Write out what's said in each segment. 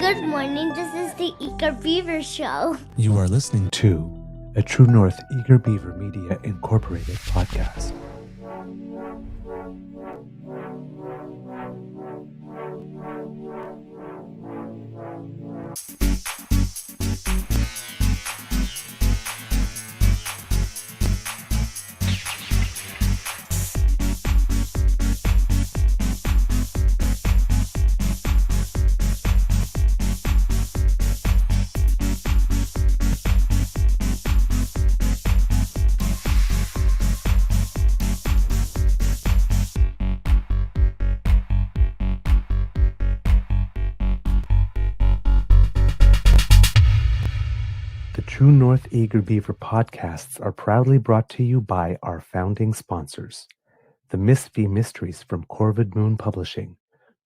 Good morning. This is the Eager Beaver Show. You are listening to a True North Eager Beaver Media Incorporated podcast. True North Eager Beaver podcasts are proudly brought to you by our founding sponsors, the Miss V Mysteries from Corvid Moon Publishing,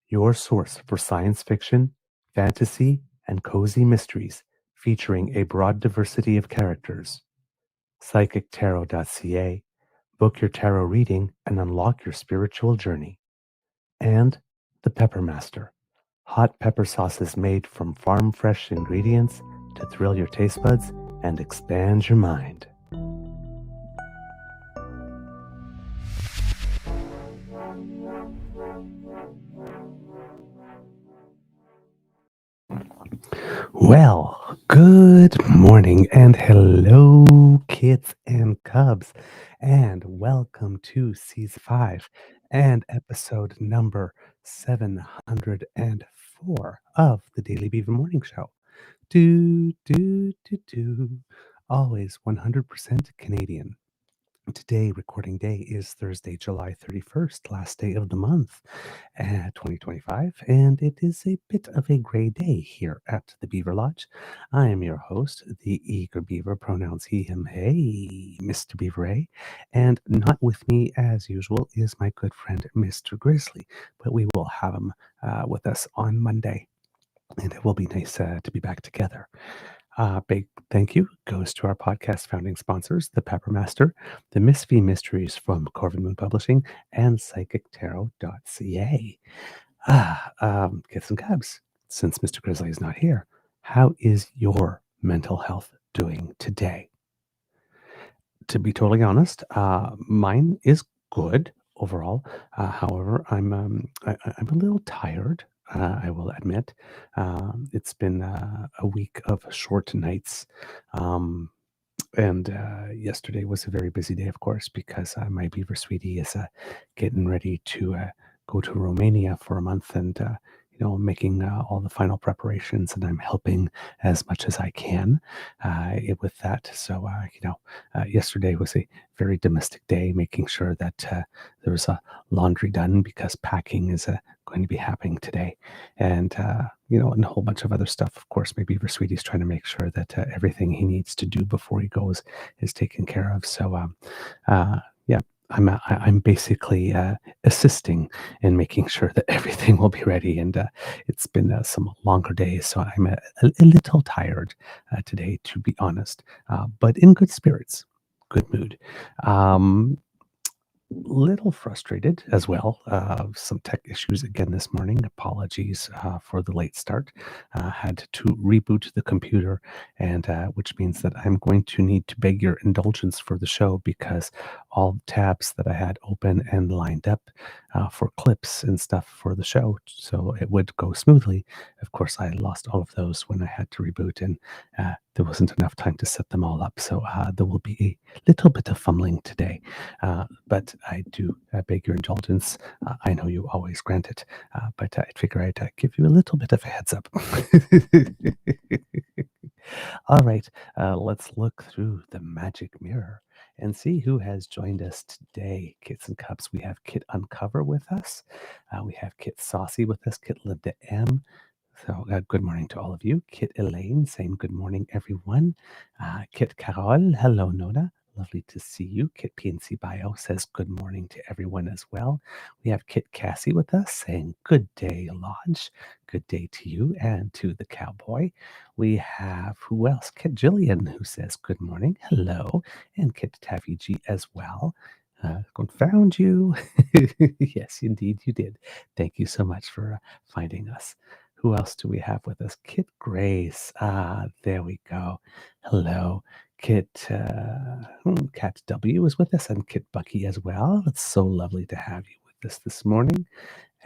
your source for science fiction, fantasy, and cozy mysteries featuring a broad diversity of characters. PsychicTarot.ca, book your tarot reading and unlock your spiritual journey. And the Pepper Master, hot pepper sauces made from farm-fresh ingredients to thrill your taste buds and expand your mind. Well, good morning and hello, kids and cubs, and welcome to Season 5 and episode number 704 of the Daily Beaver Morning Show. Always 100% Canadian. Today, recording day is Thursday, July 31st, last day of the month, 2025, and it is a bit of a gray day here at the Beaver Lodge. I am your host, the Eager Beaver, pronouns he, him, hey, Mr. Beaver A, and not with me, as usual, is my good friend, Mr. Grizzly, but we will have him with us on Monday, and it will be nice to be back together. Big thank you goes to our podcast founding sponsors, the Pepper Master, the Miss V Mysteries from Corvid Moon Publishing, and PsychicTarot.ca. Kids and cubs, since Mr. Grizzly is not here, how is your mental health doing today? To be totally honest, mine is good overall. However, I'm a little tired. I will admit. It's been a week of short nights. And yesterday was a very busy day, of course, because my beaver sweetie is getting ready to go to Romania for a month and, making all the final preparations. And I'm helping as much as I can with that. So, yesterday was a very domestic day, making sure that there was laundry done because packing is going to be happening today. And, and a whole bunch of other stuff. Of course, my beaver sweetie's trying to make sure that everything he needs to do before he goes is taken care of. So, yeah, I'm basically assisting in making sure that everything will be ready. And it's been some longer days, so I'm a little tired today, to be honest, but in good spirits, good mood. Little frustrated as well. Some tech issues again this morning. Apologies for the late start. Had to reboot the computer, and which means that I'm going to need to beg your indulgence for the show because all the tabs that I had open and lined up for clips and stuff for the show, so it would go smoothly. Of course, I lost all of those when I had to reboot, and there wasn't enough time to set them all up. So there will be a little bit of fumbling today. But I do beg your indulgence. I know you always grant it, but I figure I'd give you a little bit of a heads up. All right, let's look through the magic mirror and see who has joined us today. Kits and Cups, we have Kit Uncover with us. We have Kit Saucy with us, Kit Linda M. So good morning to all of you. Kit Elaine saying good morning, everyone. Kit Carol, hello, Nona. Lovely to see you. Kit PNC Bio says good morning to everyone as well. We have Kit Cassie with us saying good day, Lodge. Good day to you and to the cowboy. We have, who else? Kit Jillian, who says good morning. Hello. And Kit Taffy G as well. Found you. Yes, indeed you did. Thank you so much for finding us. Who else do we have with us? Kit Grace. There we go. Hello. Cat W is with us, and Kit Bucky as well. It's so lovely to have you with us this morning.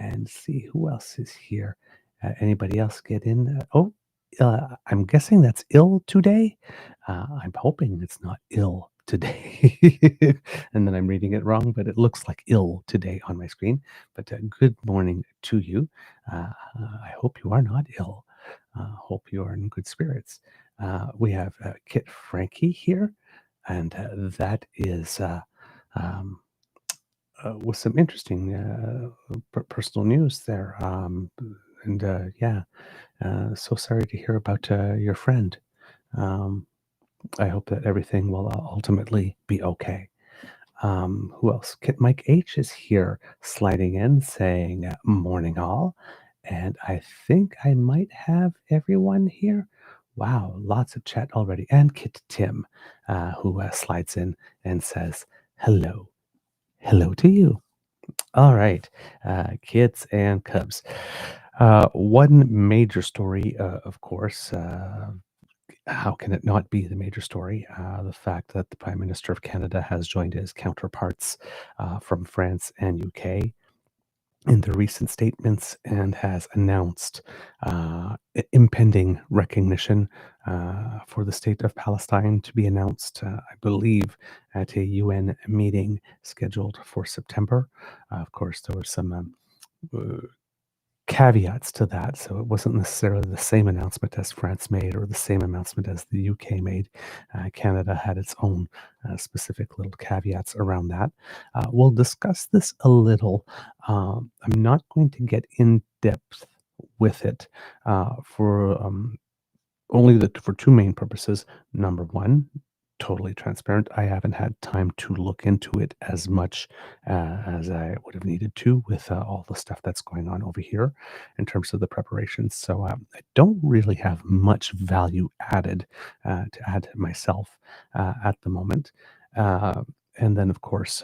And see who else is here. Anybody else get in? I'm guessing that's ill today. I'm hoping it's not ill today. And then I'm reading it wrong, but it looks like ill today on my screen. But good morning to you. I hope you are not ill. Hope you are in good spirits. We have Kit Frankie here, and that is um, with some interesting personal news there. And yeah, so sorry to hear about your friend. Um, I hope that everything will ultimately be okay. Who else? Kit Mike H is here, sliding in, saying morning all. And I think I might have everyone here. Wow, lots of chat already. And Kit Tim, who slides in and says hello. Hello to you. All right, kids and cubs. One major story, of course. How can it not be the major story? The fact that the Prime Minister of Canada has joined his counterparts from France and UK in the recent statements and has announced impending recognition for the state of Palestine to be announced, I believe, at a UN meeting scheduled for September. Of course, there were some uh, caveats to that. So it wasn't necessarily the same announcement as France made or the same announcement as the UK made. Canada had its own specific little caveats around that. We'll discuss this a little. I'm not going to get in depth with it for two main purposes. Number one, totally transparent. I haven't had time to look into it as much as I would have needed to with all the stuff that's going on over here in terms of the preparations. So I don't really have much value added to add myself at the moment. And then, of course,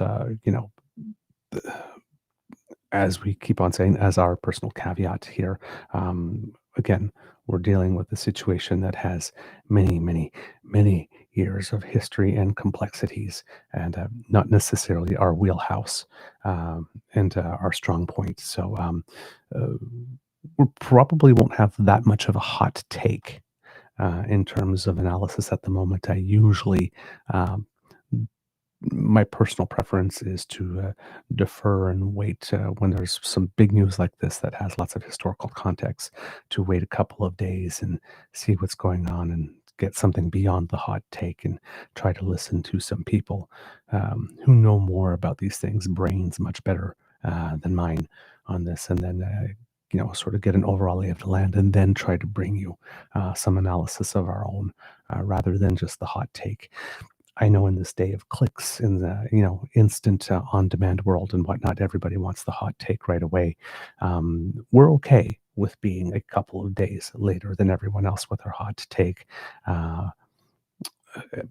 as we keep on saying, as our personal caveat here, again, we're dealing with a situation that has many, many, many years of history and complexities, and not necessarily our wheelhouse and our strong point. So uh, we probably won't have that much of a hot take in terms of analysis at the moment. I usually um, my personal preference is to defer and wait when there's some big news like this that has lots of historical context, to wait a couple of days and see what's going on and get something beyond the hot take and try to listen to some people who know more about these things, brains much better than mine on this, and then sort of get an overall lay of the land and then try to bring you some analysis of our own rather than just the hot take. I know in this day of clicks in the instant on-demand world and whatnot, everybody wants the hot take right away. We're okay with being a couple of days later than everyone else with our hot take, uh,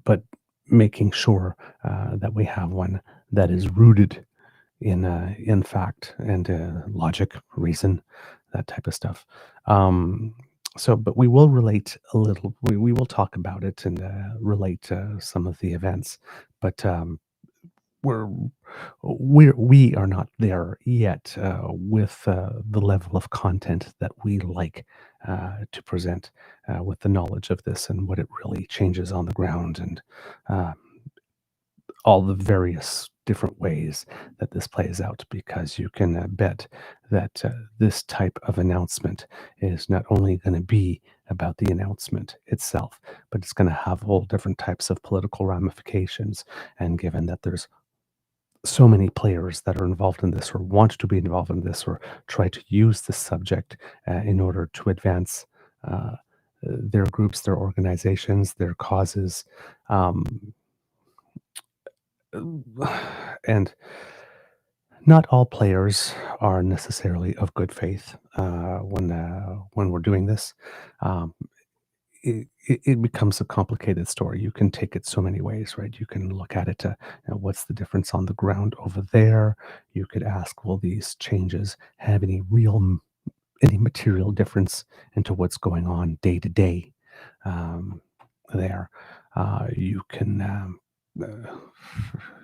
but making sure that we have one that is rooted in fact and logic, reason, that type of stuff. But we will relate a little. We will talk about it and relate some of the events, but we're we are not there yet with the level of content that we like to present with the knowledge of this and what it really changes on the ground and uh, all the various different ways that this plays out, because you can bet that this type of announcement is not only going to be about the announcement itself, but it's going to have all different types of political ramifications. And given that there's so many players that are involved in this or want to be involved in this or try to use this subject in order to advance their groups, their organizations, their causes, um, and not all players are necessarily of good faith when we're doing this. Um, it becomes a complicated story. You can take it so many ways, right? You can look at it, what's the difference on the ground over there? You could ask, will these changes have any real any material difference into what's going on day to day um, there. You can uh,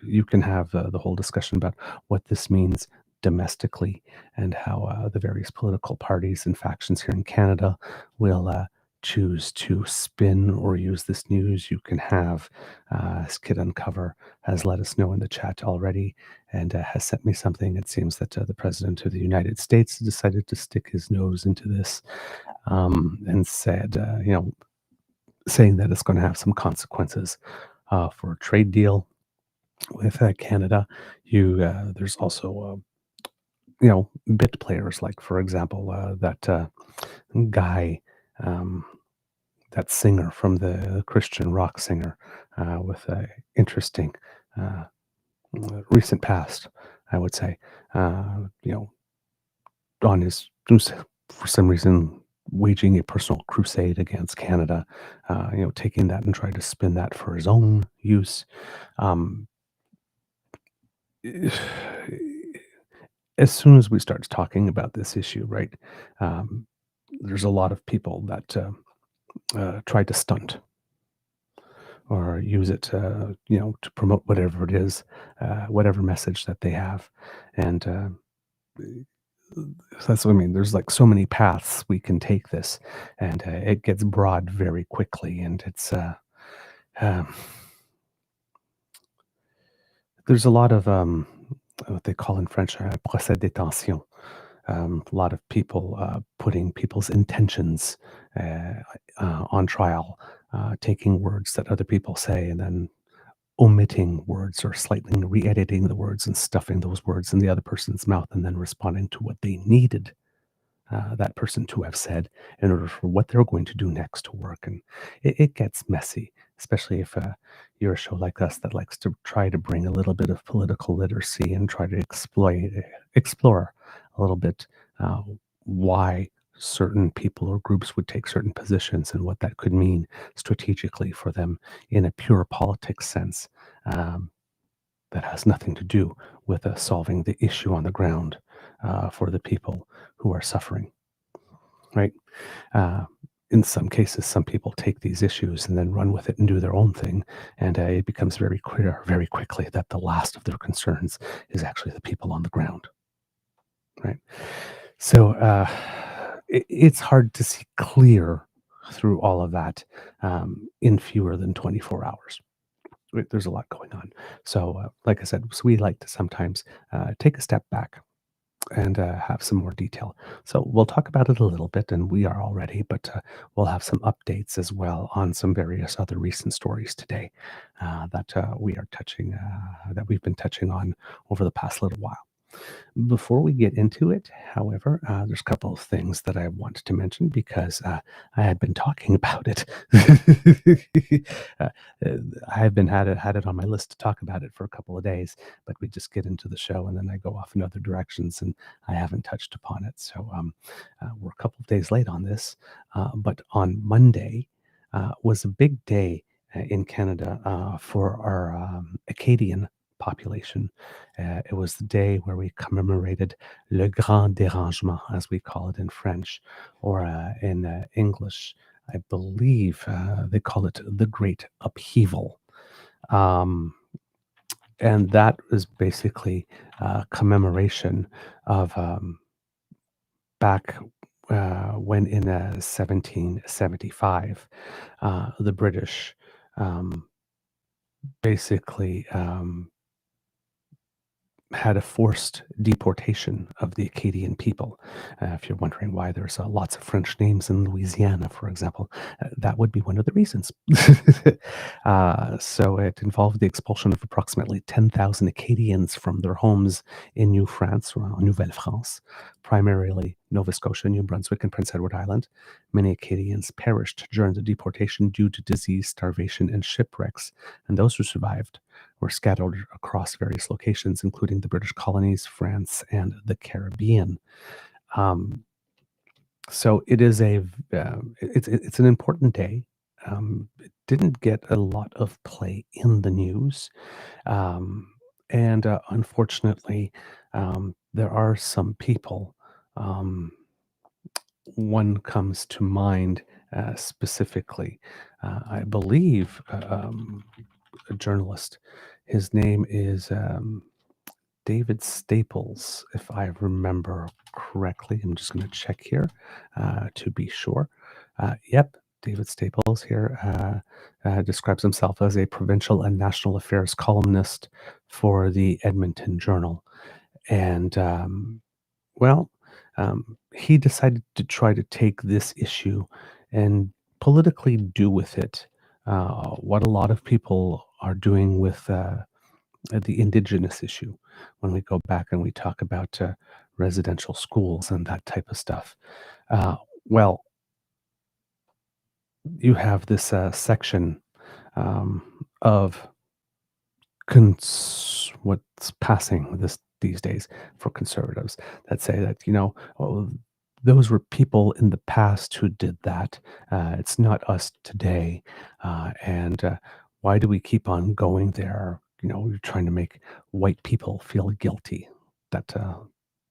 you can have the whole discussion about what this means domestically and how the various political parties and factions here in Canada will choose to spin or use this news. You can have Skid Uncover has let us know in the chat already and has sent me something. It seems that the President of the United States decided to stick his nose into this and said, saying that it's going to have some consequences for a trade deal with Canada. There's also bit players like, for example, that guy, um, that singer from the Christian rock singer with a interesting uh, recent past, I would say. On his for some reason waging a personal crusade against Canada, taking that and trying to spin that for his own use. Um, as soon as we start talking about this issue, right, um, there's a lot of people that try to stunt or use it, to promote whatever it is, whatever message that they have, and that's what I mean. There's like so many paths we can take this, and it gets broad very quickly, and it's um, there's a lot of what they call in French procès détention. A lot of people putting people's intentions uh, on trial, taking words that other people say and then omitting words or slightly re-editing the words and stuffing those words in the other person's mouth and then responding to what they needed that person to have said in order for what they're going to do next to work. And it gets messy, especially if you're a show like us that likes to try to bring a little bit of political literacy and try to explore a little bit uh, why certain people or groups would take certain positions and what that could mean strategically for them in a pure politics sense. That has nothing to do with solving the issue on the ground for the people who are suffering, right? Uh, in some cases, some people take these issues and then run with it and do their own thing, and it becomes very clear very quickly that the last of their concerns is actually the people on the ground, right? So it's hard to see clear through all of that in fewer than 24 hours. There's a lot going on. So, like I said, so we like to sometimes take a step back and have some more detail. So we'll talk about it a little bit, and we are already, but we'll have some updates as well on some various other recent stories today that we are touching, that we've been touching on over the past little while. Before we get into it, however, there's a couple of things that I wanted to mention because I had been talking about it. uh, I have been had it on my list to talk about it for a couple of days, but we just get into the show and then I go off in other directions and I haven't touched upon it. So we're a couple of days late on this, but on Monday was a big day in Canada for our Acadian population. It was the day where we commemorated Le Grand Dérangement, as we call it in French, or in English, I believe they call it the Great Upheaval. Um, and that was basically a commemoration of back when in 1775, the British um, basically had a forced deportation of the Acadian people. If you're wondering why there's lots of French names in Louisiana, for example, that would be one of the reasons. So it involved the expulsion of approximately 10,000 Acadians from their homes in New France, or Nouvelle-France, primarily Nova Scotia, New Brunswick, and Prince Edward Island. Many Acadians perished during the deportation due to disease, starvation, and shipwrecks, and those who survived were scattered across various locations, including the British colonies, France, and the Caribbean. Um, so it is it's an important day. It didn't get a lot of play in the news, um, and unfortunately, there are some people. Um, one comes to mind specifically. I believe a journalist. His name is David Staples, if I remember correctly. I'm just going to check here to be sure. Yep, David Staples here describes himself as a provincial and national affairs columnist for the Edmonton Journal. And, well, he decided to try to take this issue and politically do with it what a lot of people are doing with the indigenous issue when we go back and we talk about residential schools and that type of stuff. Uh, well, you have this section of what's passing these days for conservatives that say that oh, those were people in the past who did that. It's not us today, and why do we keep on going there? We're trying to make white people feel guilty. That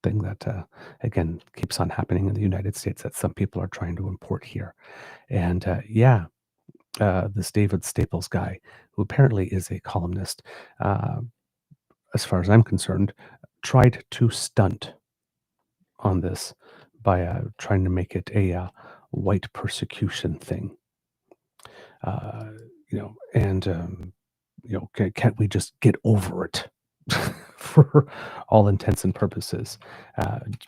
thing that again keeps on happening in the United States that some people are trying to import here, and yeah, this David Staples guy, who apparently is a columnist, uh, as far as I'm concerned, tried to stunt on this by trying to make it a white persecution thing. Uh, and can't we just get over it for all intents and purposes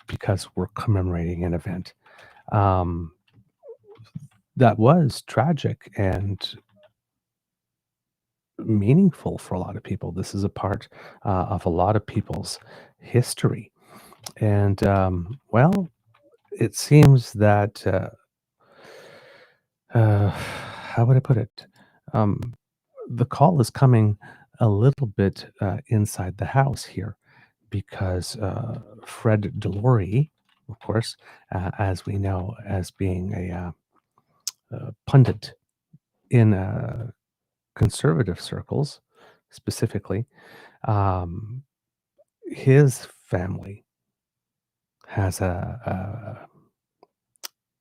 because we're commemorating an event um, that was tragic and meaningful for a lot of people. This is a part of a lot of people's history. And, well, it seems that, how would I put it? Um, the call is coming a little bit inside the house here because Fred Delory, of course, as we know, as being a pundit in conservative circles specifically, um, his family has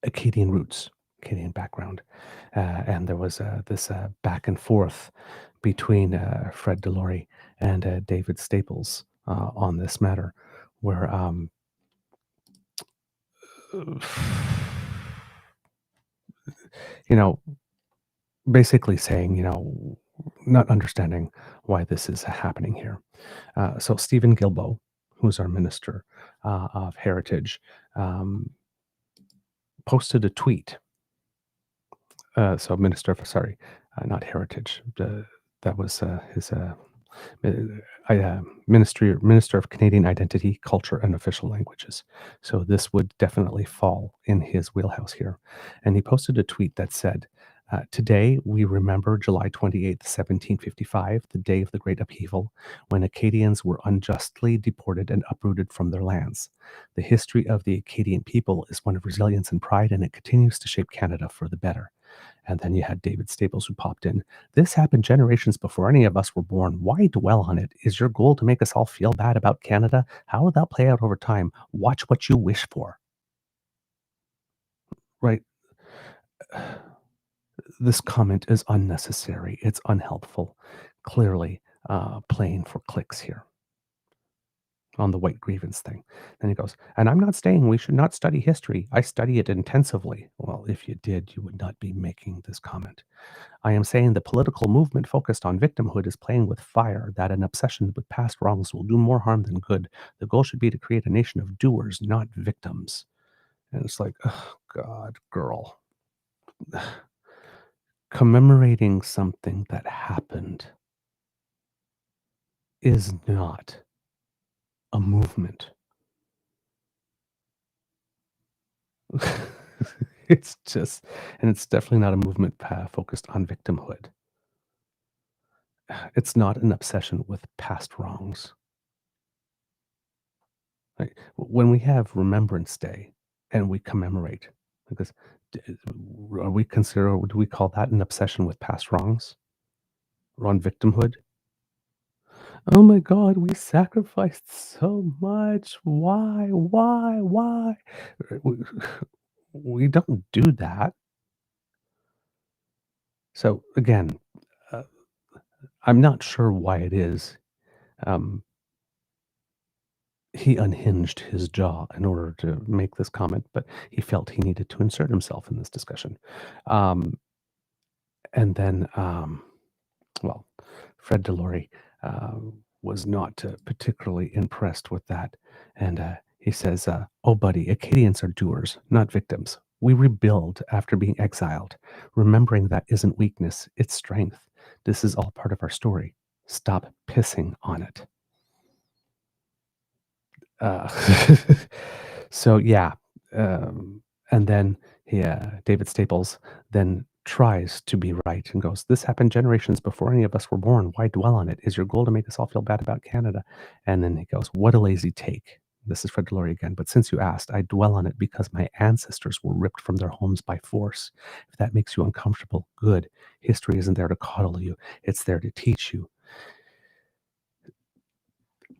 Acadian roots, Acadian background, and there was this back and forth between Fred Delory and David Staples on this matter, where you know, basically saying, not understanding why this is happening here. So Stephen Guilbeault, who's our minister of heritage, um, posted a tweet. So minister of, sorry, not heritage. That was his uh, minister of Canadian identity, culture, and official languages. So this would definitely fall in his wheelhouse here. And he posted a tweet that said, "Today we remember July 28th, 1755, the day of the Great Upheaval, when Acadians were unjustly deported and uprooted from their lands. The history of the Acadian people is one of resilience and pride, and it continues to shape Canada for the better." And then you had David Staples who popped in. "This happened generations before any of us were born. Why dwell on it? Is your goal to make us all feel bad about Canada? How will that play out over time? Watch what you wish for." Right? This comment is unnecessary. It's unhelpful. Clearly playing for clicks here on the white grievance thing. Then he goes, "And I'm not saying we should not study history. I study it intensively." Well, if you did, you would not be making this comment. "I am saying the political movement focused on victimhood is playing with fire, that an obsession with past wrongs will do more harm than good. The goal should be to create a nation of doers, not victims." And it's like, oh, God, girl. Commemorating something that happened is not a movement. It's just, and it's definitely not a movement focused on victimhood. It's not an obsession with past wrongs. Right? When we have Remembrance Day and we commemorate, because d- are we consider, do we call that an obsession with past wrongs or on victimhood? Oh my God, we sacrificed so much. Why? Why? Why? We don't do that. So again, uh, I'm not sure why it is. Um, he unhinged his jaw in order to make this comment, but he felt he needed to insert himself in this discussion. Um, and then, well, Fred Delory uh, was not particularly impressed with that. And he says, "Oh, buddy, Acadians are doers, not victims. We rebuild after being exiled. Remembering that isn't weakness, it's strength. This is all part of our story. Stop pissing on it." Uh, so yeah, and then David Staples then tries to be right and goes, "This happened generations before any of us were born. Why dwell on it? Is your goal to make us all feel bad about Canada?" And then he goes, "What a lazy take." This is Fred Delory again. "But since you asked, I dwell on it because my ancestors were ripped from their homes by force. If that makes you uncomfortable, good. History isn't there to coddle you. It's there to teach you.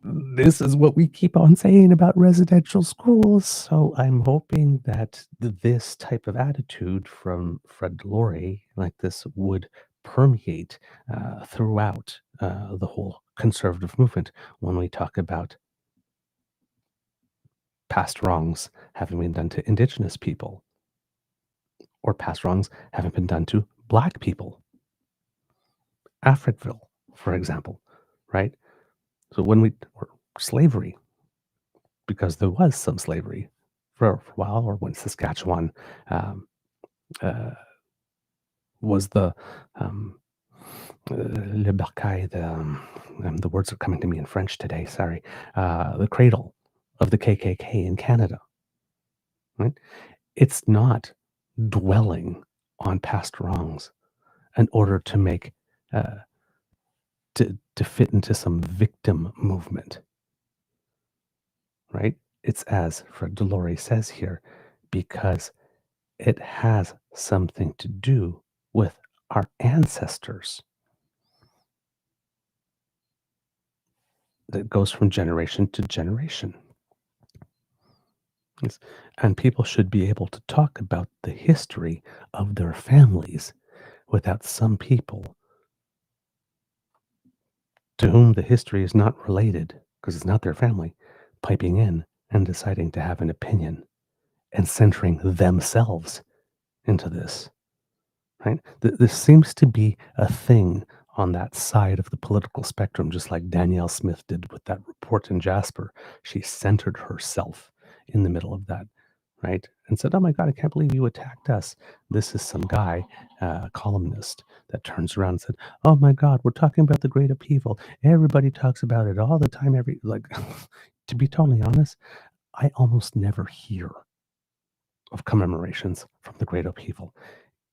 This is what we keep on saying about residential schools. So I'm hoping that this type of attitude from Fred Delory, like this, would permeate throughout the whole conservative movement when we talk about past wrongs having been done to Indigenous people or past wrongs having been done to Black people. Africville, for example, right? So when or slavery, because there was some slavery for a while, or when Saskatchewan um, uh, was um, le bercail, the words are coming to me in French today, sorry, the cradle of the KKK in Canada, right? It's not dwelling on past wrongs in order to make, uh, to fit into some victim movement, right? It's as Fred Delory says here, because it has something to do with our ancestors that goes from generation to generation. Yes. And people should be able to talk about the history of their families without some people to whom the history is not related, because it's not their family, piping in and deciding to have an opinion and centering themselves into this. Right? This seems to be a thing on that side of the political spectrum, just like Danielle Smith did with that report in Jasper. She centered herself in the middle of that, right? And said, "Oh my God, I can't believe you attacked us." This is some guy, columnist, that turns around and said, "Oh my God, we're talking about the Great Upheaval. Everybody talks about it all the time. Like, to be totally honest, I almost never hear of commemorations from the Great Upheaval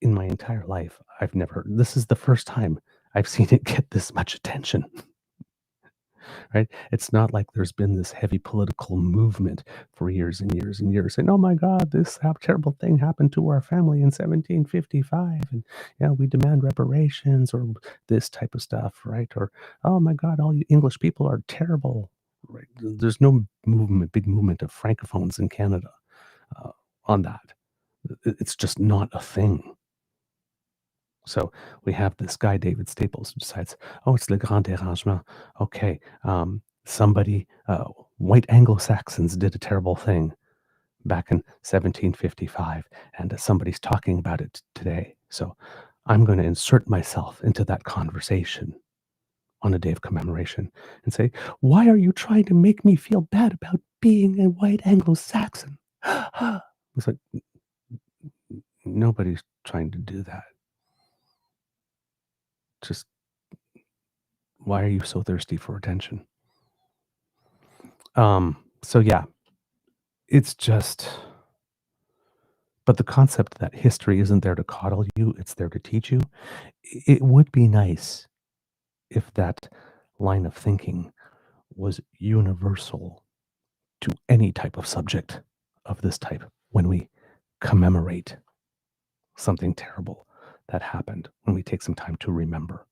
in my entire life. I've never this is the first time I've seen it get this much attention, right? It's not like there's been this heavy political movement for years and years and years saying, "Oh my God, this terrible thing happened to our family in 1755, and yeah, we demand reparations," or this type of stuff, right? Or, "Oh my God, all you English people are terrible." Right? There's no big movement of francophones in Canada uh, on that. It's just not a thing. So we have this guy, David Staples, who decides, "Oh, it's Le Grand Dérangement. Okay, somebody, white Anglo-Saxons did a terrible thing back in 1755, and somebody's talking about it today. So I'm going to insert myself into that conversation on a day of commemoration and say, 'Why are you trying to make me feel bad about being a white Anglo-Saxon?'" It's like, nobody's trying to do that. Just why are you so thirsty for attention? So yeah, it's just but the concept that history isn't there to coddle you, it's there to teach you. It would be nice if that line of thinking was universal to any type of subject of this type when we commemorate something terrible that happened, when we take some time to remember.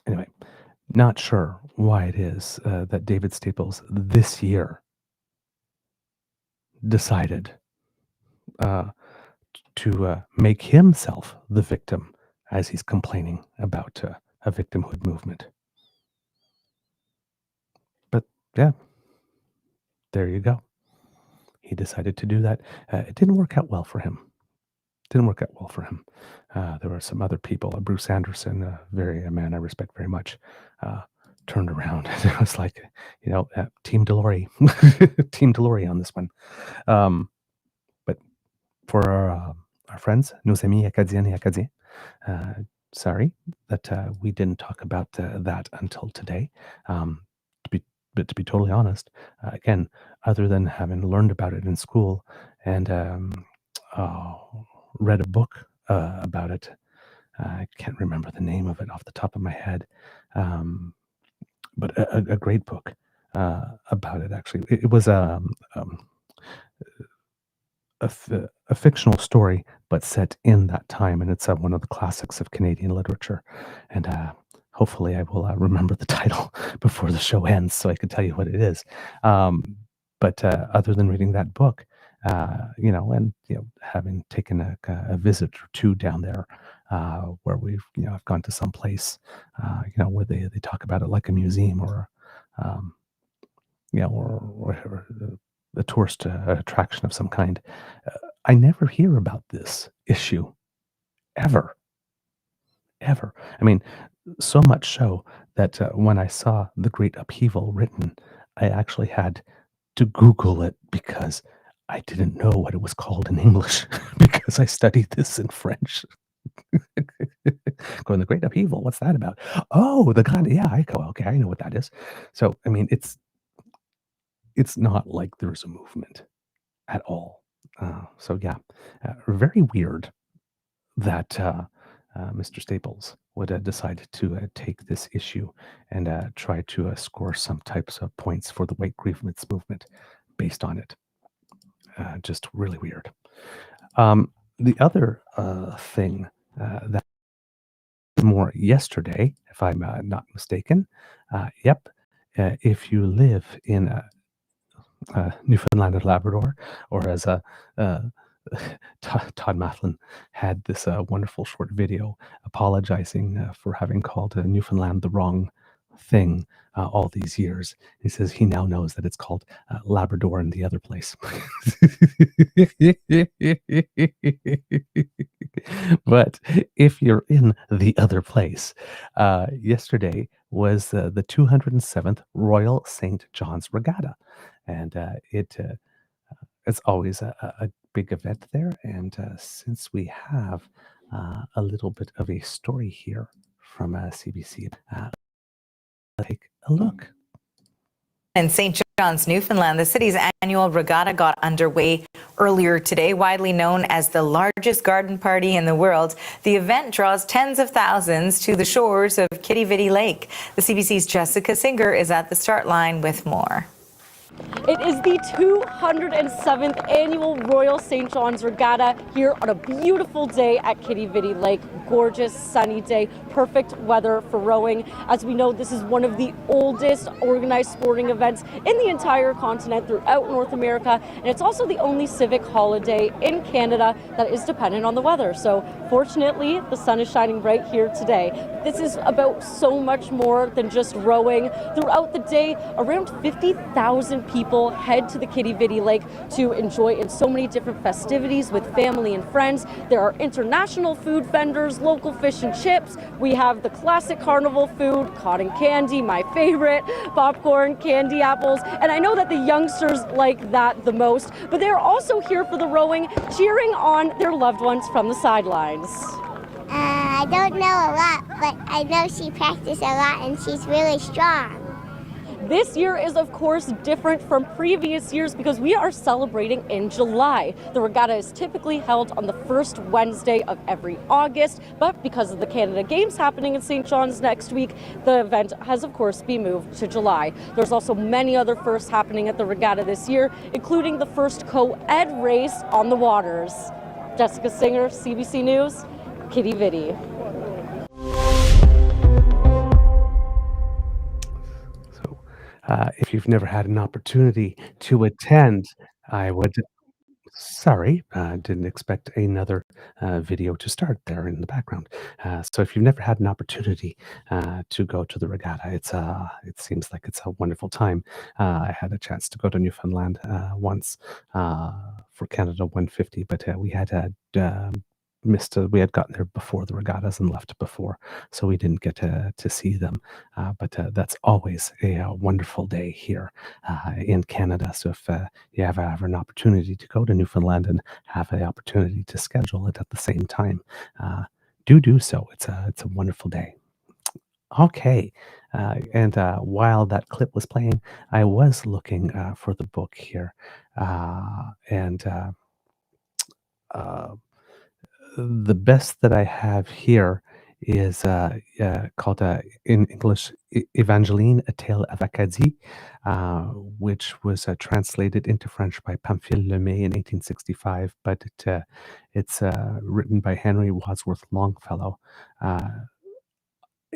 Anyway, not sure why it is that David Staples this year decided uh, to make himself the victim as he's complaining about a victimhood movement. But yeah, there you go. He decided to do that. It didn't work out well for him. Didn't work out well for him. There were some other people, Bruce Anderson, a man I respect very much, turned around and it was like, Team Delory, Team Delory on this one. But for our friends, nos amis acadiens et acadiens, sorry that we didn't talk about that until today. But to be totally honest, again, other than having learned about it in school and read a book about it, I can't remember the name of it off the top of my head, but a great book about it. Actually, it was a fictional story, but set in that time, and it's one of the classics of Canadian literature. And hopefully, I will remember the title before the show ends, so I can tell you what it is. But other than reading that book, and having taken a visit or two down there, where I've gone to some place, where they talk about it like a museum or or a tourist attraction of some kind. I never hear about this issue ever, ever. I mean, so much so that when I saw The Great Upheaval written, I actually had to Google it because I didn't know what it was called in English because I studied this in French. Going, The Great Upheaval, what's that about? Oh, the God, yeah, I go, okay, I know what that is. So, I mean, it's not like there's a movement at all. So yeah, very weird that Mr. Staples would decide to take this issue and try to score some types of points for the white grievance movement based on it. Just really weird. The other thing that more yesterday, if I'm not mistaken, yep, if you live in Newfoundland and Labrador, or as Todd Matlin had this wonderful short video apologizing for having called Newfoundland the wrong thing all these years. He says he now knows that it's called Labrador in the other place. But if you're in the other place, yesterday was the 207th Royal St. John's Regatta. And it's always a big event there. And since we have a little bit of a story here from CBC, take a look. In St. John's, Newfoundland, the city's annual regatta got underway earlier today, widely known as the largest garden party in the world. The event draws tens of thousands to the shores of Kitty Vitty Lake. The CBC's Jessica Singer is at the start line with more. It is the 207th annual Royal St. John's Regatta here on a beautiful day at Kitty Vitty Lake. Gorgeous sunny day, perfect weather for rowing. As we know, this is one of the oldest organized sporting events in the entire continent throughout North America, and it's also the only civic holiday in Canada that is dependent on the weather. So fortunately, the sun is shining bright here today. This is about so much more than just rowing. Throughout the day, around 50,000 people head to the Kitty Vitty Lake to enjoy in so many different festivities with family and friends. There are international food vendors, local fish and chips. We have the classic carnival food, cotton candy, my favorite, popcorn, candy apples, and I know that the youngsters like that the most, but they're also here for the rowing, cheering on their loved ones from the sidelines. I don't know a lot, but I know she practiced a lot and she's really strong. This year is, of course, different from previous years because we are celebrating in July. The regatta is typically held on the first Wednesday of every August, but because of the Canada Games happening in St. John's next week, the event has, of course, been moved to July. There's also many other firsts happening at the regatta this year, including the first co-ed race on the waters. Jessica Singer, CBC News, Kitty Vitty. If you've never had an opportunity to attend, I would Sorry, didn't expect another video to start there in the background. So if you've never had an opportunity to go to the regatta, it seems like it's a wonderful time. I had a chance to go to Newfoundland once for Canada 150, but we had we had gotten there before the regattas and left before, so we didn't get to see them. But that's always a wonderful day here in Canada. So if you have an opportunity to go to Newfoundland and have the opportunity to schedule it at the same time, do so. It's a wonderful day. Okay, and while that clip was playing, I was looking for the book here, and uh, the best that I have here is called in English Evangeline, A Tale of Acadie, which was translated into French by Pamphile Lemay in 1865, but it's written by Henry Wadsworth Longfellow. Uh,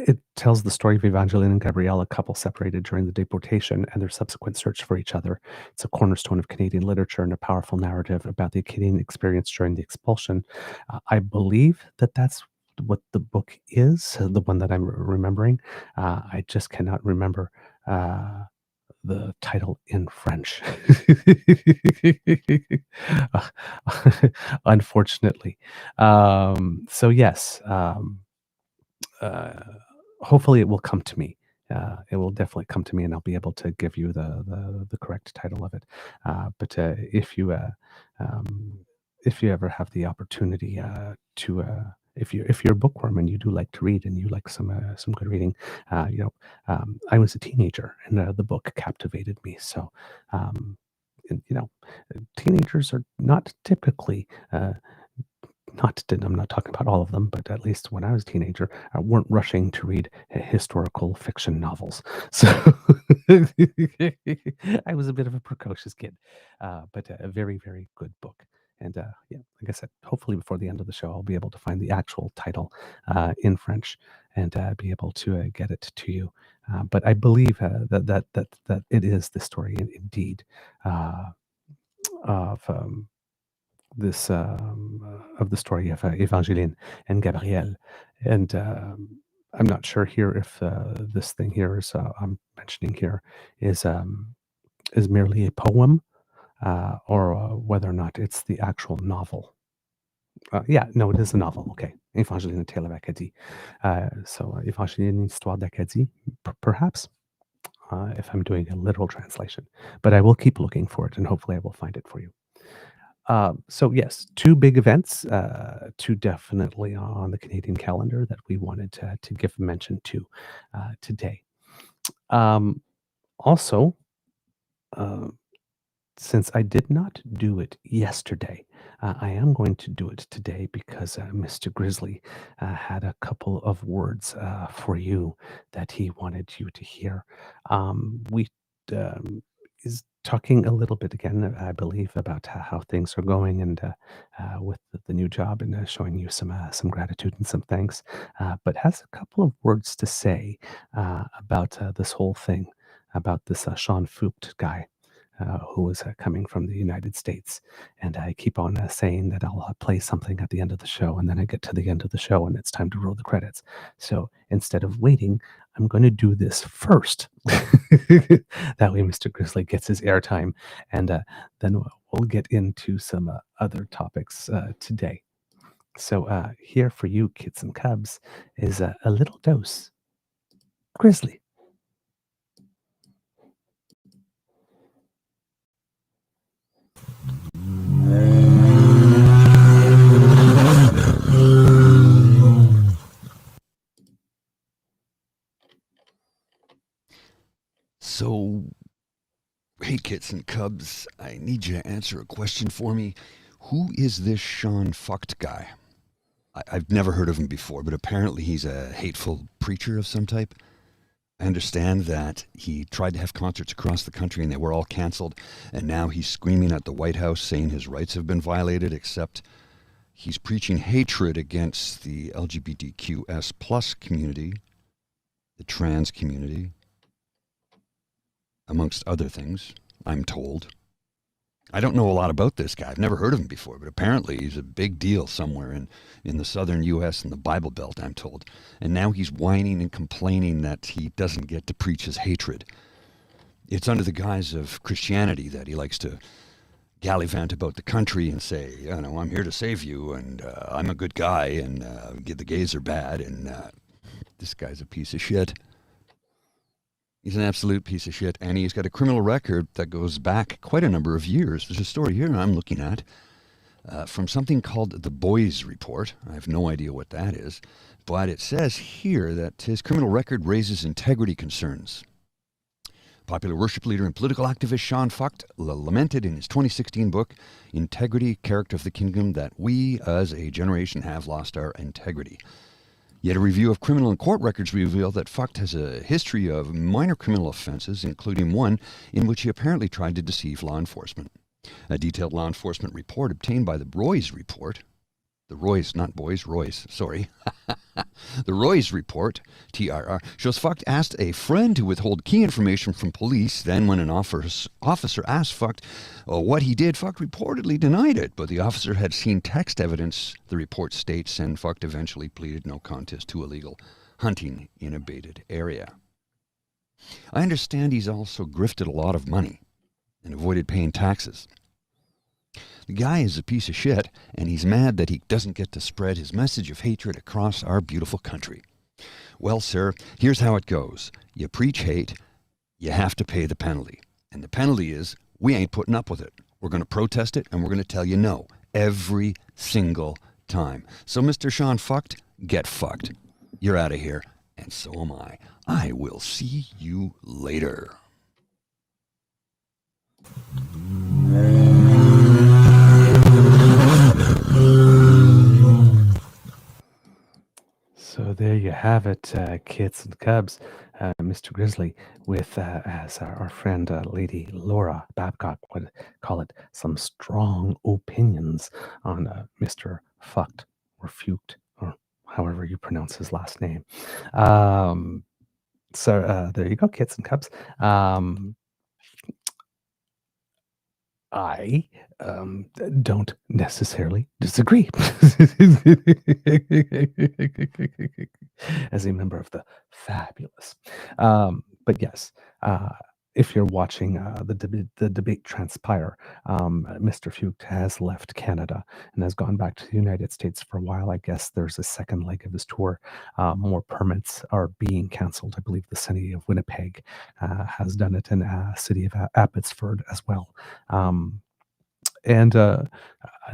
it tells the story of Evangeline and Gabrielle, a couple separated during the deportation and their subsequent search for each other. It's a cornerstone of Canadian literature and a powerful narrative about the Acadian experience during the expulsion. I believe that that's what the book is, the one that I'm remembering. I just cannot remember the title in French. Unfortunately. So, yes. Uh, Hopefully it will come to me. It will definitely come to me, and I'll be able to give you the correct title of it. But if you ever have the opportunity to if you're a bookworm and you do like to read and you like some good reading, I was a teenager and the book captivated me. So and, teenagers are not typically I'm not talking about all of them, but at least when I was a teenager, I weren't rushing to read historical fiction novels. So I was a bit of a precocious kid, but a very, very good book. And yeah, like I said, hopefully before the end of the show, I'll be able to find the actual title in French and be able to get it to you. But I believe that it is the story indeed of this of the story of Evangeline and Gabrielle. And I'm not sure here if this thing here is I'm mentioning here is merely a poem or whether or not it's the actual novel. Yeah, no, it is a novel. Okay, Evangeline, A Tale of Acadie. So Evangeline, Histoire d'Acadie, perhaps. If I'm doing a literal translation, but I will keep looking for it and hopefully I will find it for you. So yes, two big events, two definitely on the Canadian calendar that we wanted to give mention to today. Also, uh, since I did not do it yesterday, I am going to do it today because Mr. Grizzly had a couple of words for you that he wanted you to hear. We is talking a little bit again, I believe, about how things are going and with the new job and showing you some gratitude and some thanks, but has a couple of words to say about this whole thing, about this Shawn Feutch guy who is coming from the United States. And I keep on saying that I'll play something at the end of the show, and then I get to the end of the show and it's time to roll the credits. So instead of waiting, I'm going to do this first. That way Mr. Grizzly gets his airtime, and then we'll get into some other topics today. So here for you, kids and cubs, is a little dose. Grizzly. So, hey, kits and cubs, I need you to answer a question for me. Who is this Shawn Feutch guy? I've never heard of him before, but apparently he's a hateful preacher of some type. I understand that he tried to have concerts across the country and they were all canceled, and now he's screaming at the White House saying his rights have been violated, except he's preaching hatred against the LGBTQS plus community, the trans community, amongst other things, I'm told. I don't know a lot about this guy. I've never heard of him before, but apparently he's a big deal somewhere in the southern U.S. and the Bible Belt, I'm told. And now he's whining and complaining that he doesn't get to preach his hatred. It's under the guise of Christianity that he likes to gallivant about the country and say, you know, I'm here to save you, and I'm a good guy, and the gays are bad, and this guy's a piece of shit. He's an absolute piece of shit, and he's got a criminal record that goes back quite a number of years. There's a story here I'm looking at from something called the Boys Report. I have no idea what that is, but it says here that his criminal record raises integrity concerns. Popular worship leader and political activist Shawn lamented in his 2016 book, Integrity, Character of the Kingdom, that we as a generation have lost our integrity. Yet a review of criminal and court records revealed that Feutch has a history of minor criminal offenses, including one in which he apparently tried to deceive law enforcement. A detailed law enforcement report obtained by the Roy's Report, the Roy's, not boys, Roy's, sorry. The Roy's Report, TRR, shows Feutch asked a friend to withhold key information from police. Then when an officer asked Feutch what he did, Feutch reportedly denied it, but the officer had seen text evidence, the report states, and Feutch eventually pleaded no contest to illegal hunting in a baited area. I understand he's also grifted a lot of money and avoided paying taxes. The guy is a piece of shit, and he's mad that he doesn't get to spread his message of hatred across our beautiful country. Well, sir, here's how it goes. You preach hate, you have to pay the penalty. And the penalty is, we ain't putting up with it. We're going to protest it, and we're going to tell you no every single time. So, Mr. Shawn Feutch, get fucked. You're out of here, and so am I. I will see you later. So there you have it, kids and cubs. Mr. Grizzly with, as our friend Lady Laura Babcock would call it, some strong opinions on Mr. Feutch or Feutch, or however you pronounce his last name. So there you go, kids and cubs. I don't necessarily disagree. As a member of the fabulous. But yes, if you're watching the debate transpire, Mr. Feutch has left Canada and has gone back to the United States for a while. I guess there's a second leg of his tour. More permits are being canceled. I believe the city of Winnipeg has done it, and city of Abbotsford as well. And I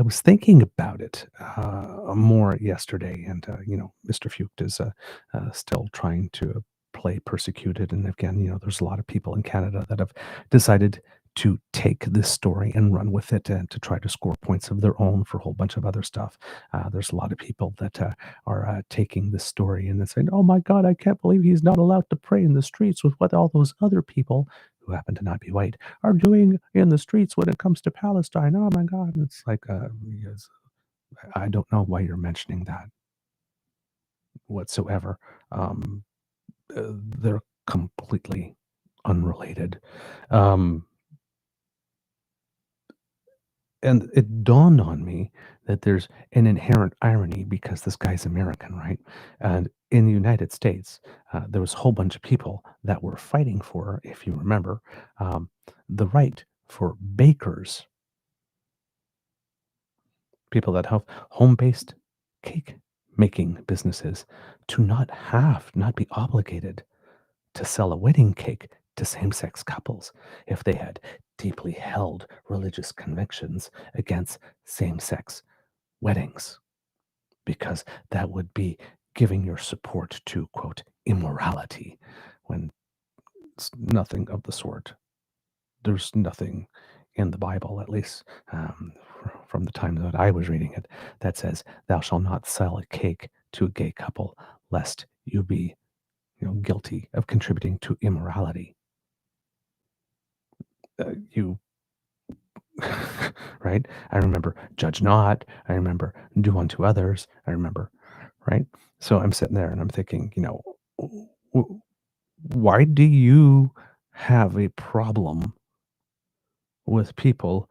was thinking about it more yesterday, and Mr. Feutch is still trying to play persecuted. And again, there's a lot of people in Canada that have decided to take this story and run with it and to try to score points of their own for a whole bunch of other stuff. There's a lot of people that are taking this story and saying, "Oh my God, I can't believe he's not allowed to pray in the streets with what all those other people who happen to not be white are doing in the streets when it comes to Palestine. Oh my God." And it's like, yes, I don't know why you're mentioning that whatsoever. They're completely unrelated. And it dawned on me that there's an inherent irony because this guy's American, right? And in the United States, there was a whole bunch of people that were fighting for, if you remember, the right for bakers, people that have home-based cake making businesses, to not be obligated to sell a wedding cake to same-sex couples if they had deeply held religious convictions against same-sex weddings, because that would be giving your support to, quote, immorality, when it's nothing of the sort. There's nothing in the Bible, at least from the time that I was reading it, that says, "Thou shalt not sell a cake to a gay couple, lest you be guilty of contributing to immorality." Right? I remember judge not. I remember do unto others. I remember, right? So I'm sitting there and I'm thinking, why do you have a problem with people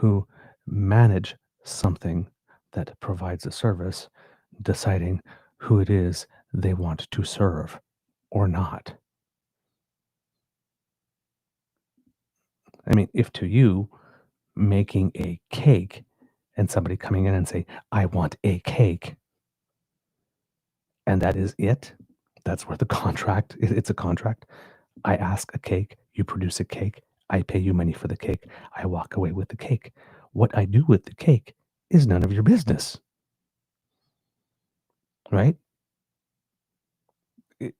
who manage something that provides a service, deciding who it is they want to serve or not. I mean, if to you, making a cake and somebody coming in and say, I want a cake, and that is it, that's where the contract, it's a contract. I ask a cake, you produce a cake, I pay you money for the cake, I walk away with the cake. What I do with the cake is none of your business, right?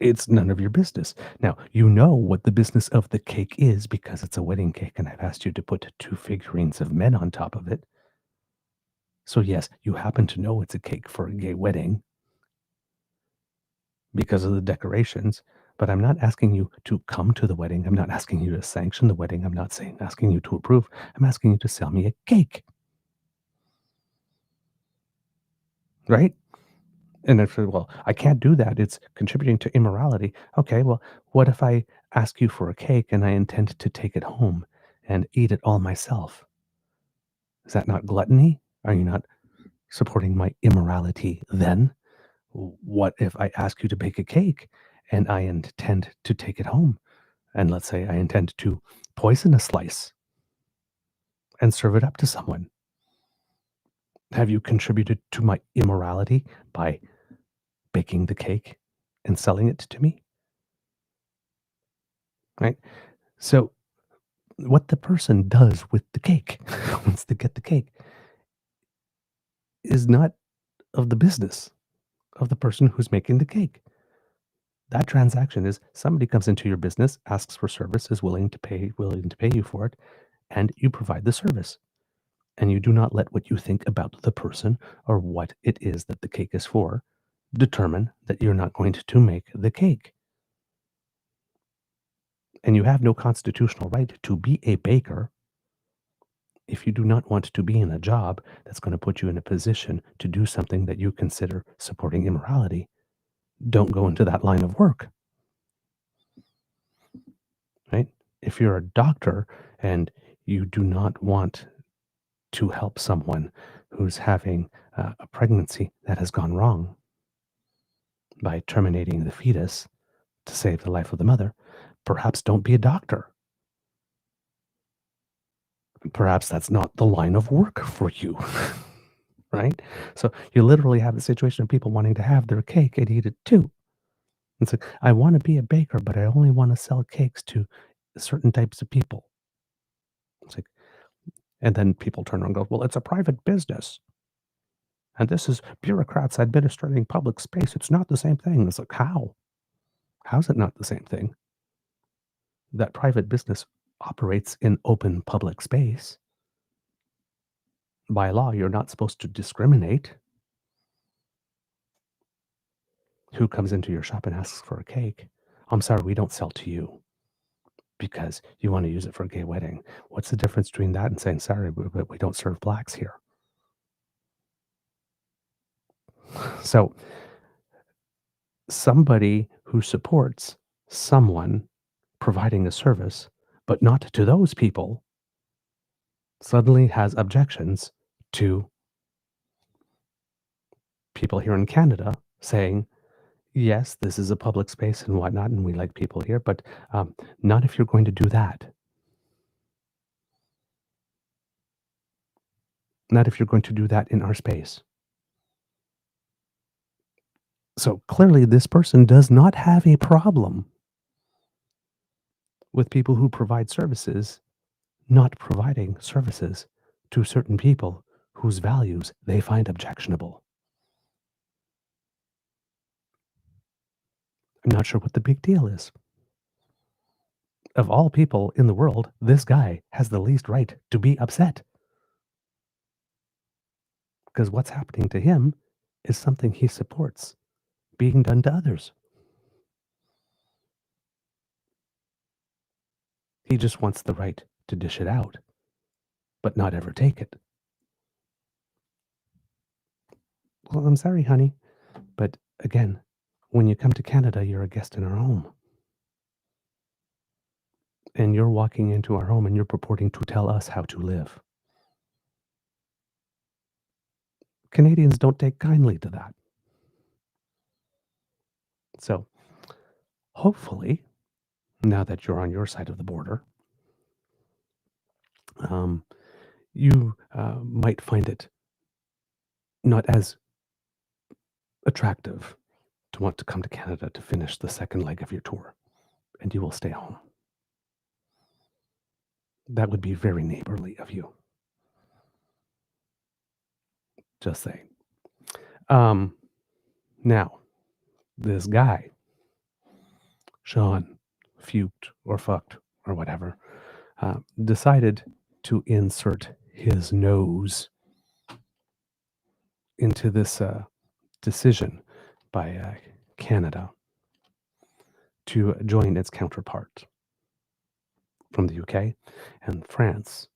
It's none of your business. Now, you know what the business of the cake is because it's a wedding cake, and I've asked you to put 2 figurines of men on top of it. So yes, you happen to know it's a cake for a gay wedding because of the decorations, but I'm not asking you to come to the wedding. I'm not asking you to sanction the wedding. I'm not asking you to approve. I'm asking you to sell me a cake. Right? And if, well, I can't do that. It's contributing to immorality. Okay, well, what if I ask you for a cake and I intend to take it home and eat it all myself? Is that not gluttony? Are you not supporting my immorality then? What if I ask you to bake a cake and I intend to take it home? And let's say I intend to poison a slice and serve it up to someone. Have you contributed to my immorality by baking the cake and selling it to me? Right? So, what the person does with the cake, once they get the cake, is not of the business of the person who's making the cake. That transaction is somebody comes into your business, asks for service, is willing to pay you for it, and you provide the service. And you do not let what you think about the person or what it is that the cake is for determine that you're not going to make the cake. And you have no constitutional right to be a baker if you do not want to be in a job that's going to put you in a position to do something that you consider supporting immorality. Don't go into that line of work. Right? If you're a doctor and you do not want to help someone who's having a pregnancy that has gone wrong by terminating the fetus to save the life of the mother, perhaps don't be a doctor. Perhaps that's not the line of work for you, right? So you literally have the situation of people wanting to have their cake and eat it too. It's like, I want to be a baker, but I only want to sell cakes to certain types of people. It's like, and then people turn around and go, well, it's a private business. And this is bureaucrats administrating public space. It's not the same thing. It's like, how? How's it not the same thing? That private business operates in open public space. By law, you're not supposed to discriminate who comes into your shop and asks for a cake. I'm sorry, we don't sell to you because you want to use it for a gay wedding. What's the difference between that and saying, sorry, but we don't serve blacks here? So somebody who supports someone providing a service, but not to those people, suddenly has objections to people here in Canada saying, yes, this is a public space and whatnot, and we like people here, but not if you're going to do that. Not if you're going to do that in our space. So clearly, this person does not have a problem with people who provide services not providing services to certain people whose values they find objectionable. I'm not sure what the big deal is. Of all people in the world, this guy has the least right to be upset. Because what's happening to him is something he supports being done to others. He just wants the right to dish it out, but not ever take it. Well, I'm sorry, honey, but again, when you come to Canada, you're a guest in our home. And you're walking into our home and you're purporting to tell us how to live. Canadians don't take kindly to that. So hopefully, now that you're on your side of the border, you might find it not as attractive to want to come to Canada to finish the second leg of your tour, and you will stay home. That would be very neighborly of you. Just saying. Now, this guy, Shawn, Feutch or Fucked or whatever, decided to insert his nose into this decision by Canada to join its counterpart from the UK and France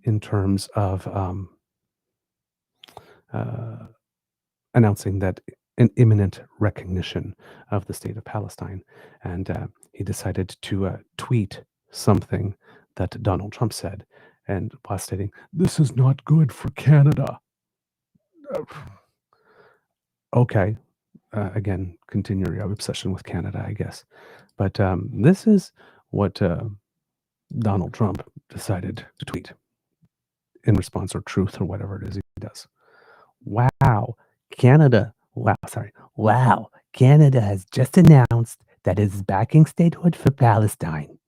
in terms of announcing that an imminent recognition of the state of Palestine. And he decided to tweet something that Donald Trump said, and while stating, "This is not good for Canada." Okay. Again, continue your obsession with Canada, I guess. But this is what Donald Trump decided to tweet in response, or truth, or whatever it is he does. Wow, Canada. Wow, Canada has just announced that it is backing statehood for Palestine.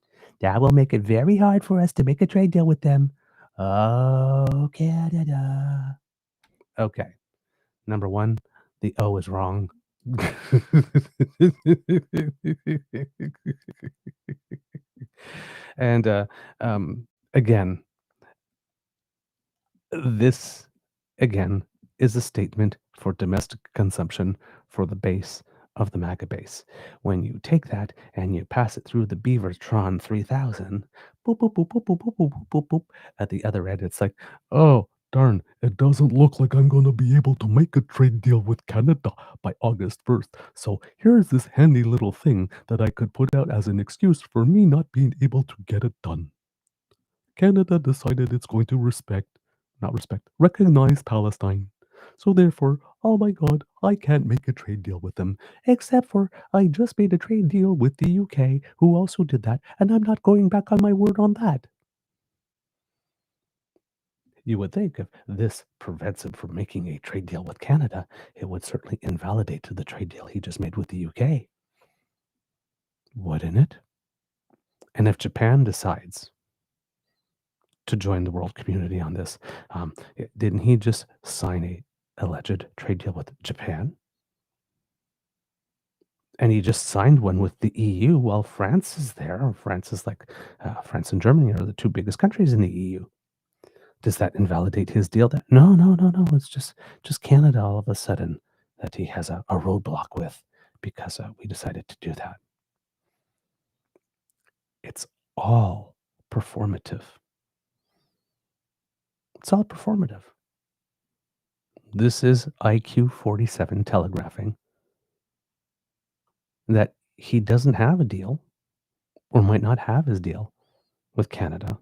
That will make it very hard for us to make a trade deal with them. Oh, Canada. Okay. Number one, the O is wrong. And again, this again is a statement for domestic consumption for the base of the MAGA base. When you take that and you pass it through the Beavertron 3000, boop, boop, boop, boop, boop, boop, boop, boop, boop, at the other end, it's like, oh, darn, it doesn't look like I'm going to be able to make a trade deal with Canada by August 1st. So here's this handy little thing that I could put out as an excuse for me not being able to get it done. Canada decided it's going to recognize Palestine. So therefore, oh my God, I can't make a trade deal with them. Except for I just made a trade deal with the UK, who also did that, and I'm not going back on my word on that. You would think if this prevents him from making a trade deal with Canada, it would certainly invalidate the trade deal he just made with the UK. Wouldn't it? And if Japan decides to join the world community on this, didn't he just sign a alleged trade deal with Japan? And he just signed one with the EU while France is there. France is like France and Germany are the two biggest countries in the EU. Does that invalidate his deal? No. It's just Canada all of a sudden that he has a roadblock with because we decided to do that. It's all performative. It's all performative. This is IQ 47 telegraphing that he doesn't have a deal, or might not have his deal, with Canada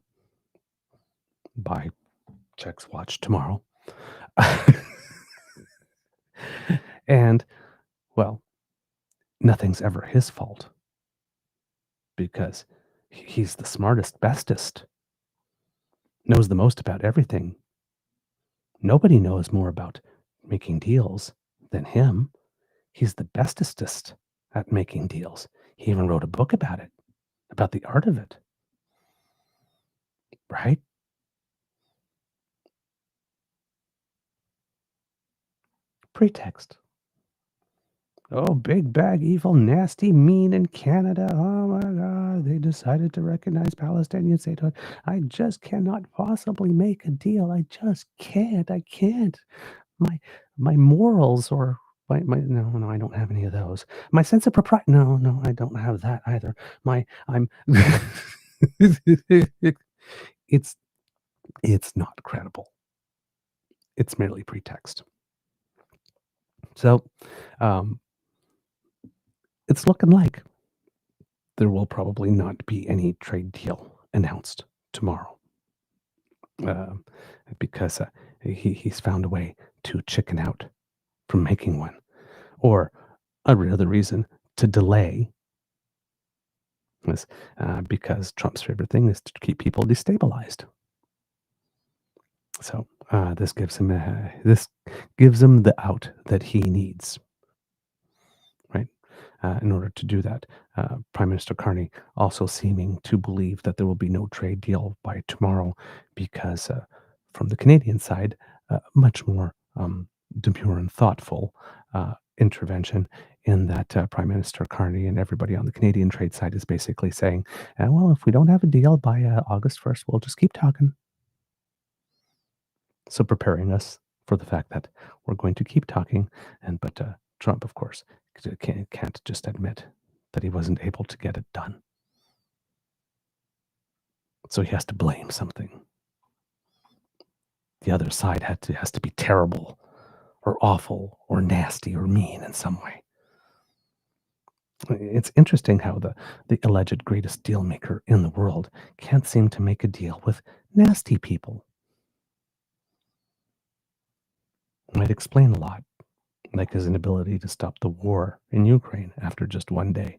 by checks watch tomorrow. And, well, nothing's ever his fault because he's the smartest, bestest, knows the most about everything. Nobody knows more about making deals than him. He's the bestestest at making deals. He even wrote a book about it, about the art of it. Right? Pretext. Oh, big bag, evil, nasty, mean in Canada. Oh my God, they decided to recognize Palestinian statehood. I just cannot possibly make a deal. I just can't. I can't. My morals, or my no, I don't have any of those. My sense of propriety. No, I don't have that either. I'm it's not credible. It's merely pretext. So, it's looking like there will probably not be any trade deal announced tomorrow, because he's found a way to chicken out from making one. Or another reason to delay is because Trump's favorite thing is to keep people destabilized. So this gives him the out that he needs, right? In order to do that, Prime Minister Carney also seeming to believe that there will be no trade deal by tomorrow because from the Canadian side, much more demure and thoughtful intervention in that Prime Minister Carney and everybody on the Canadian trade side is basically saying, well, if we don't have a deal by August 1st, we'll just keep talking. So preparing us for the fact that we're going to keep talking, but Trump, of course, can't just admit that he wasn't able to get it done. So he has to blame something. The other side has to be terrible or awful or nasty or mean in some way. It's interesting how the alleged greatest deal maker in the world can't seem to make a deal with nasty people. Might explain a lot, like his inability to stop the war in Ukraine after just one day,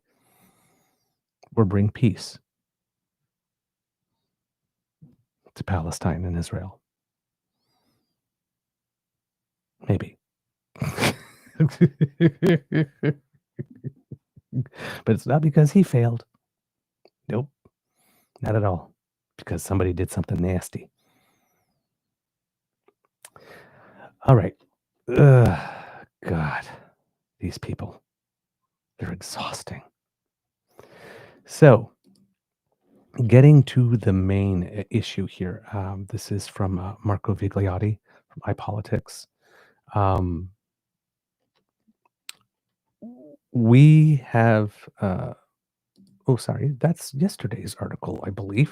or bring peace to Palestine and Israel. Maybe. But it's not because he failed. Nope, not at all. Because somebody did something nasty. All right. God, these people, they're exhausting. So, getting to the main issue here, this is from Marco Vigliotti from iPolitics. We have, oh, sorry, that's yesterday's article, I believe,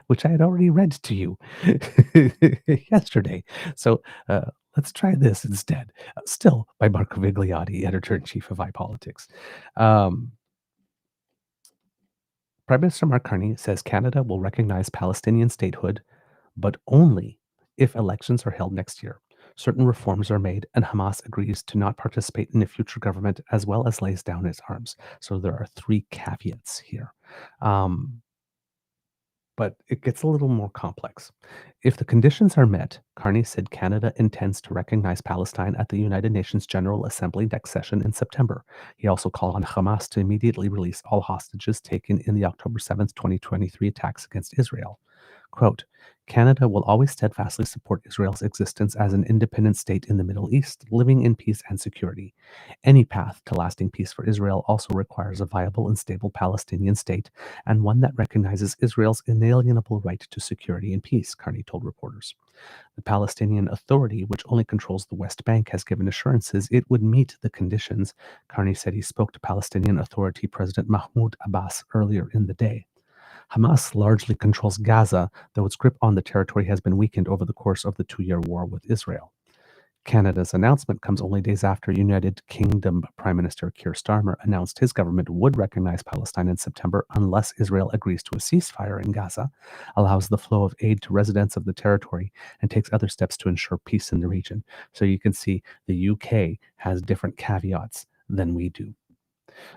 which I had already read to you yesterday. So let's try this instead. Still by Marco Vigliotti, editor-in-chief of iPolitics. Prime Minister Mark Carney says Canada will recognize Palestinian statehood, but only if elections are held next year. Certain reforms are made, and Hamas agrees to not participate in a future government as well as lays down its arms. So there are 3 caveats here. But it gets a little more complex. If the conditions are met, Carney said Canada intends to recognize Palestine at the United Nations General Assembly next session in September. He also called on Hamas to immediately release all hostages taken in the October 7th, 2023 attacks against Israel. Quote, Canada will always steadfastly support Israel's existence as an independent state in the Middle East, living in peace and security. Any path to lasting peace for Israel also requires a viable and stable Palestinian state, and one that recognizes Israel's inalienable right to security and peace, Carney told reporters. The Palestinian Authority, which only controls the West Bank, has given assurances it would meet the conditions. Carney said he spoke to Palestinian Authority President Mahmoud Abbas earlier in the day. Hamas largely controls Gaza, though its grip on the territory has been weakened over the course of the 2-year war with Israel. Canada's announcement comes only days after United Kingdom Prime Minister Keir Starmer announced his government would recognize Palestine in September unless Israel agrees to a ceasefire in Gaza, allows the flow of aid to residents of the territory, and takes other steps to ensure peace in the region. So you can see the UK has different caveats than we do.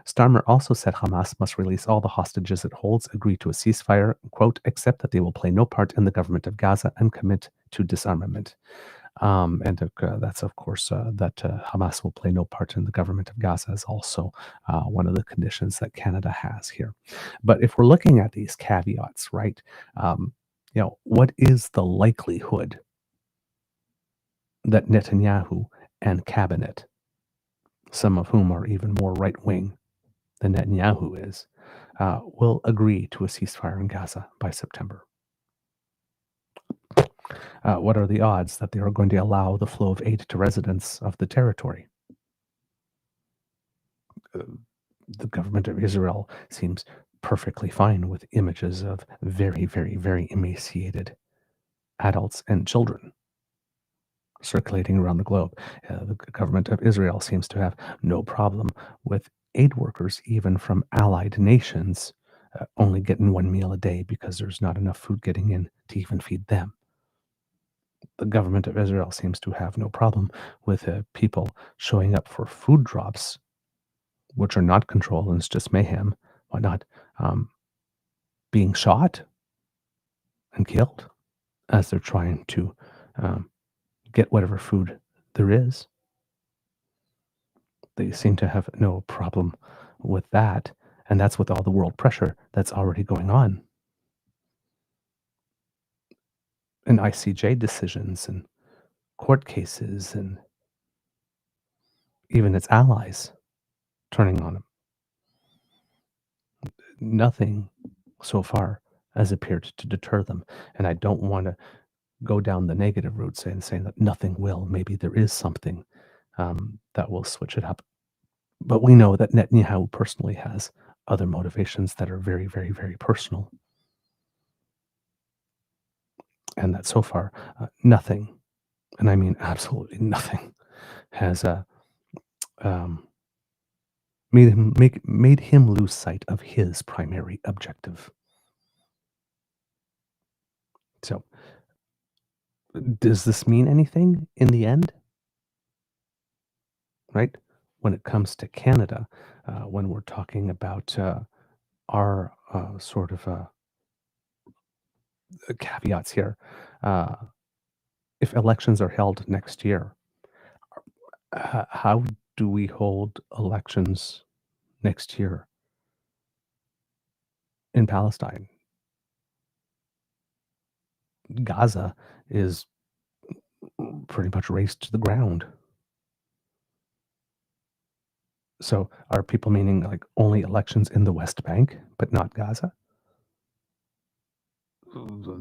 Starmer also said Hamas must release all the hostages it holds, agree to a ceasefire, quote, except that they will play no part in the government of Gaza and commit to disarmament. That's, of course, that Hamas will play no part in the government of Gaza is also one of the conditions that Canada has here. But if we're looking at these caveats, right, what is the likelihood that Netanyahu and cabinet, some of whom are even more right-wing than Netanyahu is, will agree to a ceasefire in Gaza by September? What are the odds that they are going to allow the flow of aid to residents of the territory? The government of Israel seems perfectly fine with images of very, very, very emaciated adults and children circulating around the globe. The government of Israel seems to have no problem with aid workers, even from allied nations, only getting one meal a day because there's not enough food getting in to even feed them. The government of Israel seems to have no problem with people showing up for food drops, which are not control and it's just mayhem. Why not? Being shot and killed as they're trying to get whatever food there is. They seem to have no problem with that. And that's with all the world pressure that's already going on. And ICJ decisions and court cases and even its allies turning on them. Nothing so far has appeared to deter them. And I don't want to go down the negative route saying that nothing will. Maybe there is something that will switch it up. But we know that Netanyahu personally has other motivations that are very, very, very personal. And that so far, nothing, and I mean absolutely nothing, has made him lose sight of his primary objective. So, does this mean anything in the end? Right? When it comes to Canada, when we're talking about our sort of caveats here, if elections are held next year, how do we hold elections next year in Palestine? Gaza is pretty much razed to the ground. So are people meaning like only elections in the West Bank, but not Gaza?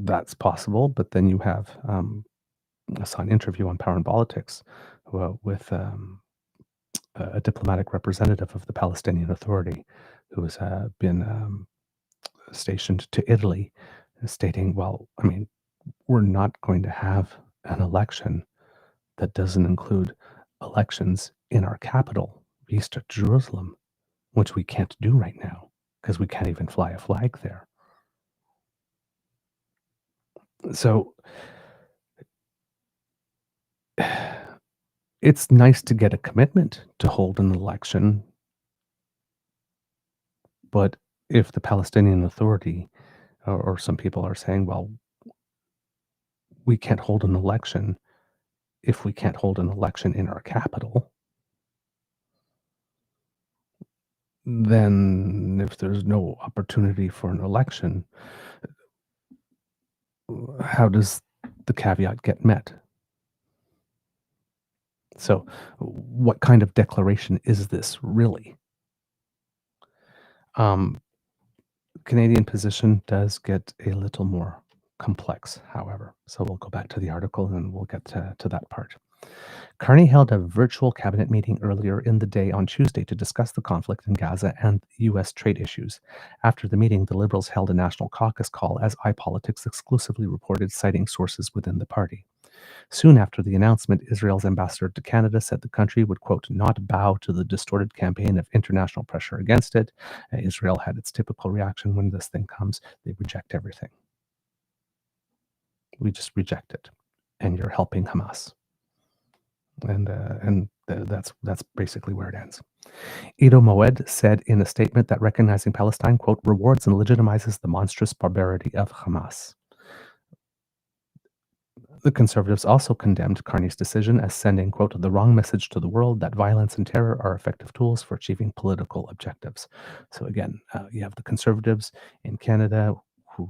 That's possible, but then you have, I saw an interview on Power and Politics with a diplomatic representative of the Palestinian Authority who has been stationed to Italy, stating, well, I mean, we're not going to have an election that doesn't include elections in our capital, East Jerusalem, which we can't do right now because we can't even fly a flag there. So it's nice to get a commitment to hold an election, but if the Palestinian Authority or some people are saying, well, we can't hold an election if we can't hold an election in our capital, then if there's no opportunity for an election, how does the caveat get met? So what kind of declaration is this really? Canadian position does get a little more complex, however. So we'll go back to the article and we'll get to that part. Carney held a virtual cabinet meeting earlier in the day on Tuesday to discuss the conflict in Gaza and U.S. trade issues. After the meeting, the Liberals held a national caucus call, as iPolitics exclusively reported, citing sources within the party. Soon after the announcement, Israel's ambassador to Canada said the country would, quote, not bow to the distorted campaign of international pressure against it. Israel had its typical reaction when this thing comes. They reject everything. We just reject it. And you're helping Hamas. And that's basically where it ends. Edo Moed said in a statement that recognizing Palestine, quote, rewards and legitimizes the monstrous barbarity of Hamas. The Conservatives also condemned Carney's decision as sending, quote, the wrong message to the world that violence and terror are effective tools for achieving political objectives. So again, you have the Conservatives in Canada who,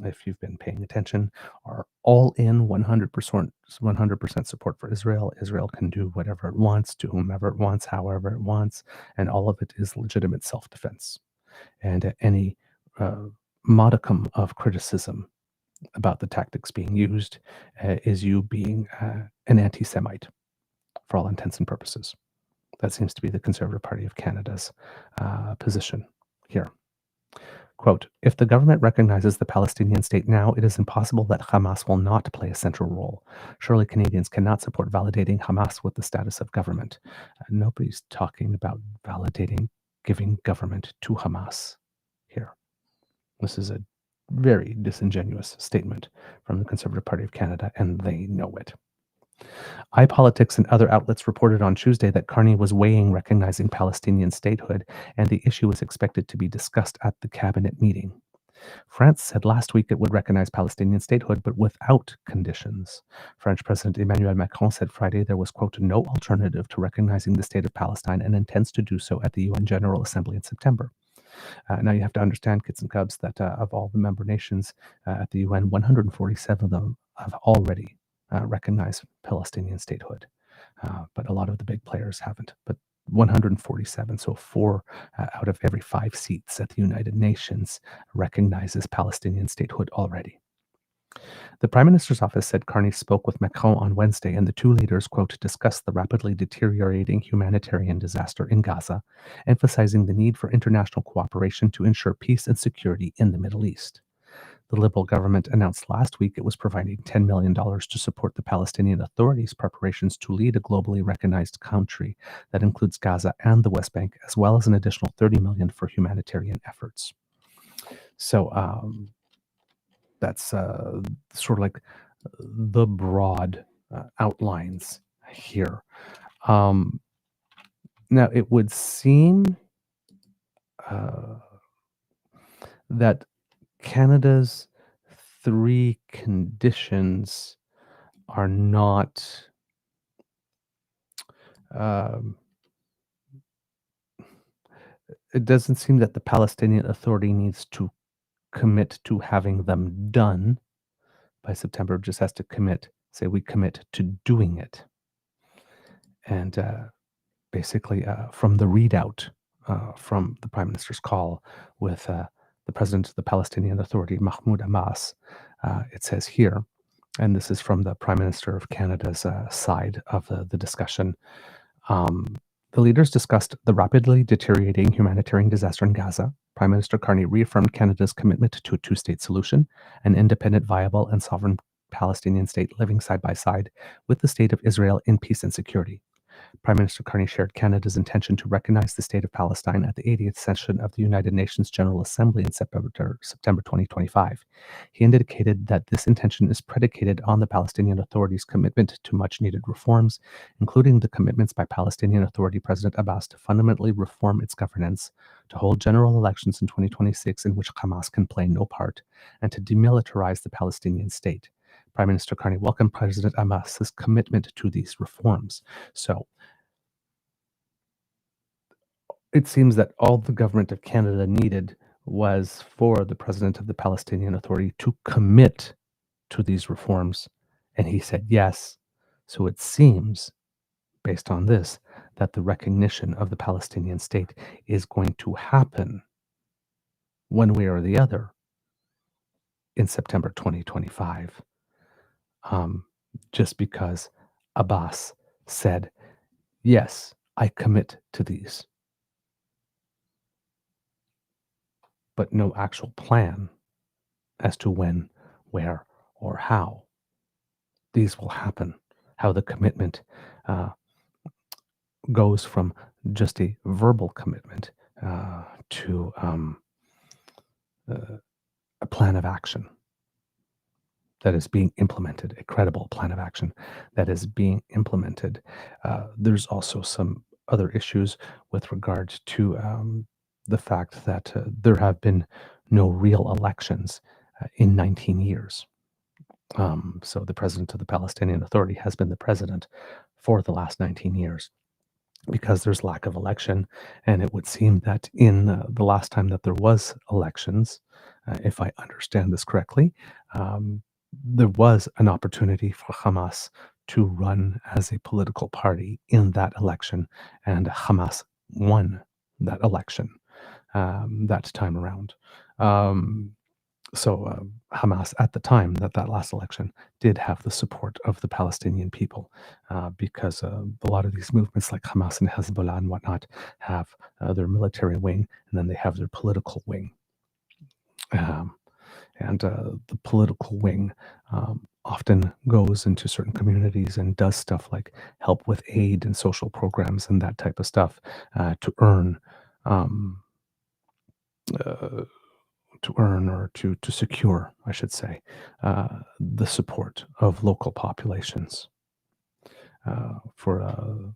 if you've been paying attention, are all in 100% support for Israel. Israel can do whatever it wants, to whomever it wants, however it wants, and all of it is legitimate self-defense. And any modicum of criticism about the tactics being used is you being an anti-Semite for all intents and purposes. That seems to be the Conservative Party of Canada's position here. Quote, if the government recognizes the Palestinian state now, it is impossible that Hamas will not play a central role. Surely Canadians cannot support validating Hamas with the status of government. Nobody's talking about validating, giving government to Hamas here. This is a very disingenuous statement from the Conservative Party of Canada, and they know it. iPolitics and other outlets reported on Tuesday that Carney was weighing recognizing Palestinian statehood, and the issue is expected to be discussed at the cabinet meeting. France said last week it would recognize Palestinian statehood, but without conditions. French President Emmanuel Macron said Friday there was, quote, no alternative to recognizing the state of Palestine and intends to do so at the UN General Assembly in September. Now you have to understand, kids and cubs, that of all the member nations at the UN, 147 of them have already recognized Palestinian statehood. But a lot of the big players haven't. But 147, so 4 out of every 5 seats at the United Nations recognizes Palestinian statehood already. The Prime Minister's office said Carney spoke with Macron on Wednesday, and the two leaders, quote, discussed the rapidly deteriorating humanitarian disaster in Gaza, emphasizing the need for international cooperation to ensure peace and security in the Middle East. The Liberal government announced last week it was providing $10 million to support the Palestinian Authority's preparations to lead a globally recognized country that includes Gaza and the West Bank, as well as an additional $30 million for humanitarian efforts. So that's sort of like the broad outlines here. Now, it would seem that Canada's 3 conditions are not it doesn't seem that the Palestinian Authority needs to commit to having them done by September. It just has to commit, say we commit to doing it. And basically from the readout from the Prime Minister's call with the President of the Palestinian Authority, Mahmoud Abbas, it says here, and this is from the Prime Minister of Canada's side of the discussion, the leaders discussed the rapidly deteriorating humanitarian disaster in Gaza. Prime Minister Carney reaffirmed Canada's commitment to a 2-state solution, an independent, viable, and sovereign Palestinian state living side by side with the state of Israel in peace and security. Prime Minister Carney shared Canada's intention to recognize the state of Palestine at the 80th session of the United Nations General Assembly in September 2025. He indicated that this intention is predicated on the Palestinian Authority's commitment to much-needed reforms, including the commitments by Palestinian Authority President Abbas to fundamentally reform its governance, to hold general elections in 2026 in which Hamas can play no part, and to demilitarize the Palestinian state. Prime Minister Carney welcomed President Abbas's commitment to these reforms. So it seems that all the government of Canada needed was for the president of the Palestinian Authority to commit to these reforms, and he said yes. So it seems, based on this, that the recognition of the Palestinian state is going to happen one way or the other in September 2025. Just because Abbas said, yes, I commit to these. But no actual plan as to when, where, or how these will happen, how the commitment goes from just a verbal commitment to a plan of action that is being implemented, a credible plan of action that is being implemented. There's also some other issues with regard to the fact that there have been no real elections in 19 years. So the president of the Palestinian Authority has been the president for the last 19 years because there's lack of election. And it would seem that in the last time that there was elections, if I understand this correctly, there was an opportunity for Hamas to run as a political party in that election, and Hamas won that election that time around. So Hamas, at the time that last election, did have the support of the Palestinian people because a lot of these movements like Hamas and Hezbollah and whatnot have their military wing, and then they have their political wing. And the political wing often goes into certain communities and does stuff like help with aid and social programs and that type of stuff to earn to earn or to secure, I should say, the support of local populations for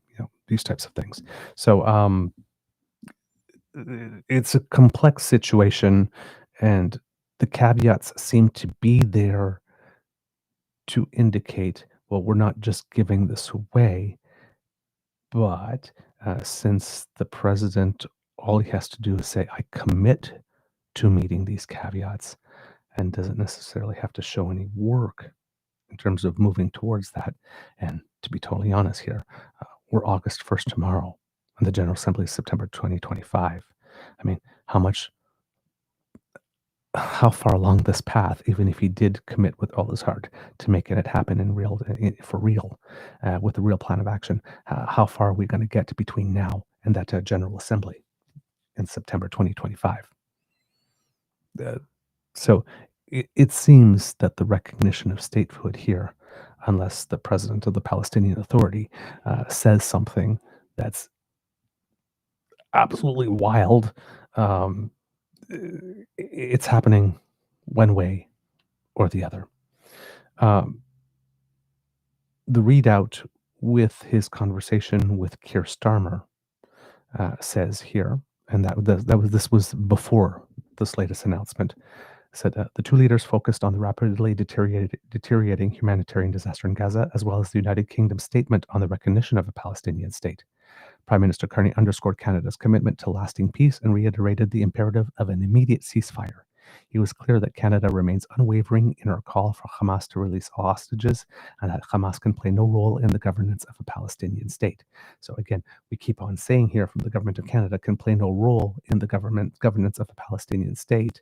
these types of things. So it's a complex situation, and the caveats seem to be there to indicate, well, we're not just giving this away, but since the president, all he has to do is say, I commit to meeting these caveats, and doesn't necessarily have to show any work in terms of moving towards that. And to be totally honest here, we're August 1st tomorrow, and the General Assembly is September 2025. I mean, how far along this path, even if he did commit with all his heart to making it happen for real, with a real plan of action, how far are we going to get between now and that General Assembly in September 2025? So it seems that the recognition of statehood here, unless the president of the Palestinian Authority says something that's absolutely wild, it's happening one way or the other. The readout with his conversation with Keir Starmer says here, and this was before this latest announcement, said the two leaders focused on the rapidly deteriorating humanitarian disaster in Gaza, as well as the United Kingdom's statement on the recognition of a Palestinian state. Prime Minister Carney underscored Canada's commitment to lasting peace and reiterated the imperative of an immediate ceasefire. He was clear that Canada remains unwavering in our call for Hamas to release all hostages, and that Hamas can play no role in the governance of a Palestinian state. So again, we keep on saying here from the government of Canada can play no role in the governance of a Palestinian state,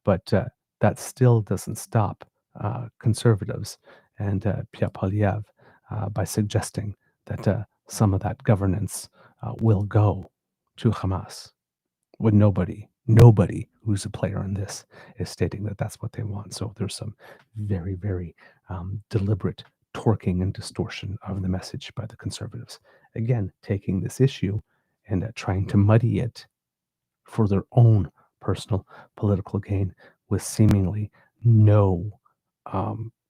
but that still doesn't stop conservatives and Pierre Poilievre by suggesting that some of that governance will go to Hamas, when nobody who's a player in this is stating that that's what they want. So there's some very, very deliberate torquing and distortion of the message by the conservatives. Again, taking this issue and trying to muddy it for their own personal political gain with seemingly no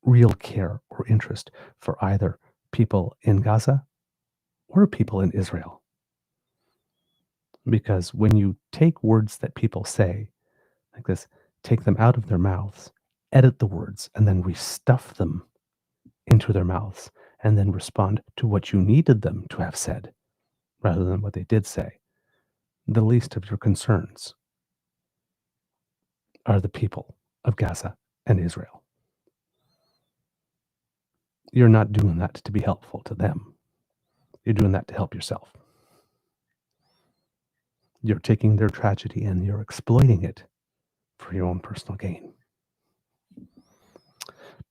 real care or interest for either people in Gaza or people in Israel. Because when you take words that people say, like this, take them out of their mouths, edit the words, and then restuff them into their mouths, and then respond to what you needed them to have said, rather than what they did say, the least of your concerns are the people of Gaza and Israel. You're not doing that to be helpful to them. You're doing that to help yourself. You're taking their tragedy and you're exploiting it for your own personal gain.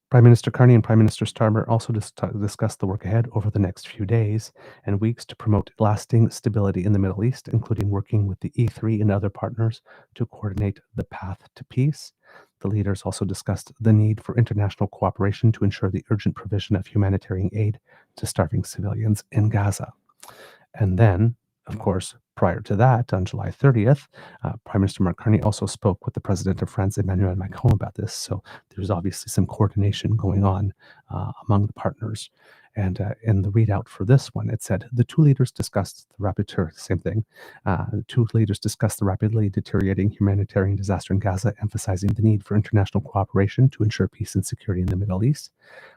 Prime Minister Carney and Prime Minister Starmer also discussed the work ahead over the next few days and weeks to promote lasting stability in the Middle East, including working with the E3 and other partners to coordinate the path to peace. The leaders also discussed the need for international cooperation to ensure the urgent provision of humanitarian aid to starving civilians in Gaza. And then, of course, prior to that, on July 30th, Prime Minister Mark Carney also spoke with the President of France, Emmanuel Macron, about this. So there's obviously some coordination going on among the partners. And in the readout for this one, it said the two leaders discussed the two leaders discussed the rapidly deteriorating humanitarian disaster in Gaza, emphasizing the need for international cooperation to ensure peace and security in the Middle East.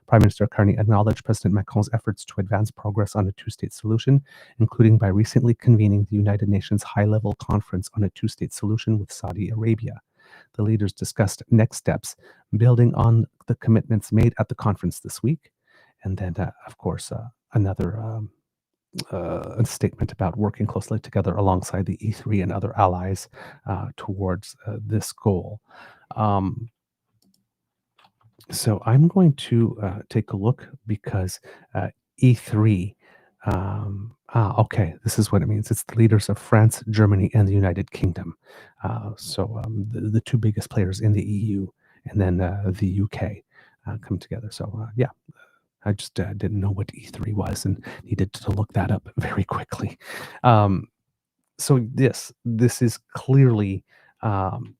Prime Minister Carney acknowledged President Macron's efforts to advance progress on a two-state solution, including by recently convening the United Nations high-level conference on a two-state solution with Saudi Arabia. The leaders discussed next steps, building on the commitments made at the conference this week. And then, of course, another statement about working closely together alongside the E3 and other allies towards this goal. So I'm going to take a look because E3, okay, this is what it means. It's the leaders of France, Germany, and the United Kingdom. So the two biggest players in the EU, and then the UK come together. So yeah. I just didn't know what E3 was and needed to look that up very quickly. So this is clearly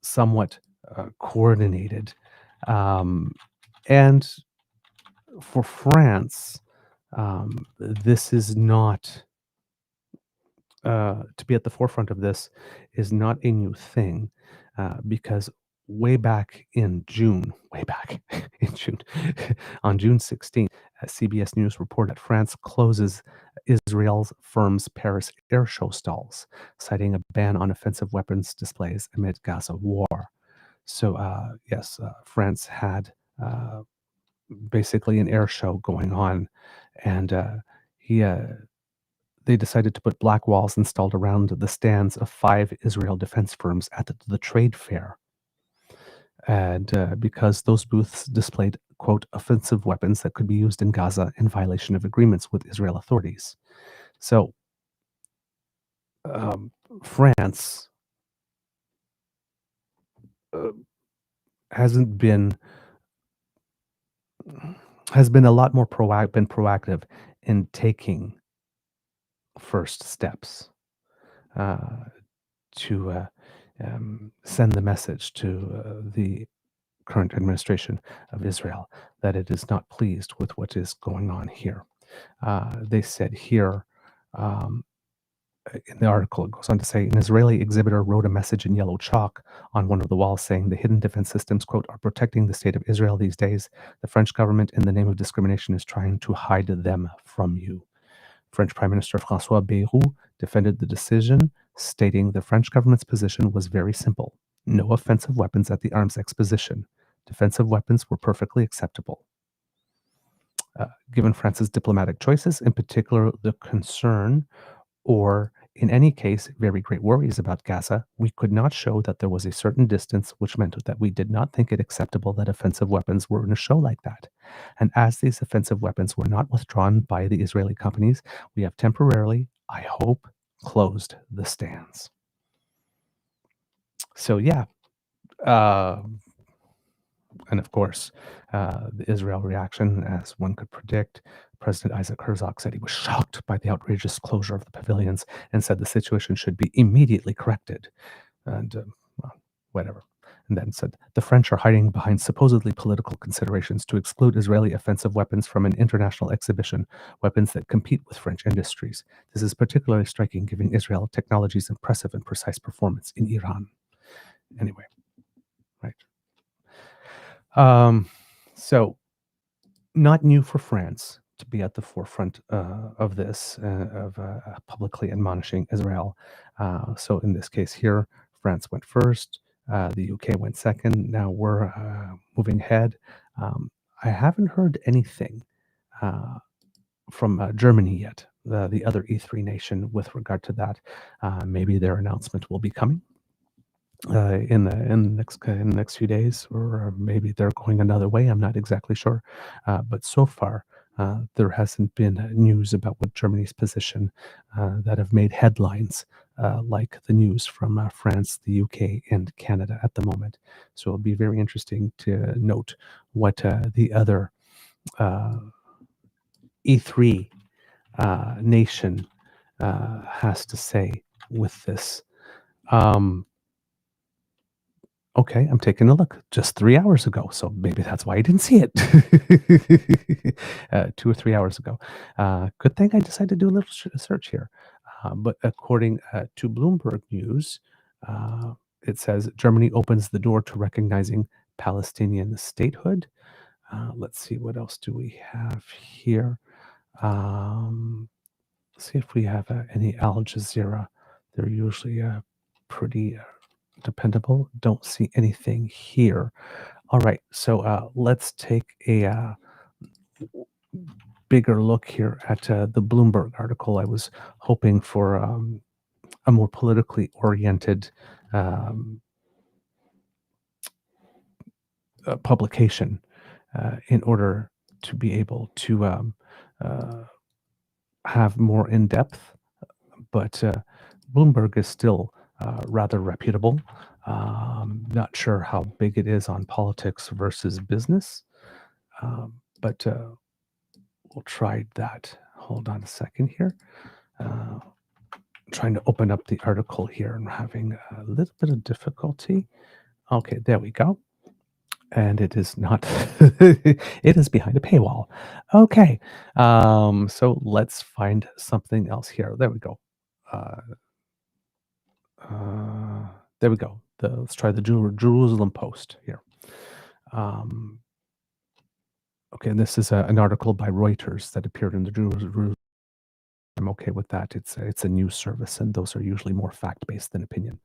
somewhat coordinated. And for France, this is not to be at the forefront of this is not a new thing, because way back in June, on June 16th, CBS News reported that France closes Israel's firm's Paris air show stalls, citing a ban on offensive weapons displays amid Gaza war. So, yes, France had basically an air show going on, and they decided to put black walls installed around the stands of 5 Israel defense firms at the trade fair. And because those booths displayed, quote, offensive weapons that could be used in Gaza in violation of agreements with Israel authorities. So France has been a lot more proactive in taking first steps to send the message to the current administration of Israel that it is not pleased with what is going on here. They said here, in the article, it goes on to say, an Israeli exhibitor wrote a message in yellow chalk on one of the walls saying the hidden defense systems, quote, are protecting the state of Israel these days. The French government, in the name of discrimination, is trying to hide them from you. French Prime Minister François Bayrou defended the decision, stating the French government's position was very simple. No offensive weapons at the arms exposition. Defensive weapons were perfectly acceptable. Given France's diplomatic choices, in particular the concern or, in any case, very great worries about Gaza, we could not show that there was a certain distance, which meant that we did not think it acceptable that offensive weapons were in a show like that. And as these offensive weapons were not withdrawn by the Israeli companies, we have temporarily, I hope, closed the stands. So, yeah. And of course, the Israel reaction, as one could predict, President Isaac Herzog said he was shocked by the outrageous closure of the pavilions and said the situation should be immediately corrected. And well, whatever. And then said the French are hiding behind supposedly political considerations to exclude Israeli offensive weapons from an international exhibition, weapons that compete with French industries. This is particularly striking given Israel technology's impressive and precise performance in Iran. Anyway, right. So not new for France to be at the forefront of this, of publicly admonishing Israel. So in this case here, France went first, the UK went second. Now we're moving ahead. I haven't heard anything from Germany yet, the other E3 nation, with regard to that. Maybe their announcement will be coming in the next few days, or maybe they're going another way. I'm not exactly sure, but so far there hasn't been news about what Germany's position that have made headlines, like the news from France, the UK, and Canada at the moment. So it'll be very interesting to note what the other E3 nation has to say with this. Okay, I'm taking a look just 3 hours ago, so maybe that's why I didn't see it. 2 or 3 hours ago. Good thing I decided to do a little search here. But according to Bloomberg News, it says Germany opens the door to recognizing Palestinian statehood. Let's see, what else do we have here? Let's see if we have any Al Jazeera. They're usually pretty dependable. Don't see anything here. All right, so let's take a bigger look here at the Bloomberg article. I was hoping for a more politically oriented publication in order to be able to have more in-depth, but Bloomberg is still rather reputable. Not sure how big it is on politics versus business, but we'll try that. Hold on a second here. Trying to open up the article here and having a little bit of difficulty. Okay, there we go. And it is not, it is behind a paywall. Okay, so let's find something else here. There we go. Uh, there we go. Let's try the Jerusalem Post here. Okay, and this is an article by Reuters that appeared in the Jerusalem. I'm okay with that. It's a news service, and those are usually more fact-based than opinion.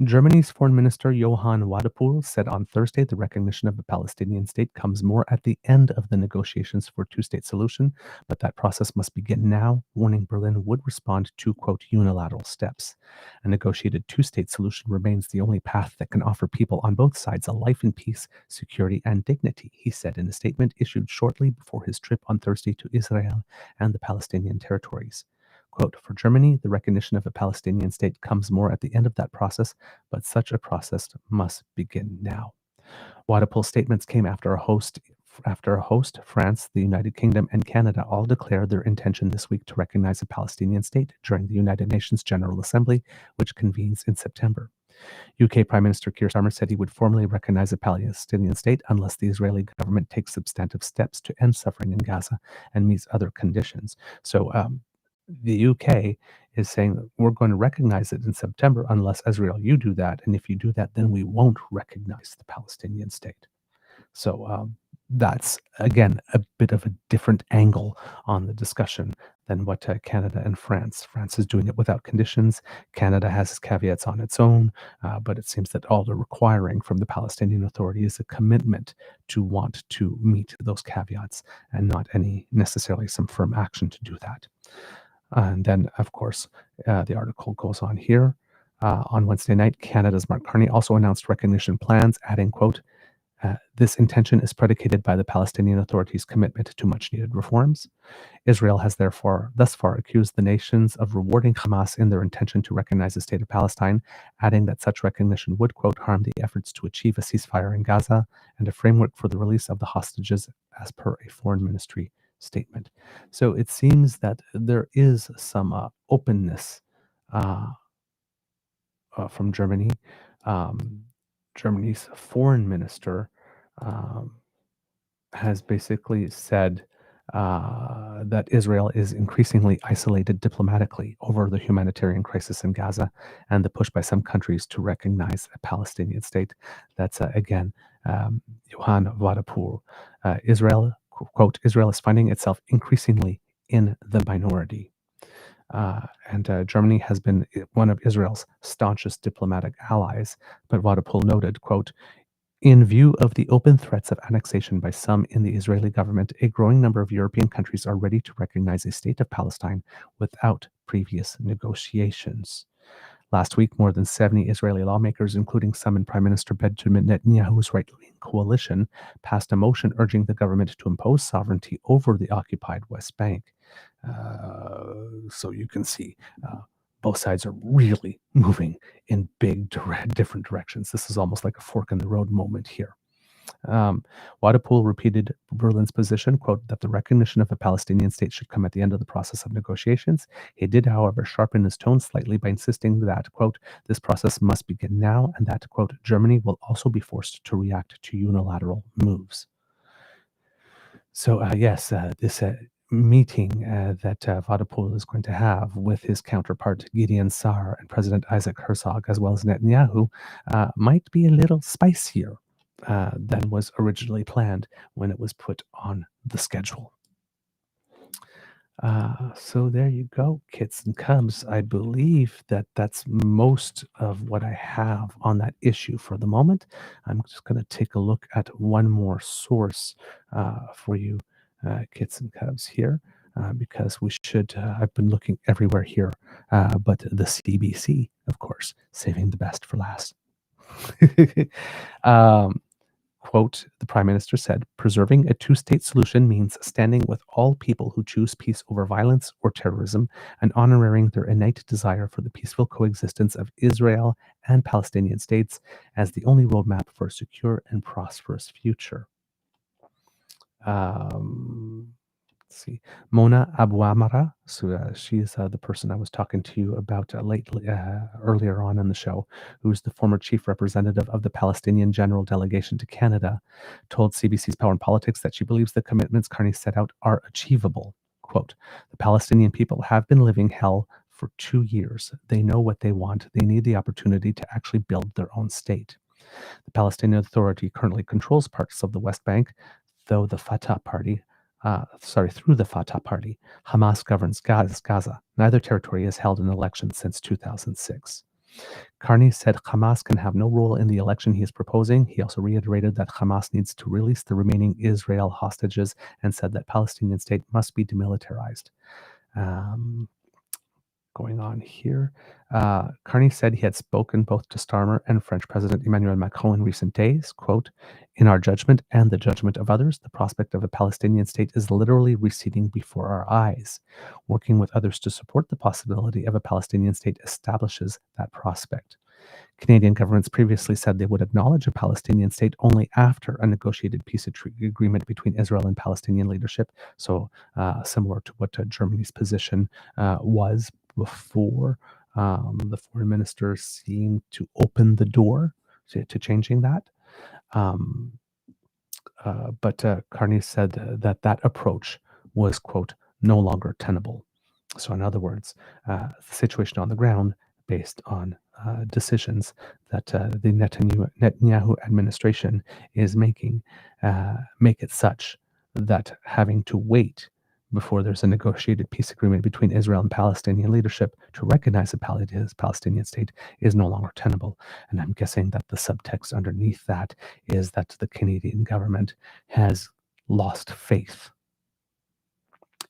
Germany's Foreign Minister Johann Wadepool said on Thursday the recognition of a Palestinian state comes more at the end of the negotiations for a two-state solution, but that process must begin now, warning Berlin would respond to, quote, unilateral steps. A negotiated two-state solution remains the only path that can offer people on both sides a life in peace, security, and dignity, he said in a statement issued shortly before his trip on Thursday to Israel and the Palestinian territories. Quote, for Germany, the recognition of a Palestinian state comes more at the end of that process, but such a process must begin now. Wadepool's statements came after a host, France, the United Kingdom, and Canada all declared their intention this week to recognize a Palestinian state during the United Nations General Assembly, which convenes in September. UK Prime Minister Keir Starmer said he would formally recognize a Palestinian state unless the Israeli government takes substantive steps to end suffering in Gaza and meets other conditions. So the UK is saying that we're going to recognize it in September unless, Israel, you do that. And if you do that, then we won't recognize the Palestinian state. So that's, again, a bit of a different angle on the discussion than what Canada and France. France is doing it without conditions. Canada has its caveats on its own, but it seems that all they're requiring from the Palestinian Authority is a commitment to want to meet those caveats and not any necessarily some firm action to do that. And then, of course, the article goes on here. On Wednesday night, Canada's Mark Carney also announced recognition plans, adding, quote, this intention is predicated by the Palestinian Authority's commitment to much-needed reforms. Israel has therefore thus far accused the nations of rewarding Hamas in their intention to recognize the state of Palestine, adding that such recognition would, quote, harm the efforts to achieve a ceasefire in Gaza and a framework for the release of the hostages as per a foreign ministry statement. So it seems that there is some openness from Germany. Germany's foreign minister has basically said that Israel is increasingly isolated diplomatically over the humanitarian crisis in Gaza and the push by some countries to recognize a Palestinian state. That's, again, Johann Wadepool. Israel, quote, Israel is finding itself increasingly in the minority. And Germany has been one of Israel's staunchest diplomatic allies, but Wadepool noted, quote, in view of the open threats of annexation by some in the Israeli government, a growing number of European countries are ready to recognize a state of Palestine without previous negotiations. Last week, more than 70 Israeli lawmakers, including some in Prime Minister Benjamin Netanyahu's right-wing coalition, passed a motion urging the government to impose sovereignty over the occupied West Bank. So you can see both sides are really moving in big, different directions. This is almost like a fork in the road moment here. Wadepool repeated Berlin's position, quote, that the recognition of a Palestinian state should come at the end of the process of negotiations. He did, however, sharpen his tone slightly by insisting that, quote, this process must begin now and that, quote, Germany will also be forced to react to unilateral moves. So, yes, this meeting that Wadepool is going to have with his counterpart Gideon Sa'ar and President Isaac Herzog, as well as Netanyahu, might be a little spicier than was originally planned when it was put on the schedule. So there you go, kits and cubs. I believe that that's most of what I have on that issue for the moment. I'm just going to take a look at one more source for you, kits and cubs here, because we should, I've been looking everywhere here, but the CBC, of course, saving the best for last. Quote, the Prime Minister said, preserving a two-state solution means standing with all people who choose peace over violence or terrorism and honoring their innate desire for the peaceful coexistence of Israel and Palestinian states as the only roadmap for a secure and prosperous future. see. Mona Abouamara. So she is the person I was talking to you about earlier on in the show, who's the former chief representative of the Palestinian General Delegation to Canada, told CBC's Power and Politics that she believes the commitments Carney set out are achievable. Quote, the Palestinian people have been living hell for 2 years. They know what they want. They need the opportunity to actually build their own state. The Palestinian Authority currently controls parts of the West Bank, though the Fatah Party, through the Fatah Party, Hamas governs Gaza. Neither territory has held an election since 2006. Carney said Hamas can have no role in the election he is proposing. He also reiterated that Hamas needs to release the remaining Israel hostages and said that Palestinian state must be demilitarized. Going on here. Carney said he had spoken both to Starmer and French President Emmanuel Macron in recent days. Quote, in our judgment and the judgment of others, the prospect of a Palestinian state is literally receding before our eyes. Working with others to support the possibility of a Palestinian state establishes that prospect. Canadian governments previously said they would acknowledge a Palestinian state only after a negotiated peace agreement between Israel and Palestinian leadership. So similar to what Germany's position was before. The foreign minister seemed to open the door to changing that. But Carney said that approach was, quote, no longer tenable. So in other words, the situation on the ground based on decisions that the Netanyahu administration is making make it such that having to wait before there's a negotiated peace agreement between Israel and Palestinian leadership to recognize a Palestinian state is no longer tenable. And I'm guessing that the subtext underneath that is that the Canadian government has lost faith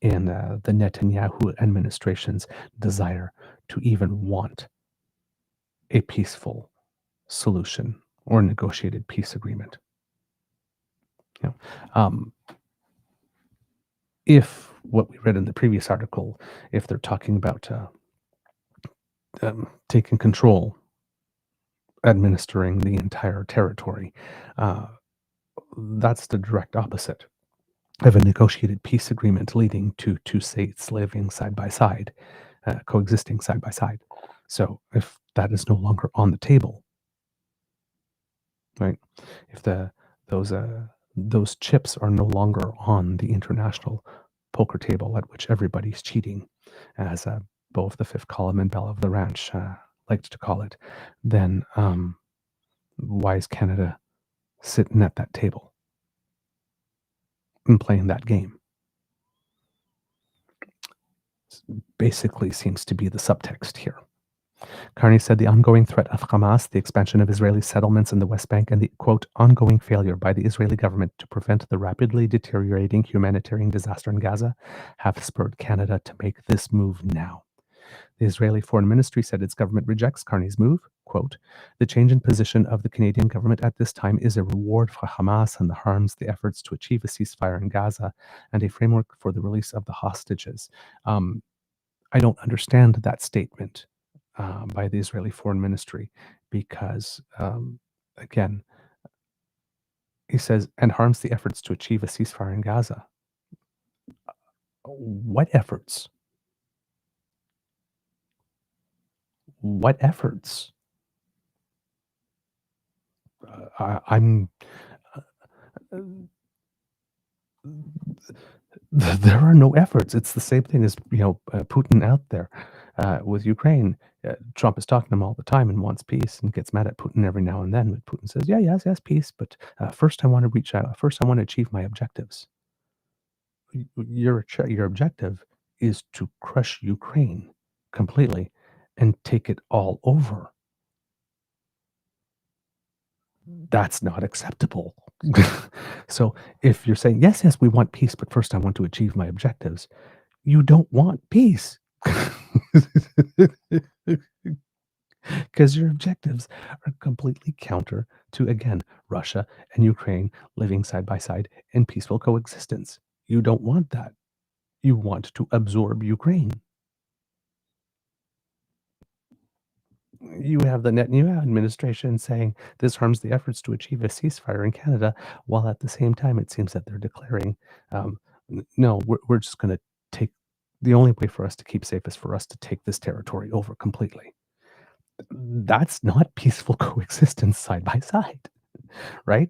in the Netanyahu administration's desire to even want a peaceful solution or negotiated peace agreement. You know, if what we read in the previous article, if they're talking about taking control, administering the entire territory, that's the direct opposite of a negotiated peace agreement leading to two states living side by side, coexisting side by side. So if that is no longer on the table, right? If those chips are no longer on the international poker table at which everybody's cheating, as Beau of the Fifth Column and Belle of the Ranch liked to call it, then why is Canada sitting at that table and playing that game? Basically seems to be the subtext here. Carney said the ongoing threat of Hamas, the expansion of Israeli settlements in the West Bank, and the, quote, ongoing failure by the Israeli government to prevent the rapidly deteriorating humanitarian disaster in Gaza have spurred Canada to make this move now. The Israeli Foreign Ministry said its government rejects Carney's move. Quote, the change in position of the Canadian government at this time is a reward for Hamas and harms the efforts to achieve a ceasefire in Gaza and a framework for the release of the hostages. I don't understand that statement by the Israeli Foreign Ministry because, again, he says, and harms the efforts to achieve a ceasefire in Gaza. What efforts? What efforts? There are no efforts. It's the same thing as Putin out there with Ukraine. Trump is talking to him all the time and wants peace and gets mad at Putin every now and then. But Putin says, yes, peace. But first I want to reach out. First I want to achieve my objectives. Your objective is to crush Ukraine completely and take it all over. That's not acceptable. So if you're saying, yes, we want peace, but first I want to achieve my objectives, you don't want peace. Because your objectives are completely counter to, again, Russia and Ukraine living side by side in peaceful coexistence. You don't want that. You want to absorb Ukraine. You have the Netanyahu administration saying this harms the efforts to achieve a ceasefire in Canada, while at the same time it seems that they're declaring No, we're just going to take, the only way for us to keep safe is for us to take this territory over completely. That's not peaceful coexistence side by side, right?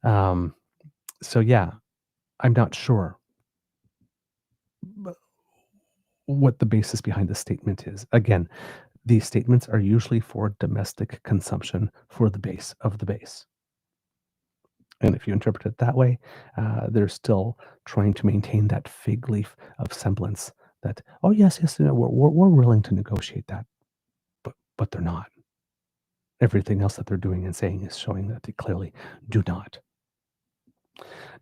So yeah, I'm not sure what the basis behind the statement is. Again, these statements are usually for domestic consumption for the base of the base. And if you interpret it that way, they're still trying to maintain that fig leaf of semblance that, oh, yes, we're willing to negotiate that, but they're not. Everything else that they're doing and saying is showing that they clearly do not.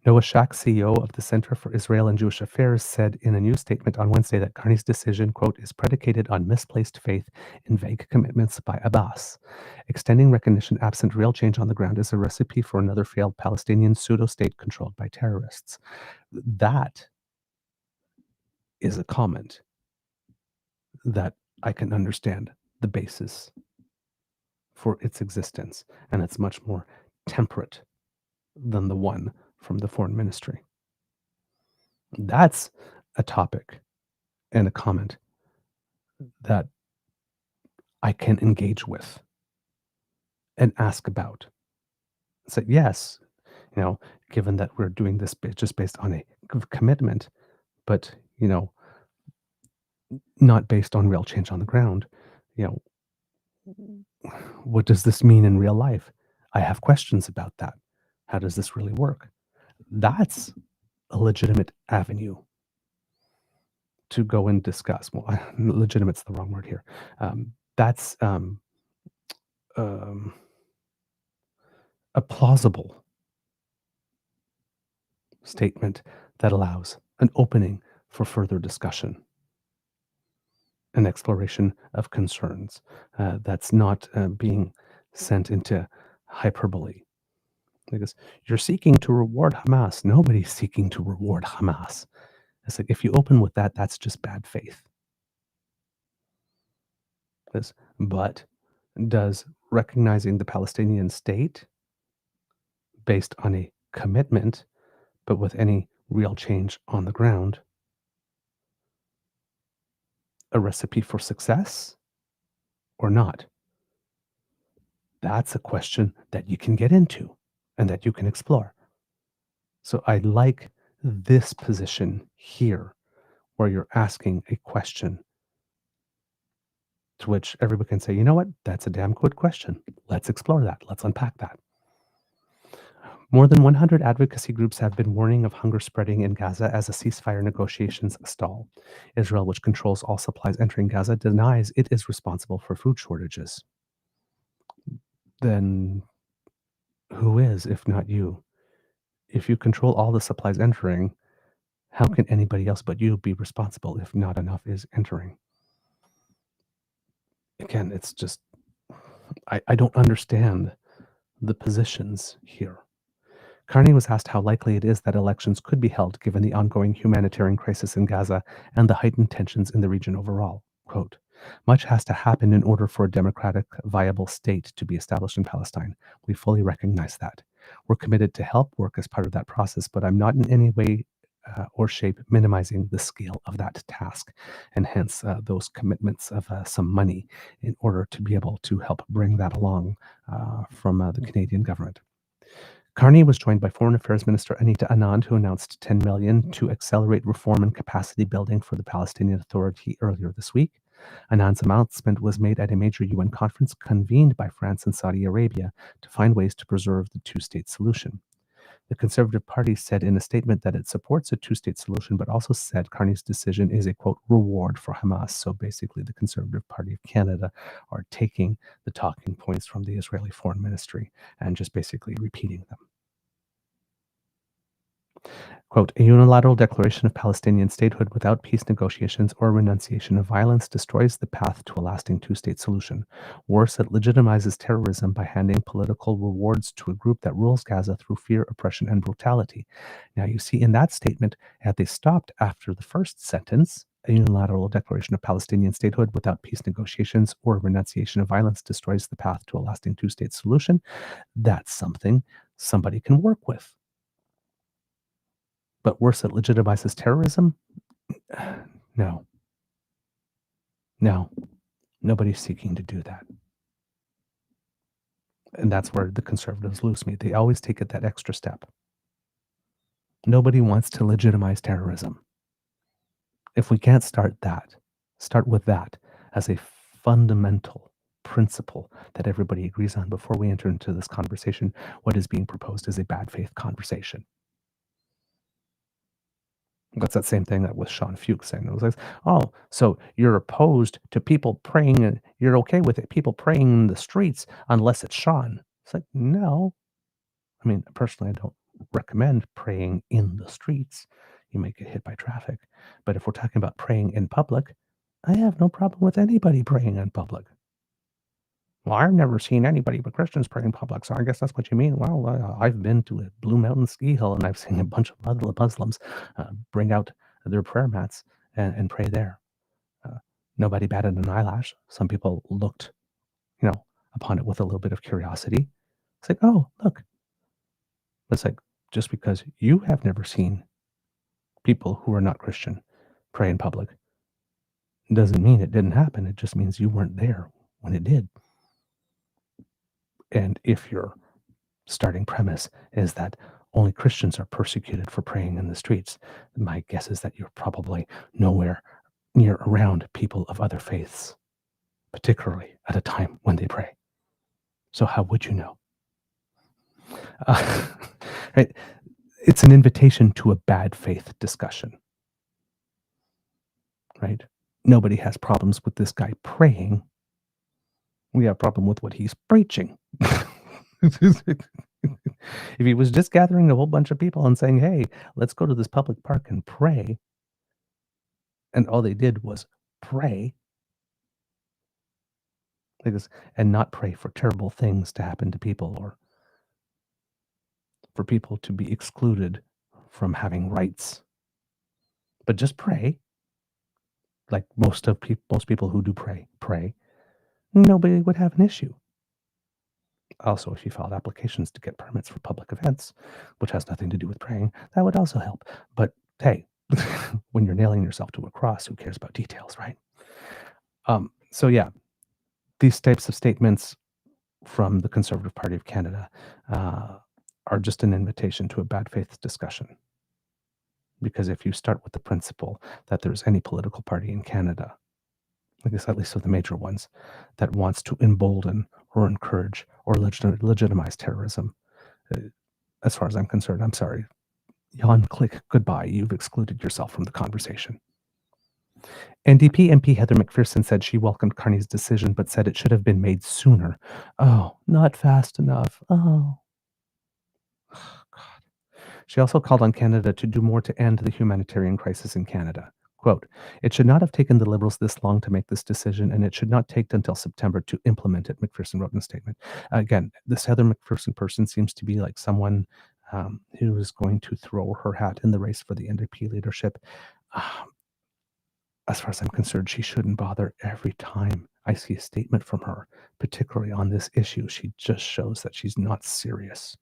Noah Shak, CEO of the Center for Israel and Jewish Affairs, said in a news statement on Wednesday that Carney's decision, quote, is predicated on misplaced faith in vague commitments by Abbas. Extending recognition absent real change on the ground is a recipe for another failed Palestinian pseudo-state controlled by terrorists. That is a comment that I can understand the basis for its existence, and it's much more temperate than the one from the foreign ministry. That's a topic and a comment that I can engage with and ask about. So yes, given that we're doing this just based on a commitment, but not based on real change on the ground, what does this mean in real life? I have questions about that. How does this really work? That's a legitimate avenue to go and discuss. Well, legitimate's the wrong word here. That's a plausible statement that allows an opening for further discussion, an exploration of concerns that's not being sent into hyperbole. Because you're seeking to reward Hamas. Nobody's seeking to reward Hamas. It's like if you open with that, that's just bad faith. But does recognizing the Palestinian state based on a commitment, but with any real change on the ground, a recipe for success or not? That's a question that you can get into and that you can explore. So I like this position here where you're asking a question to which everybody can say, you know what, that's a damn good question. Let's explore that. Let's unpack that. More than 100 advocacy groups have been warning of hunger spreading in Gaza as the ceasefire negotiations stall. Israel, which controls all supplies entering Gaza, denies it is responsible for food shortages. Then who is, if not you? If you control all the supplies entering, how can anybody else but you be responsible if not enough is entering? Again, it's just, I don't understand the positions here. Carney was asked how likely it is that elections could be held given the ongoing humanitarian crisis in Gaza and the heightened tensions in the region overall. Quote, much has to happen in order for a democratic, viable state to be established in Palestine. We fully recognize that. We're committed to help work as part of that process, but I'm not in any way or shape minimizing the scale of that task, and hence those commitments of some money in order to be able to help bring that along from the Canadian government. Carney was joined by Foreign Affairs Minister Anita Anand, who announced $10 million to accelerate reform and capacity building for the Palestinian Authority earlier this week. Anand's announcement was made at a major UN conference convened by France and Saudi Arabia to find ways to preserve the two-state solution. The Conservative Party said in a statement that it supports a two-state solution, but also said Carney's decision is a, quote, reward for Hamas. So basically, the Conservative Party of Canada are taking the talking points from the Israeli Foreign Ministry and just basically repeating them. Quote, a unilateral declaration of Palestinian statehood without peace negotiations or renunciation of violence destroys the path to a lasting two-state solution. Worse, it legitimizes terrorism by handing political rewards to a group that rules Gaza through fear, oppression, and brutality. Now, you see in that statement, had they stopped after the first sentence, a unilateral declaration of Palestinian statehood without peace negotiations or renunciation of violence destroys the path to a lasting two-state solution, that's something somebody can work with. But worse, it legitimizes terrorism? No. No. Nobody's seeking to do that. And that's where the conservatives lose me. They always take it that extra step. Nobody wants to legitimize terrorism. If we can't start with that as a fundamental principle that everybody agrees on before we enter into this conversation, what is being proposed is a bad faith conversation. That's that same thing that with Shawn Feutch saying. It was like, oh, so you're opposed to people praying and you're okay with it, people praying in the streets unless it's Shawn. It's like, no. I mean, personally, I don't recommend praying in the streets. You might get hit by traffic. But if we're talking about praying in public, I have no problem with anybody praying in public. Well, I've never seen anybody but Christians pray in public, so I guess that's what you mean. Well, I've been to a Blue Mountain ski hill, and I've seen a bunch of Muslims bring out their prayer mats and pray there. Nobody batted an eyelash. Some people looked, upon it with a little bit of curiosity. It's like, oh, look. It's like, just because you have never seen people who are not Christian pray in public doesn't mean it didn't happen. It just means you weren't there when it did. And if your starting premise is that only Christians are persecuted for praying in the streets, my guess is that you're probably nowhere near around people of other faiths, particularly at a time when they pray. So how would you know? Right? It's an invitation to a bad faith discussion. Right? Nobody has problems with this guy praying. We have a problem with what he's preaching. If he was just gathering a whole bunch of people and saying, hey, let's go to this public park and pray, and all they did was pray, and not pray for terrible things to happen to people or for people to be excluded from having rights, but just pray, like most people who do pray, nobody would have an issue. Also, if you filed applications to get permits for public events, which has nothing to do with praying, that would also help. But hey, when you're nailing yourself to a cross, who cares about details, right? So yeah, these types of statements from the Conservative Party of Canada are just an invitation to a bad faith discussion. Because if you start with the principle that there's any political party in Canada, I guess at least of the major ones, that wants to embolden or encourage or legitimize terrorism, as far as I'm concerned, I'm sorry. Jan, click goodbye. You've excluded yourself from the conversation. NDP MP Heather McPherson said she welcomed Carney's decision, but said it should have been made sooner. Oh, not fast enough. Oh, God. She also called on Canada to do more to end the humanitarian crisis in Canada. Quote, it should not have taken the Liberals this long to make this decision, and it should not take until September to implement it, McPherson wrote in a statement. Again, this Heather McPherson person seems to be like someone who is going to throw her hat in the race for the NDP leadership. As far as I'm concerned, she shouldn't bother. Every time I see a statement from her, particularly on this issue, she just shows that she's not serious.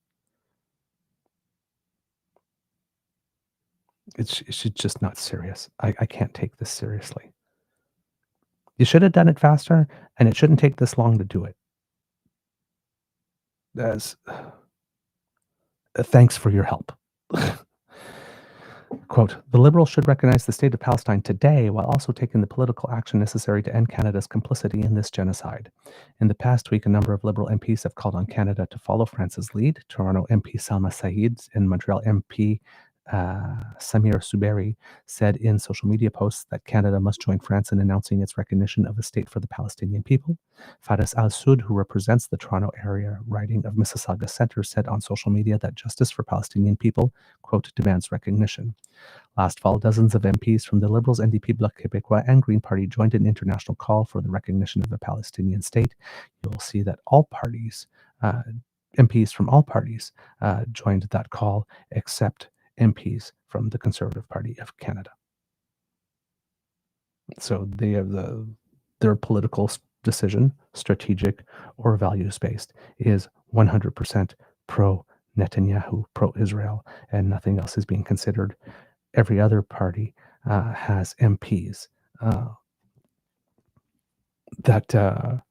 She's just not serious. I can't take this seriously. You should have done it faster, and it shouldn't take this long to do it. Thanks for your help. Quote, the Liberals should recognize the state of Palestine today while also taking the political action necessary to end Canada's complicity in this genocide. In the past week, a number of Liberal MPs have called on Canada to follow France's lead. Toronto MP Salma Saeed and Montreal MP Samir Souberi said in social media posts that Canada must join France in announcing its recognition of a state for the Palestinian people. Faris Al-Soud, who represents the Toronto area riding of Mississauga Centre, said on social media that justice for Palestinian people, quote, demands recognition. Last fall, dozens of MPs from the Liberals, NDP, Bloc Québécois, and Green Party joined an international call for the recognition of a Palestinian state. You'll see that all parties, MPs from all parties, joined that call, except MPs from the Conservative Party of Canada. So they have their political decision, strategic or values-based, is 100% pro Netanyahu, pro-Israel, and nothing else is being considered. Every other party has MPs that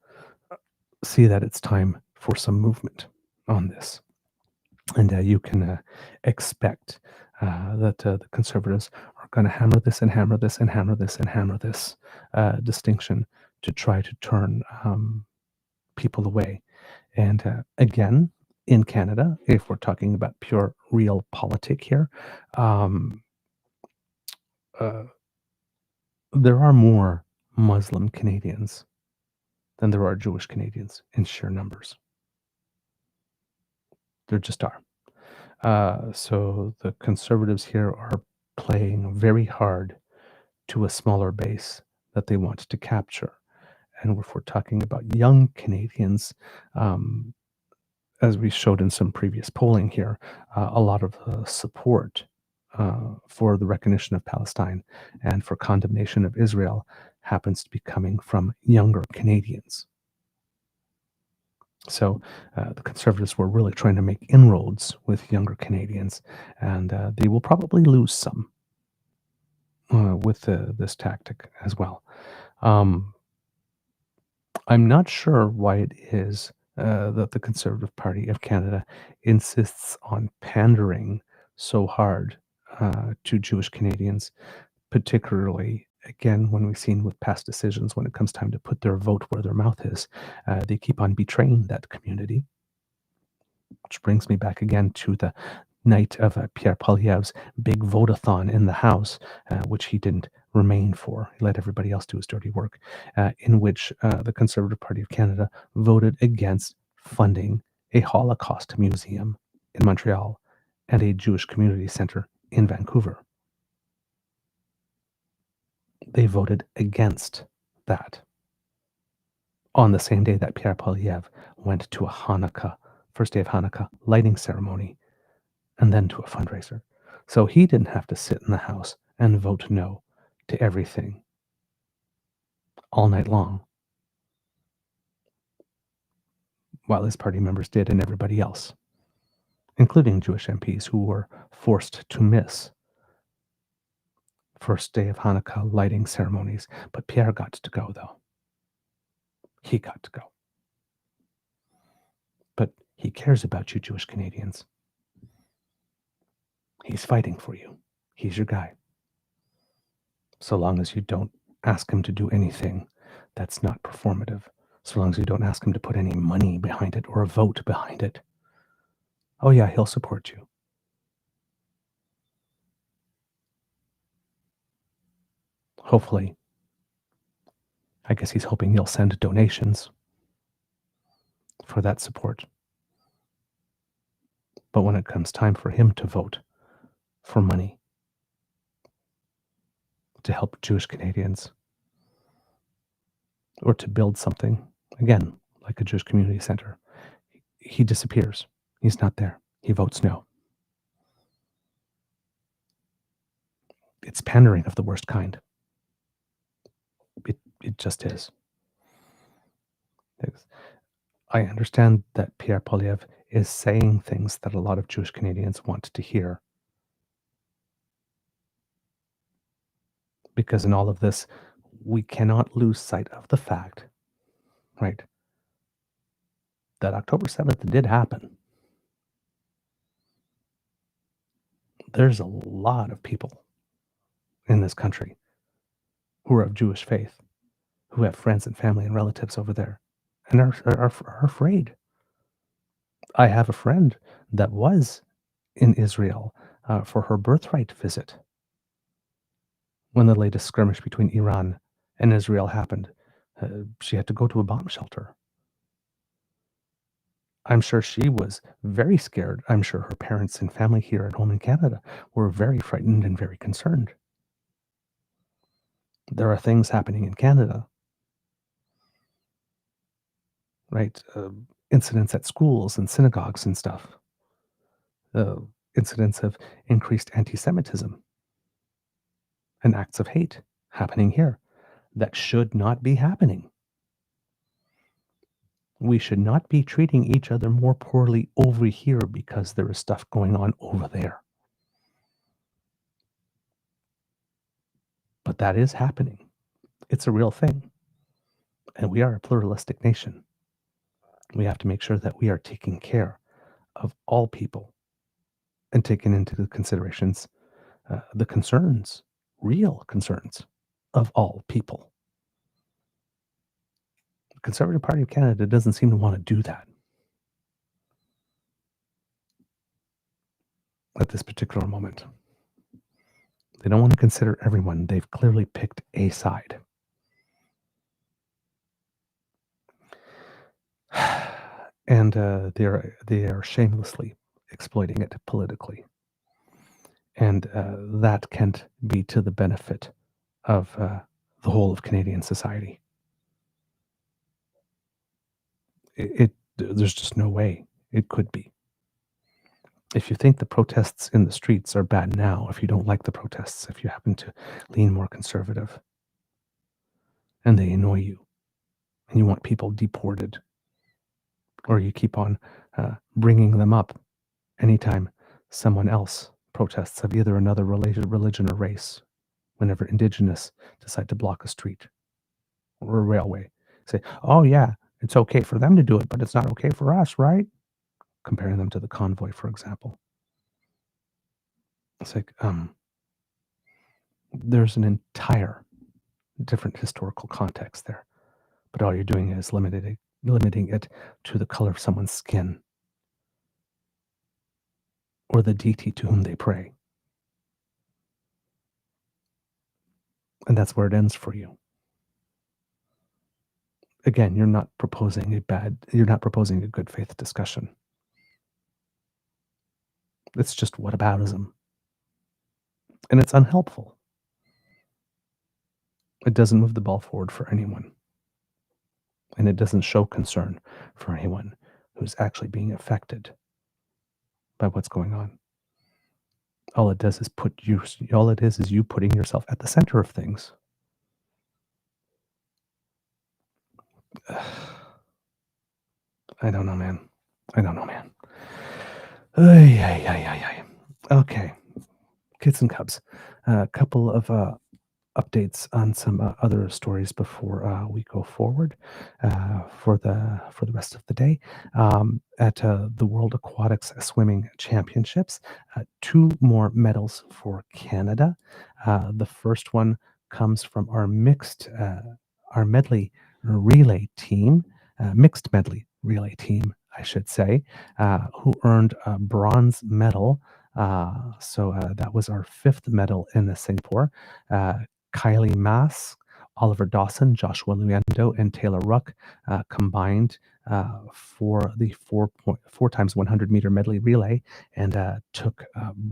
see that it's time for some movement on this. And you can expect that the conservatives are going to hammer this and hammer this and hammer this and hammer this distinction to try to turn people away. And again, in Canada, if we're talking about pure real politic here, there are more Muslim Canadians than there are Jewish Canadians in sheer numbers. There just are. So the conservatives here are playing very hard to a smaller base that they want to capture. And if we're talking about young Canadians, as we showed in some previous polling here, a lot of support for the recognition of Palestine and for condemnation of Israel happens to be coming from younger Canadians. So the Conservatives were really trying to make inroads with younger Canadians, and they will probably lose some with this tactic as well. I'm not sure why it is that the Conservative Party of Canada insists on pandering so hard to Jewish Canadians, particularly, again, when we've seen with past decisions, when it comes time to put their vote where their mouth is, they keep on betraying that community. Which brings me back again to the night of Pierre Poilievre's big vote-a-thon in the House, which he didn't remain for. He let everybody else do his dirty work, in which the Conservative Party of Canada voted against funding a Holocaust museum in Montreal and a Jewish community center in Vancouver. They voted against that on the same day that Pierre Poilievre went to a Hanukkah, first day of Hanukkah lighting ceremony, and then to a fundraiser. So he didn't have to sit in the House and vote no to everything all night long, while his party members did and everybody else, including Jewish MPs who were forced to miss first day of Hanukkah lighting ceremonies. But Pierre got to go, though. He got to go. But he cares about you, Jewish Canadians. He's fighting for you. He's your guy. So long as you don't ask him to do anything that's not performative, so long as you don't ask him to put any money behind it or a vote behind it, oh yeah, he'll support you. Hopefully, I guess he's hoping you'll send donations for that support. But when it comes time for him to vote for money to help Jewish Canadians or to build something, again, like a Jewish community center, he disappears. He's not there. He votes no. It's pandering of the worst kind. It just is. I understand that Pierre Poilievre is saying things that a lot of Jewish Canadians want to hear. Because in all of this, we cannot lose sight of the fact, right, that October 7th did happen. There's a lot of people in this country who are of Jewish faith, who have friends and family and relatives over there, and are afraid. I have a friend that was in Israel for her birthright visit when the latest skirmish between Iran and Israel happened. She had to go to a bomb shelter. I'm sure she was very scared. I'm sure her parents and family here at home in Canada were very frightened and very concerned. There are things happening in Canada, right? Incidents at schools and synagogues and stuff. Incidents of increased anti-Semitism and acts of hate happening here that should not be happening. We should not be treating each other more poorly over here because there is stuff going on over there. But that is happening. It's a real thing. And we are a pluralistic nation. We have to make sure that we are taking care of all people and taking into the considerations the concerns, real concerns of all people. The Conservative Party of Canada doesn't seem to want to do that at this particular moment. They don't want to consider everyone. They've clearly picked a side. And they are shamelessly exploiting it politically. And that can't be to the benefit of the whole of Canadian society. There's just no way it could be. If you think the protests in the streets are bad now, if you don't like the protests, if you happen to lean more conservative, and they annoy you, and you want people deported, or you keep on bringing them up anytime someone else protests of either another religion or race, whenever Indigenous decide to block a street or a railway, say, oh yeah, it's okay for them to do it, but it's not okay for us, right? Comparing them to the convoy, for example. It's like, there's an entire different historical context there, but all you're doing is limiting it to the color of someone's skin or the deity to whom they pray. And that's where it ends for you. Again, you're not proposing a good faith discussion. It's just whataboutism. And it's unhelpful. It doesn't move the ball forward for anyone. And it doesn't show concern for anyone who's actually being affected by what's going on. All it does is you putting yourself at the center of things. I don't know, man. Okay. Kids and Cubs. A couple of updates on some other stories before we go forward for the rest of the day. At the World Aquatics Swimming Championships, 2 more medals for Canada. The first one comes from our medley relay team, mixed medley relay team, I should say, who earned a bronze medal. So that was our 5th medal in Singapore. Kylie Mass, Oliver Dawson, Joshua Luendo, and Taylor Ruck combined for the 4 times 100 meter medley relay and took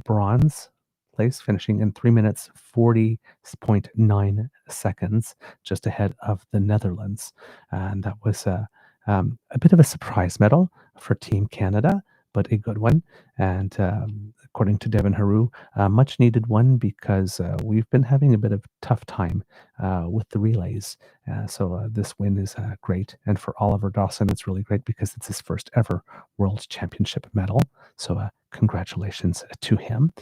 bronze place, finishing in 3 minutes 40.9 seconds, just ahead of the Netherlands. And that was a bit of a surprise medal for Team Canada, but a good one. And according to Devin Haru, a much needed one because we've been having a bit of tough time with the relays. So this win is great. And for Oliver Dawson, it's really great because it's his first ever World Championship medal. So congratulations to him.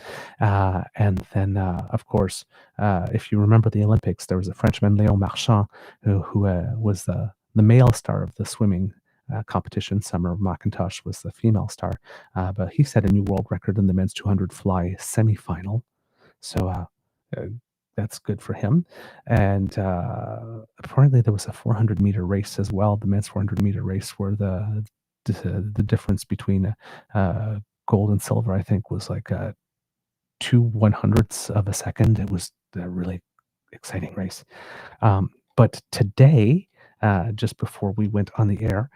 And then, of course, if you remember the Olympics, there was a Frenchman, Léon Marchand, who was the male star of the swimming competition. Summer McIntosh was the female star, but he set a new world record in the men's 200 fly semifinal. So that's good for him. And apparently there was a 400 meter race as well. The men's 400 meter race where the difference between gold and silver, I think, was like 2/100ths of a second. It was a really exciting race. But today, just before we went on the air,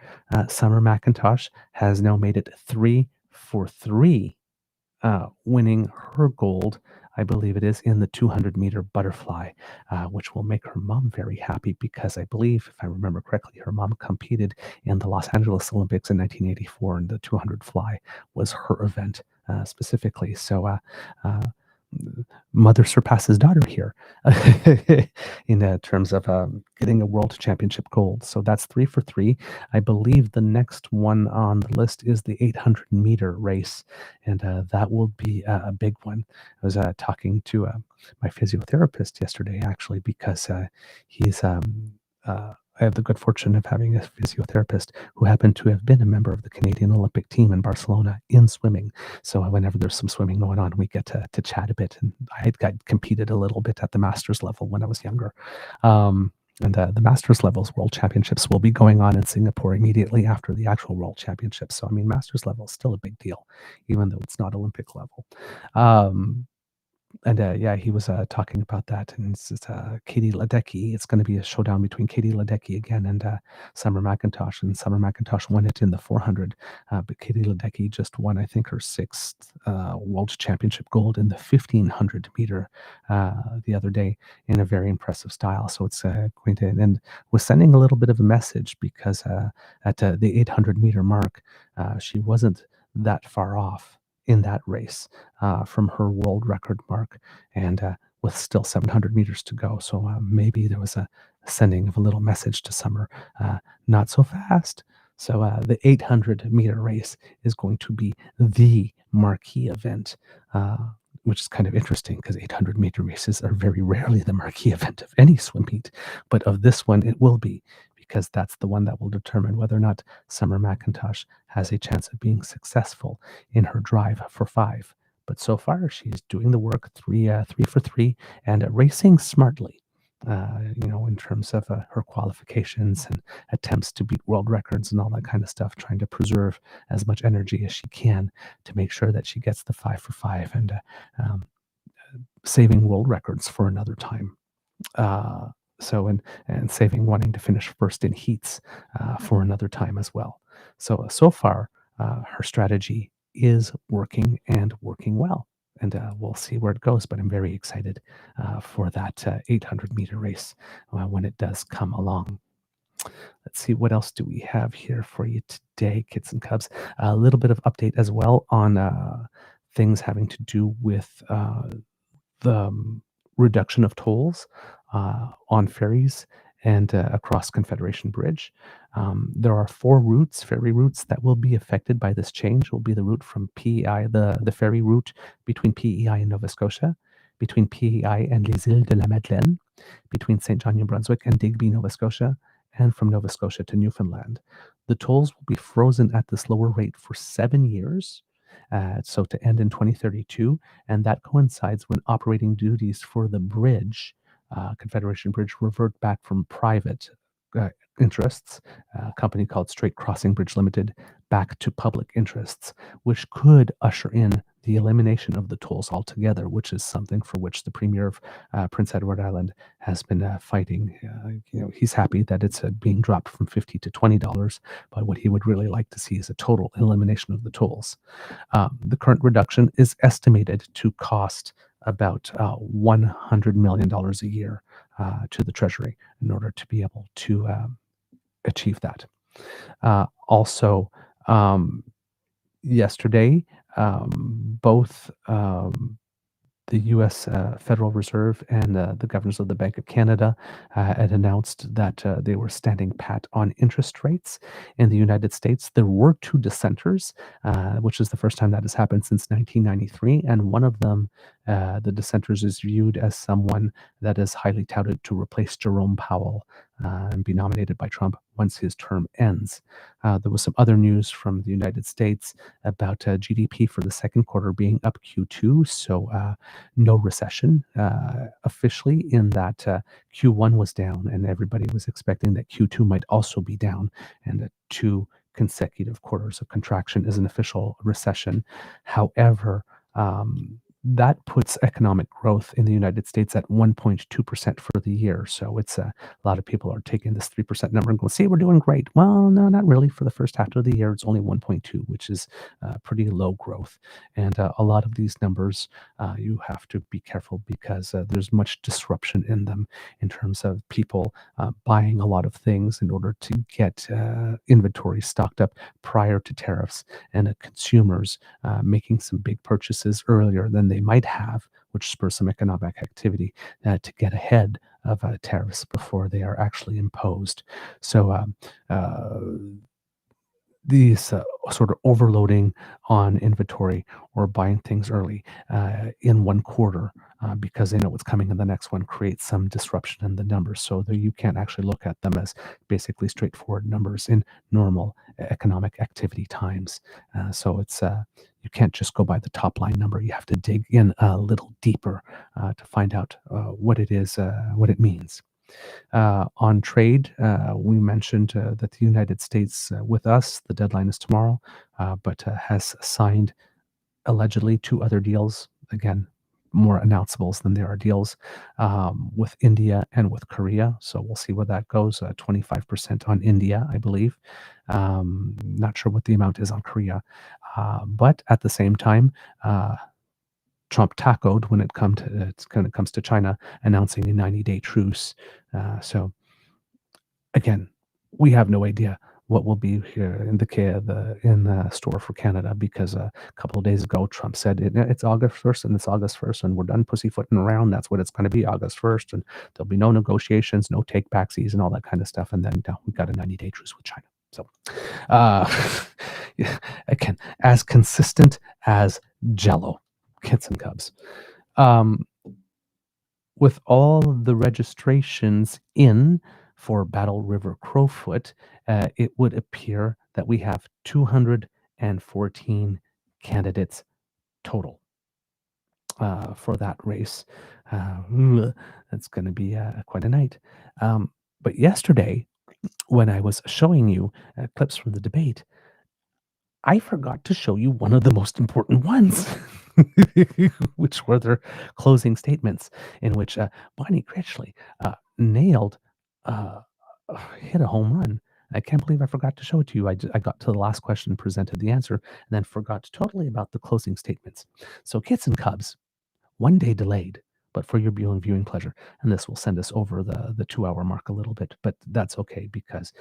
Summer McIntosh has now made it 3 for 3, winning her gold, I believe it is, in the 200 meter butterfly, which will make her mom very happy because I believe, if I remember correctly, her mom competed in the Los Angeles Olympics in 1984, and the 200 fly was her event specifically. So mother surpasses daughter here in terms of getting a world championship gold. So that's 3 for 3. I believe the next one on the list is the 800-meter race, and that will be a big one. I was talking to my physiotherapist yesterday, actually, because he's I have the good fortune of having a physiotherapist who happened to have been a member of the Canadian Olympic team in Barcelona in swimming. So whenever there's some swimming going on, we get to chat a bit. And I had competed a little bit at the masters level when I was younger. And the masters levels world championships will be going on in Singapore immediately after the actual world championships. So, I mean, masters level is still a big deal, even though it's not Olympic level. And yeah, he was talking about that, and it's Katie Ledecky. It's going to be a showdown between Katie Ledecky again and Summer McIntosh, and Summer McIntosh won it in the 400, but Katie Ledecky just won, I think, her 6th world championship gold in the 1500 meter the other day in a very impressive style. So it's going to, and was sending a little bit of a message because at the 800 meter mark, she wasn't that far off in that race from her world record mark, and with still 700 meters to go. So maybe there was a sending of a little message to Summer, not so fast. So the 800-meter race is going to be the marquee event, which is kind of interesting because 800-meter races are very rarely the marquee event of any swim meet, but of this one it will be, because that's the one that will determine whether or not Summer McIntosh has a chance of being successful in her drive for 5. But so far, she's doing the work, 3 for 3, and racing smartly, in terms of her qualifications and attempts to beat world records and all that kind of stuff, trying to preserve as much energy as she can to make sure that she gets the 5 for 5 and saving world records for another time. So and saving wanting to finish first in heats for another time as well. So far, her strategy is working and working well, and we'll see where it goes. But I'm very excited for that 800-meter race when it does come along. Let's see, what else do we have here for you today, kids and cubs? A little bit of update as well on things having to do with the reduction of tolls on ferries and across Confederation Bridge. There are 4 routes, ferry routes, that will be affected by this change. Will be the route from PEI, the ferry route between PEI and Nova Scotia, between PEI and Les Îles de la Madeleine, between St. John, New Brunswick and Digby, Nova Scotia, and from Nova Scotia to Newfoundland. The tolls will be frozen at this lower rate for 7 years. So to end in 2032, and that coincides when operating duties for the bridge, Confederation Bridge, revert back from private interests, a company called Strait Crossing Bridge Limited, back to public interests, which could usher in the elimination of the tolls altogether, which is something for which the Premier of Prince Edward Island has been fighting. He's happy that it's being dropped from $50 to $20, but what he would really like to see is a total elimination of the tolls. The current reduction is estimated to cost about $100 million a year to the Treasury in order to be able to achieve that. Also, yesterday, both the U.S. Federal Reserve and the governors of the Bank of Canada had announced that they were standing pat on interest rates in the United States. There were 2 dissenters, which is the first time that has happened since 1993, and one of them, the dissenters, is viewed as someone that is highly touted to replace Jerome Powell and be nominated by Trump once his term ends. There was some other news from the United States about GDP for the second quarter being up Q2, so no recession officially, in that Q1 was down, and everybody was expecting that Q2 might also be down, and 2 consecutive quarters of contraction is an official recession. However, that puts economic growth in the United States at 1.2% for the year. So it's a lot of people are taking this 3% number and going, see, we're doing great. Well, no, not really. For the first half of the year, it's only 1.2, which is pretty low growth. And a lot of these numbers, you have to be careful because there's much disruption in them in terms of people buying a lot of things in order to get inventory stocked up prior to tariffs, and consumers making some big purchases earlier than they might have which spurs some economic activity to get ahead of tariffs before they are actually imposed. So these sort of overloading on inventory or buying things early in one quarter because they know what's coming in the next one creates some disruption in the numbers. So that you can't actually look at them as basically straightforward numbers in normal economic activity times. So it's you can't just go by the top line number. You have to dig in a little deeper to find out what it is, what it means. On trade, we mentioned that the United States, with us, the deadline is tomorrow, but has signed allegedly 2 other deals. Again, more announceables than there are deals with India and with Korea. So we'll see where that goes. 25% on India, I believe. Not sure what the amount is on Korea. But at the same time, Trump tacoed when it comes to China, announcing a 90-day truce. So again, we have no idea what will be here in the store for Canada, because a couple of days ago Trump said it's August 1st and it's August 1st and we're done pussyfooting around. That's what it's going to be, August 1st, and there'll be no negotiations, no take backsies and all that kind of stuff. And then we got a 90-day truce with China. So again, as consistent as Jello, kits and cubs. With all the registrations in for Battle River Crowfoot, it would appear that we have 214 candidates total for that race. That's going to be quite a night. But yesterday, when I was showing you clips from the debate, I forgot to show you one of the most important ones, which were their closing statements, in which Bonnie Critchley nailed, hit a home run. I can't believe I forgot to show it to you. I got to the last question, presented the answer, and then forgot totally about the closing statements. So kits and cubs, one day delayed, but for your viewing pleasure. And this will send us over the 2-hour mark a little bit, but that's okay, because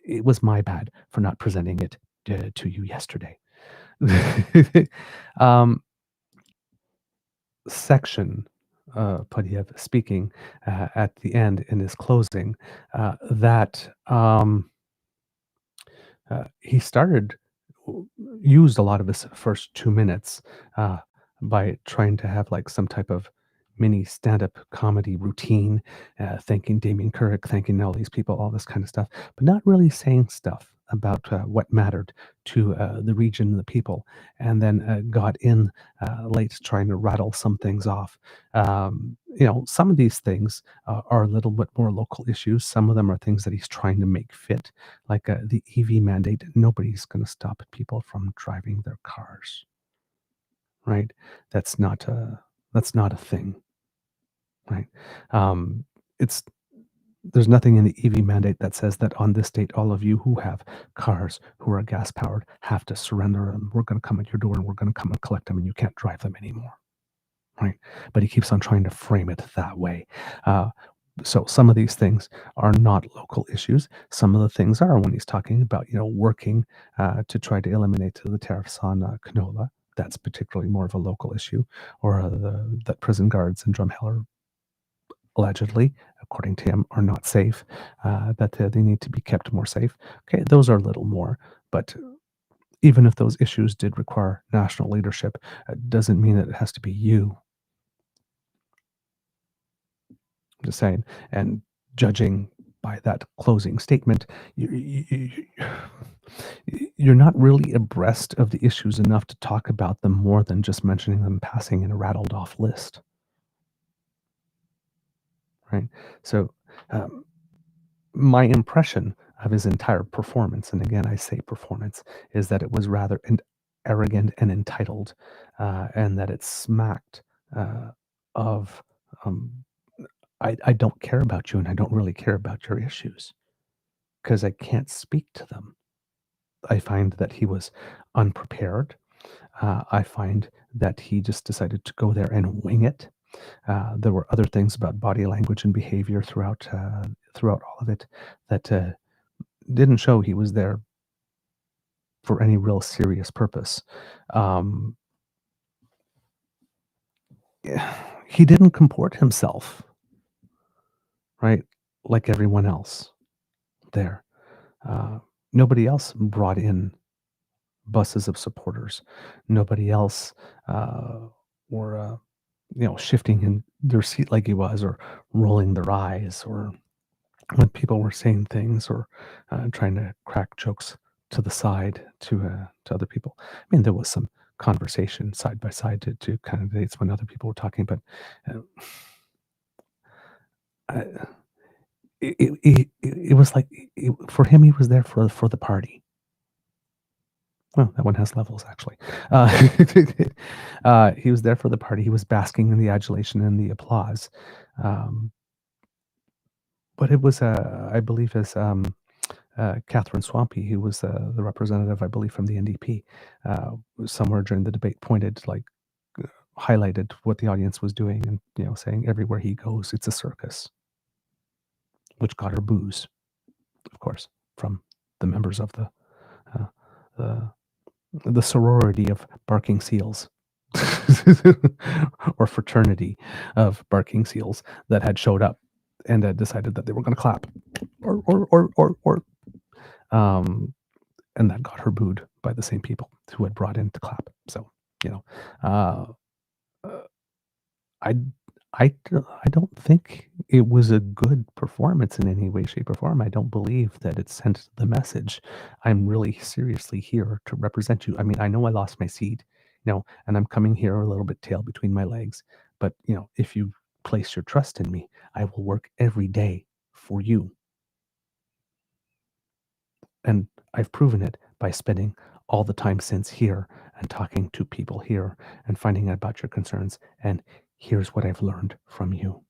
it was my bad for not presenting it to you yesterday. Section Podiev speaking at the end in his closing that he used a lot of his first 2 minutes by trying to have like some type of mini stand-up comedy routine, thanking Damien Couric, thanking all these people, all this kind of stuff, but not really saying stuff about what mattered to the region and the people, and then got in late trying to rattle some things off. Some of these things are a little bit more local issues. Some of them are things that he's trying to make fit, like the EV mandate. Nobody's going to stop people from driving their cars, right? That's not a thing, right? There's nothing in the EV mandate that says that on this date, all of you who have cars who are gas powered have to surrender them. We're going to come at your door and we're going to come and collect them, and you can't drive them anymore, right? But he keeps on trying to frame it that way. So some of these things are not local issues. Some of the things are, when he's talking about, working to try to eliminate the tariffs on canola. That's particularly more of a local issue, or that prison guards in Drumheller, allegedly, according to him, are not safe, that they need to be kept more safe. Okay, those are a little more, but even if those issues did require national leadership, it doesn't mean that it has to be you. I'm just saying, and judging by that closing statement, you're not really abreast of the issues enough to talk about them more than just mentioning them passing in a rattled off list. Right? So my impression of his entire performance, and again I say performance, is that it was rather arrogant and entitled, and that it smacked of I don't care about you, and I don't really care about your issues because I can't speak to them. I find that he was unprepared. I find that he just decided to go there and wing it. There were other things about body language and behavior throughout all of it that didn't show he was there for any real serious purpose. he didn't comport himself, right, like everyone else there. Nobody else brought in buses of supporters. Nobody else were, shifting in their seat like he was, or rolling their eyes, or when people were saying things, or trying to crack jokes to the side to other people. I mean, there was some conversation side by side to candidates when other people were talking, but it was like, for him, he was there for the party. Well, that one has levels, actually. He was there for the party. He was basking in the adulation and the applause. But it was, I believe, as Catherine Swampy, who was the representative, I believe, from the NDP, somewhere during the debate highlighted what the audience was doing, and saying everywhere he goes, it's a circus, which got her boos, of course, from the members of the sorority of barking seals, or fraternity of barking seals that had showed up and decided that they were going to clap, and that got her booed by the same people who had brought in to clap. So, I don't think it was a good performance in any way, shape, or form. I don't believe that it sent the message. I'm really seriously here to represent you. I mean, I know I lost my seat, and I'm coming here a little bit tail between my legs. But, if you place your trust in me, I will work every day for you. And I've proven it by spending all the time since here and talking to people here and finding out about your concerns. And here's what I've learned from you.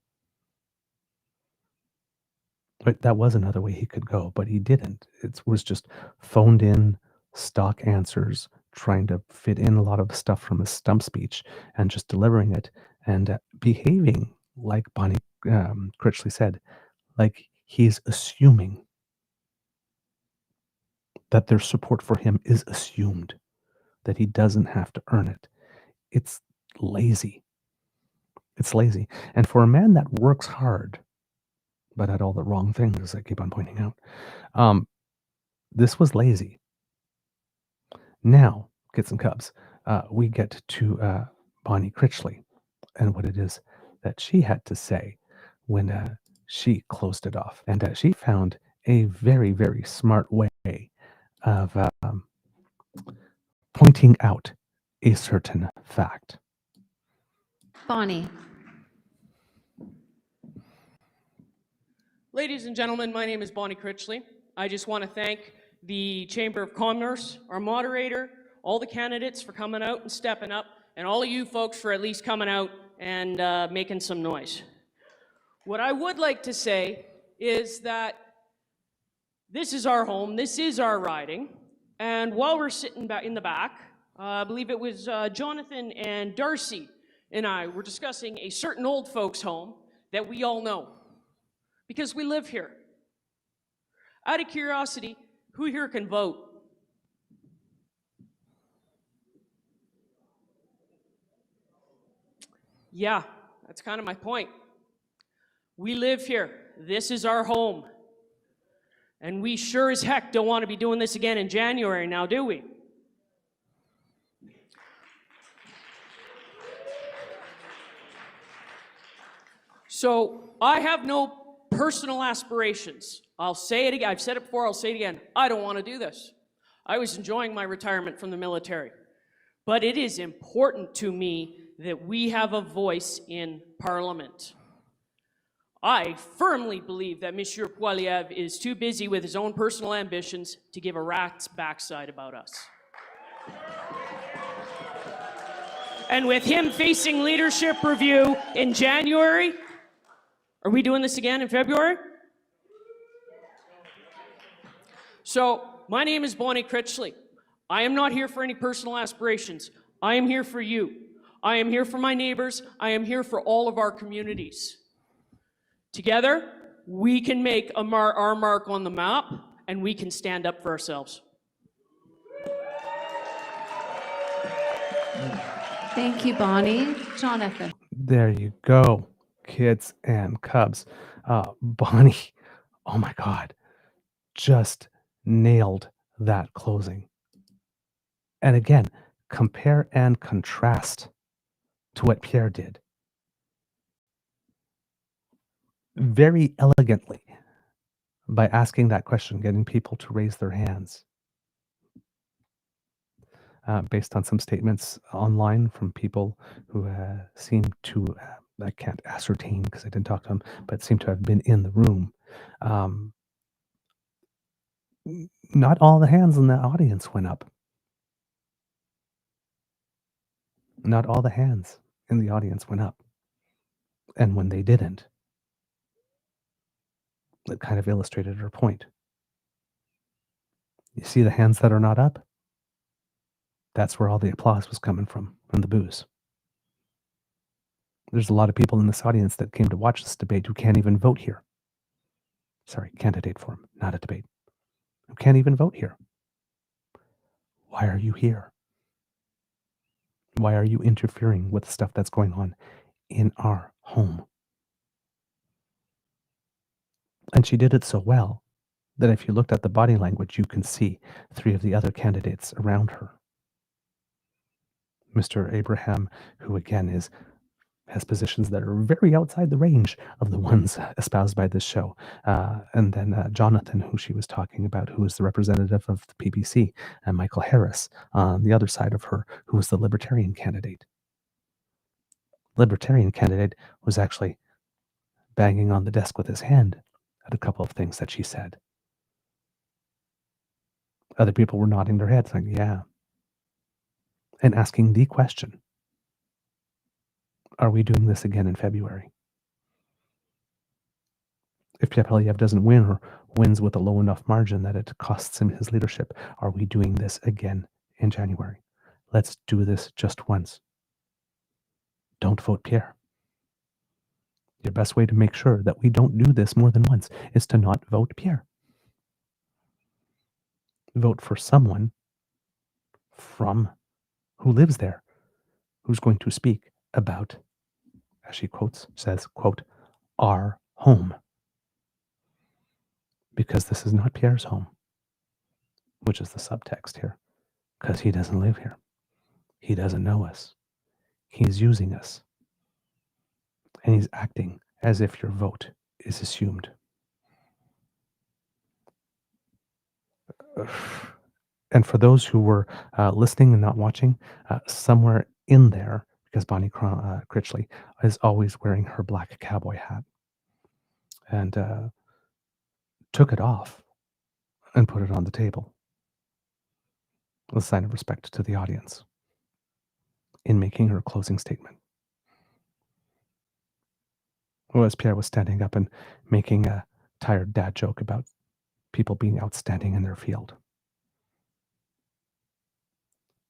But that was another way he could go, but he didn't. It was just phoned in stock answers, trying to fit in a lot of stuff from his stump speech and just delivering it, and behaving like Bonnie Critchley said, like he's assuming that their support for him is assumed, that he doesn't have to earn it. It's lazy. It's lazy. And for a man that works hard, but at all the wrong things, as I keep on pointing out, this was lazy. Now, Kits and Cubs, we get to Bonnie Critchley and what it is that she had to say when she closed it off. And she found a very, very smart way of pointing out a certain fact. Bonnie. Ladies and gentlemen, my name is Bonnie Critchley. I just want to thank the Chamber of Commerce, our moderator, all the candidates for coming out and stepping up, and all of you folks for at least coming out and making some noise. What I would like to say is that this is our home, this is our riding, and while we're sitting back in the back, I believe it was Jonathan and Darcy and I were discussing a certain old folks' home that we all know, because we live here. Out of curiosity, who here can vote? Yeah, that's kind of my point. We live here. This is our home. And we sure as heck don't want to be doing this again in January now, do we? So I have no personal aspirations. I'll say it again. I've said it before, I'll say it again. I don't want to do this. I was enjoying my retirement from the military. But it is important to me that we have a voice in Parliament. I firmly believe that Monsieur Poilievre is too busy with his own personal ambitions to give a rat's backside about us. And with him facing leadership review in January, are we doing this again in February? So, my name is Bonnie Critchley. I am not here for any personal aspirations. I am here for you. I am here for my neighbors. I am here for all of our communities. Together, we can make our mark on the map, and we can stand up for ourselves. Thank you, Bonnie. Jonathan. There you go, kids and cubs. Bonnie, oh my God, just nailed that closing. And again, compare and contrast to what Pierre did. Very elegantly, by asking that question, getting people to raise their hands. Based on some statements online from people who seem to, I can't ascertain because I didn't talk to them, but seem to have been in the room. Not all the hands in the audience went up. Not all the hands in the audience went up. And when they didn't, it kind of illustrated her point. You see the hands that are not up? That's where all the applause was coming from the boos. There's a lot of people in this audience that came to watch this debate who can't even vote here. Sorry, candidate forum, not a debate. Who can't even vote here. Why are you here? Why are you interfering with stuff that's going on in our home? And she did it so well that if you looked at the body language, you can see three of the other candidates around her. Mr. Abraham, who again has positions that are very outside the range of the ones espoused by this show. And then Jonathan, who she was talking about, who was the representative of the PBC, and Michael Harris on the other side of her, who was the Libertarian candidate. Libertarian candidate was actually banging on the desk with his hand at a couple of things that she said. Other people were nodding their heads like, yeah. And asking the question, are we doing this again in February? If Pyapelyev doesn't win or wins with a low enough margin that it costs him his leadership, are we doing this again in January? Let's do this just once. Don't vote Pierre. Your best way to make sure that we don't do this more than once is to not vote Pierre. Vote for someone from who lives there, who's going to speak about, as she says, quote, our home. Because this is not Pierre's home, which is the subtext here, because he doesn't live here. He doesn't know us. He's using us. And he's acting as if your vote is assumed. And for those who were listening and not watching, somewhere in there, because Bonnie Critchley is always wearing her black cowboy hat, and took it off and put it on the table, a sign of respect to the audience in making her closing statement. Whereas Pierre was standing up and making a tired dad joke about people being outstanding in their field.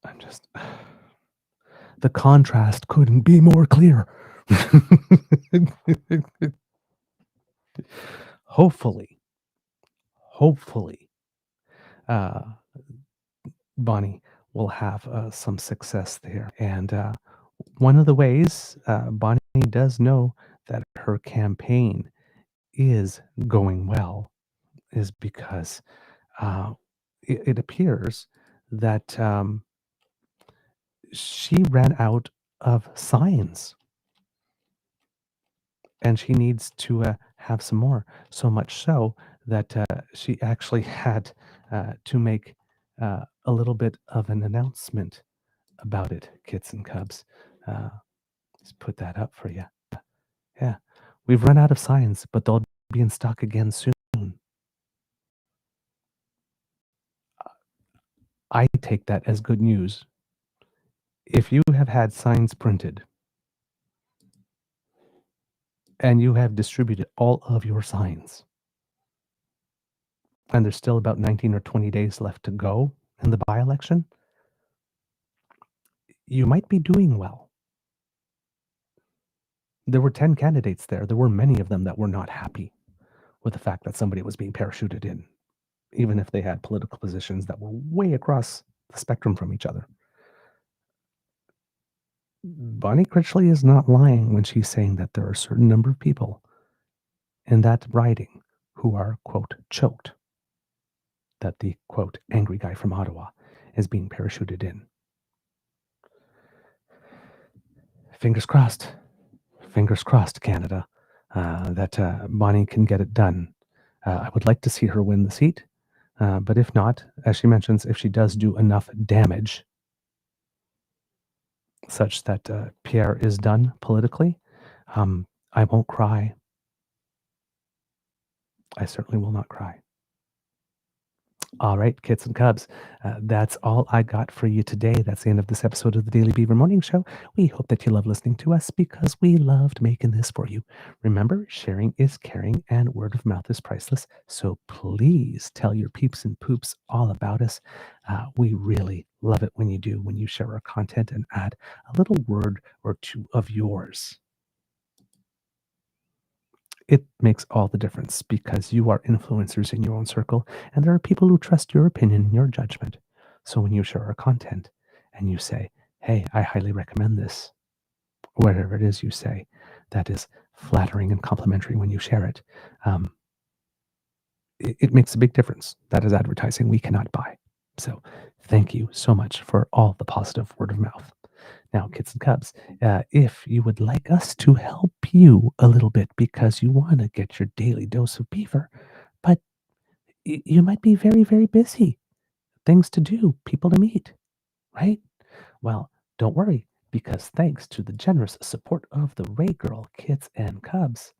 I'm just... The contrast couldn't be more clear. Hopefully, Bonnie will have some success there. And one of the ways Bonnie does know that her campaign is going well is because it appears that she ran out of signs. And she needs to have some more. So much so that she actually had to make a little bit of an announcement about it, kids and cubs. Let's put that up for you. Yeah, we've run out of signs, but they'll be in stock again soon. I take that as good news. If you have had signs printed and you have distributed all of your signs, and there's still about 19 or 20 days left to go in the by-election, you might be doing well. There were 10 candidates there. There were many of them that were not happy with the fact that somebody was being parachuted in, even if they had political positions that were way across the spectrum from each other. Bonnie Critchley is not lying when she's saying that there are a certain number of people in that riding who are, quote, choked. That the, quote, angry guy from Ottawa is being parachuted in. Fingers crossed, Canada, that Bonnie can get it done. I would like to see her win the seat, but if not, as she mentions, if she does do enough damage such that Pierre is done politically, I won't cry. I certainly will not cry. All right, kids and cubs, that's all I got for you today. That's the end of this episode of the Daily Beaver Morning Show. We hope that you love listening to us because we loved making this for you. Remember, sharing is caring and word of mouth is priceless. So please tell your peeps and poops all about us. We really love it when you do, when you share our content and add a little word or two of yours. It makes all the difference because you are influencers in your own circle, and there are people who trust your opinion and your judgment. So when you share our content and you say, hey, I highly recommend this, whatever it is you say, that is flattering and complimentary when you share it, it makes a big difference. That is advertising we cannot buy. So thank you so much for all the positive word of mouth. Now, kids and cubs, if you would like us to help you a little bit because you want to get your daily dose of beaver, but you might be very, very busy, things to do, people to meet, right? Well, don't worry, because thanks to the generous support of the Ray Girl kids and cubs,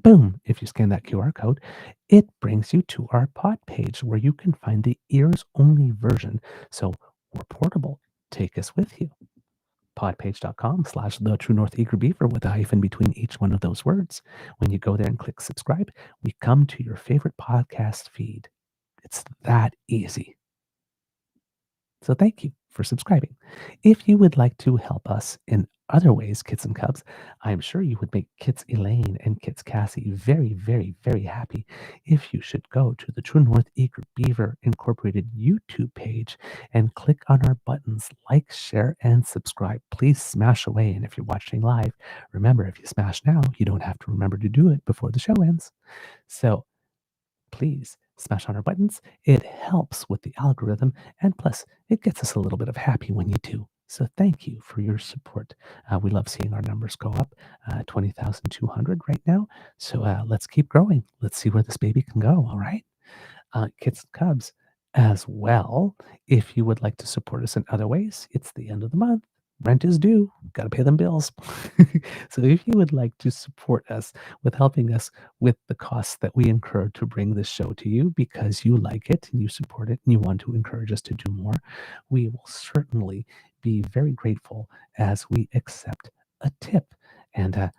boom, if you scan that QR code, it brings you to our pod page where you can find the ears-only version. So we're portable. Take us with you. podpage.com/the truenortheagerbeaver with a hyphen between each one of those words. When you go there and click subscribe, we come to your favorite podcast feed. It's that easy. So thank you for subscribing. If you would like to help us in other ways, kids and cubs, I'm sure you would make Kits Elaine and Kits Cassie very, very, very happy if you should go to the True North Eager Beaver Incorporated YouTube page and click on our buttons like, share, and subscribe. Please smash away. And if you're watching live, remember, if you smash now, you don't have to remember to do it before the show ends. So please smash on our buttons. It helps with the algorithm, and plus, it gets us a little bit of happy when you do. So thank you for your support. We love seeing our numbers go up, 20,200 right now. So let's keep growing. Let's see where this baby can go, all right? Kids and cubs, as well, if you would like to support us in other ways, it's the end of the month. Rent is due. Got to pay them bills. So if you would like to support us with helping us with the costs that we incur to bring this show to you because you like it and you support it and you want to encourage us to do more, we will certainly be very grateful as we accept a tip. And I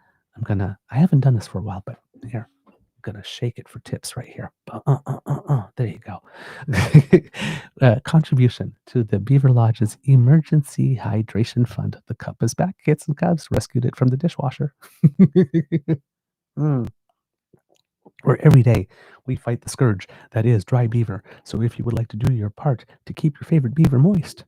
haven't done this for a while, but here, I'm going to shake it for tips right here. There you go. Contribution to the Beaver Lodge's Emergency Hydration Fund. The cup is back, kids and cubs. Rescued it from the dishwasher. Where every day we fight the scourge that is dry beaver. So if you would like to do your part to keep your favorite beaver moist,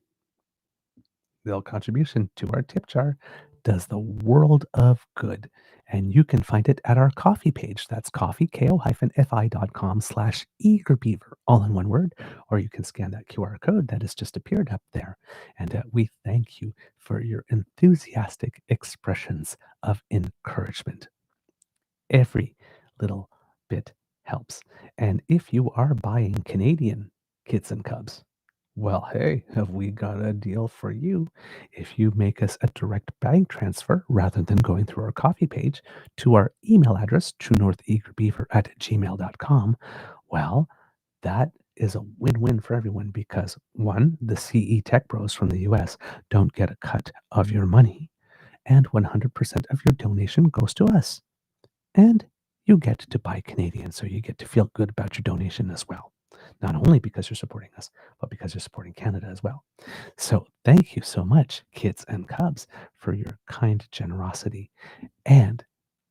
the little contribution to our tip jar does the world of good. And you can find it at our coffee page. That's ko-fi.com/eagerbeaver, all in one word. Or you can scan that QR code that has just appeared up there. And we thank you for your enthusiastic expressions of encouragement. Every little bit helps. And if you are buying Canadian, kids and cubs, well, hey, have we got a deal for you? If you make us a direct bank transfer rather than going through our coffee page to our email address, truenortheagerbeaver@gmail.com, well, that is a win-win for everyone because, one, the CE Tech Bros from the US don't get a cut of your money, and 100% of your donation goes to us. And you get to buy Canadian, so you get to feel good about your donation as well. Not only because you're supporting us, but because you're supporting Canada as well. So thank you so much, kids and cubs, for your kind generosity. And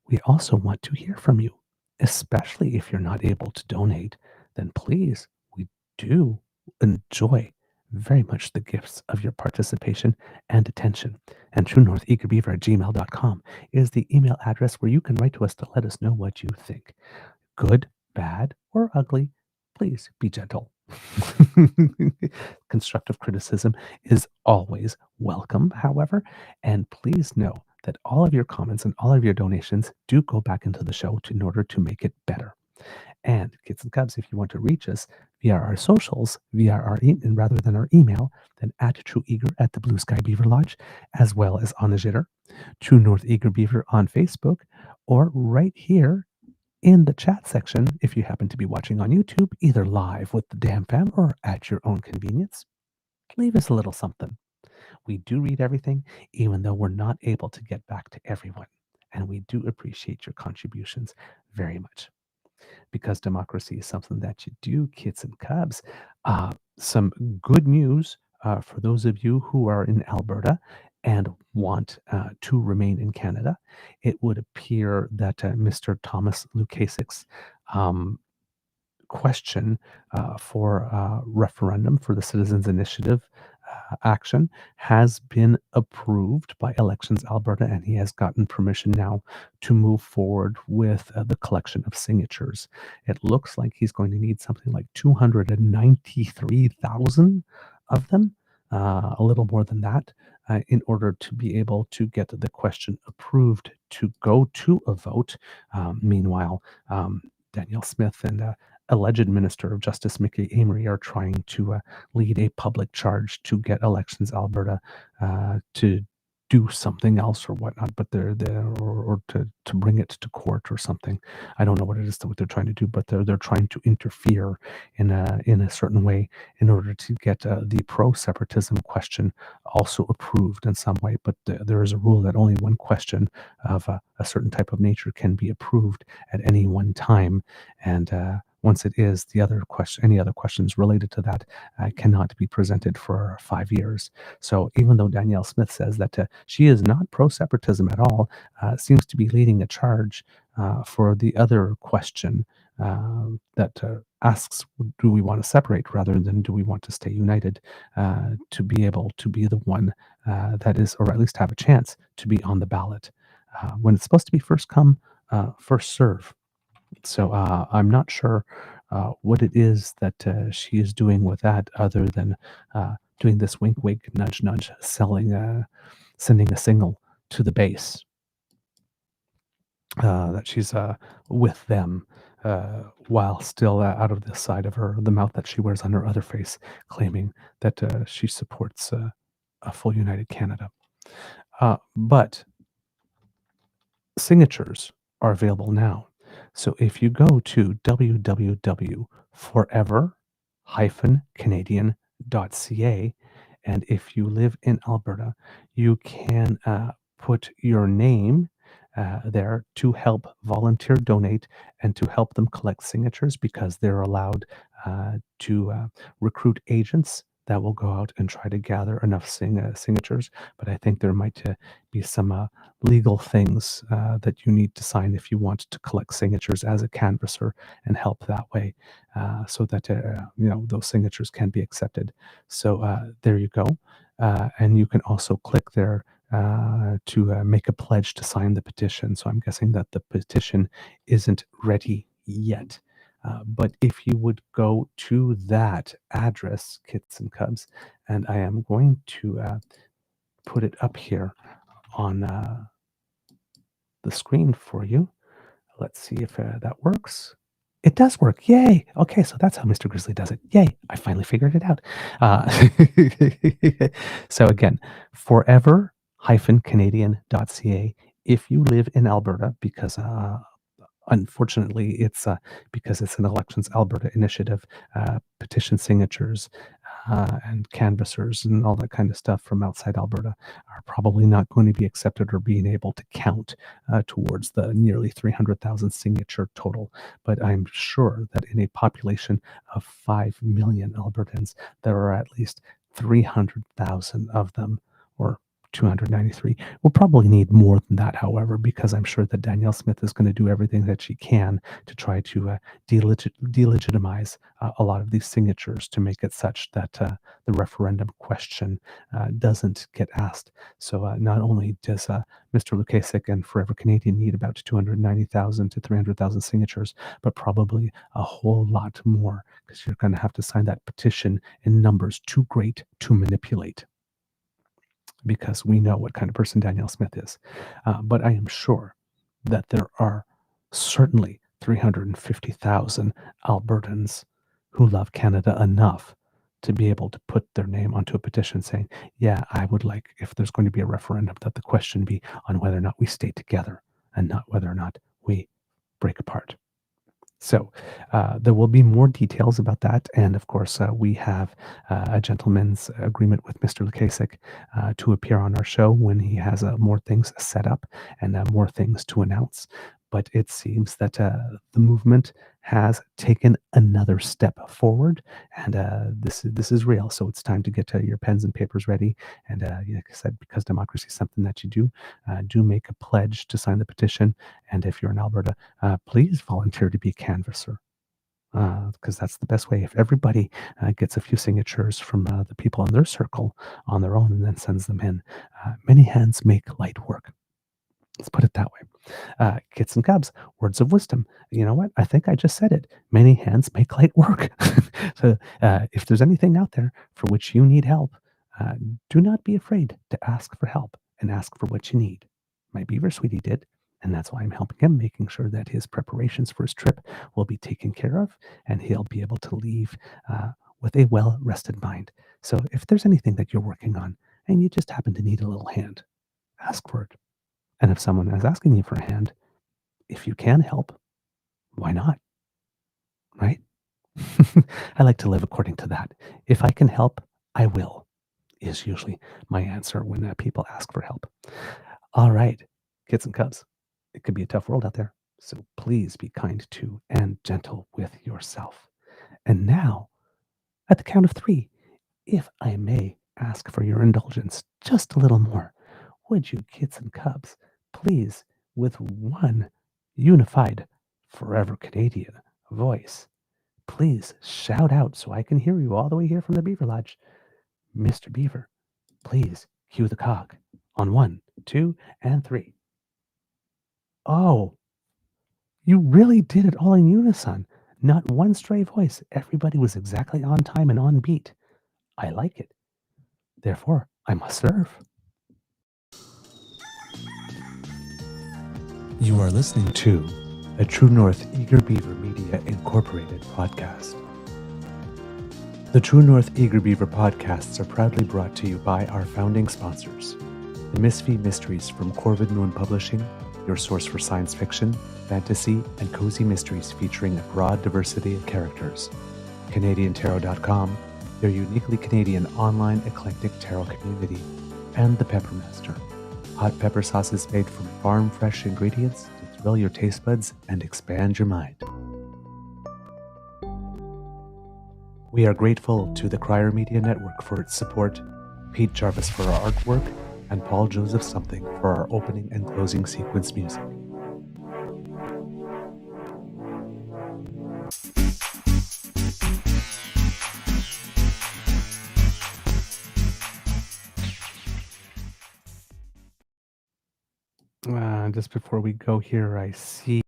we also want to hear from you, especially if you're not able to donate, then please, we do enjoy very much the gifts of your participation and attention. And truenortheagerbeaver@gmail.com is the email address where you can write to us to let us know what you think. Good, bad, or ugly, please be gentle. Constructive criticism is always welcome, however, and please know that all of your comments and all of your donations do go back into the show in order to make it better. And kids and cubs, if you want to reach us via our socials, via our and rather than our email, then at trueeager at the Blue Sky Beaver Lodge, as well as on the Jitter, True North Eager Beaver on Facebook, or right here in the chat section if you happen to be watching on YouTube, either live with the DAMFAM or at your own convenience. Leave us a little something. We do read everything, even though we're not able to get back to everyone. And we do appreciate your contributions very much. Because democracy is something that you do, kids and cubs. Some good news for those of you who are in Alberta and want to remain in Canada. It would appear that Mr. Thomas Lukasik's question for referendum for the Citizens Initiative action has been approved by Elections Alberta, and he has gotten permission now to move forward with the collection of signatures. It looks like he's going to need something like 293,000 of them, a little more than that, in order to be able to get the question approved to go to a vote. Meanwhile, Danielle Smith and alleged Minister of Justice Mickey Amory are trying to lead a public charge to get Elections Alberta to do something else or whatnot, but they're there or to bring it to court or something. I don't know what it is what they're trying to do, but they're trying to interfere in a certain way in order to get the pro-separatism question also approved in some way. But there is a rule that only one question of a certain type of nature can be approved at any one time, and once it is, any other questions related to that cannot be presented for 5 years. So even though Danielle Smith says that she is not pro-separatism at all, seems to be leading a charge for the other question that asks, do we want to separate rather than do we want to stay united, to be able to be the one that is, or at least have a chance to be on the ballot when it's supposed to be first come, first serve. So I'm not sure what it is that she is doing with that, other than doing this wink, wink, nudge, nudge, sending a signal to the base that she's with them, while still out of the side of the mouth that she wears on her other face, claiming that she supports a full united Canada. But signatures are available now. So if you go to www.forever-canadian.ca, and if you live in Alberta, you can put your name there to help volunteer donate and to help them collect signatures, because they're allowed to recruit agents that will go out and try to gather enough signatures. But I think there might be some legal things that you need to sign if you want to collect signatures as a canvasser and help that way, so that those signatures can be accepted. So there you go, and you can also click there to make a pledge to sign the petition. So I'm guessing that the petition isn't ready yet. But if you would go to that address, kits and cubs, and I am going to put it up here on the screen for you. Let's see if that works. It does work. Yay. Okay, so that's how Mr. Grizzly does it. Yay. I finally figured it out. So again, forever-canadian.ca if you live in Alberta, because unfortunately, it's because it's an Elections Alberta initiative, petition signatures and canvassers and all that kind of stuff from outside Alberta are probably not going to be accepted or being able to count towards the nearly 300,000 signature total. But I'm sure that in a population of 5 million Albertans, there are at least 300,000 of them, or 293. We'll probably need more than that, however, because I'm sure that Danielle Smith is going to do everything that she can to try to delegitimize a lot of these signatures to make it such that the referendum question doesn't get asked. So not only does Mr. Lukasik and Forever Canadian need about 290,000 to 300,000 signatures, but probably a whole lot more, because you're going to have to sign that petition in numbers too great to manipulate, because we know what kind of person Danielle Smith is. But I am sure that there are certainly 350,000 Albertans who love Canada enough to be able to put their name onto a petition saying, yeah, I would like, if there's going to be a referendum, that the question be on whether or not we stay together and not whether or not we break apart. So there will be more details about that. And of course, we have a gentleman's agreement with Mr. Lukasik to appear on our show when he has more things set up and more things to announce. But it seems that the movement has taken another step forward, and this is real. So it's time to get your pens and papers ready. And like I said, because democracy is something that you do make a pledge to sign the petition. And if you're in Alberta, please volunteer to be a canvasser, because that's the best way. If everybody gets a few signatures from the people in their circle on their own and then sends them in, many hands make light work. Let's put it that way. Kits and Cubs, words of wisdom. You know what? I think I just said it. Many hands make light work. So if there's anything out there for which you need help, do not be afraid to ask for help and ask for what you need. My beaver sweetie did, and that's why I'm helping him, making sure that his preparations for his trip will be taken care of, and he'll be able to leave with a well-rested mind. So if there's anything that you're working on and you just happen to need a little hand, ask for it. And if someone is asking you for a hand, if you can help, why not? Right? I like to live according to that. If I can help, I will, is usually my answer when people ask for help. All right, kids and cubs, it could be a tough world out there. So please be kind to and gentle with yourself. And now, at the count of 3, if I may ask for your indulgence just a little more, would you, kids and cubs, please, with one unified, forever Canadian voice, please shout out so I can hear you all the way here from the Beaver Lodge. Mr. Beaver, please cue the cog on 1, 2, and 3. Oh, you really did it all in unison. Not one stray voice. Everybody was exactly on time and on beat. I like it. Therefore, I must serve. You are listening to a True North Eager Beaver Media Incorporated podcast. The True North Eager Beaver podcasts are proudly brought to you by our founding sponsors, the Misfit Mysteries from Corvid Moon Publishing, your source for science fiction, fantasy, and cozy mysteries featuring a broad diversity of characters, CanadianTarot.com, your uniquely Canadian online eclectic tarot community, and The Peppermaster, hot pepper sauces made from farm-fresh ingredients to thrill your taste buds and expand your mind. We are grateful to the Crier Media Network for its support, Pete Jarvis for our artwork, and Paul Joseph Something for our opening and closing sequence music. Just before we go here, I see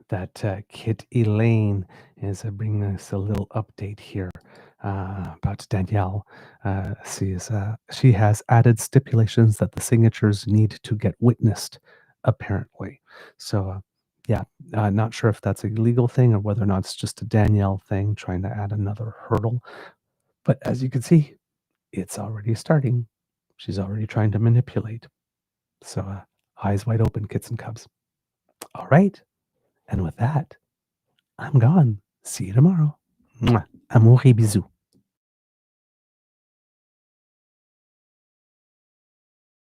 that Kit Elaine is bringing us a little update here about Danielle. She has added stipulations that the signatures need to get witnessed, apparently. So, not sure if that's a legal thing or whether or not it's just a Danielle thing, trying to add another hurdle. But as you can see, it's already starting. She's already trying to manipulate. So, eyes wide open, kids and cubs. All right. And with that, I'm gone. See you tomorrow. Mwah. Amour et bisous.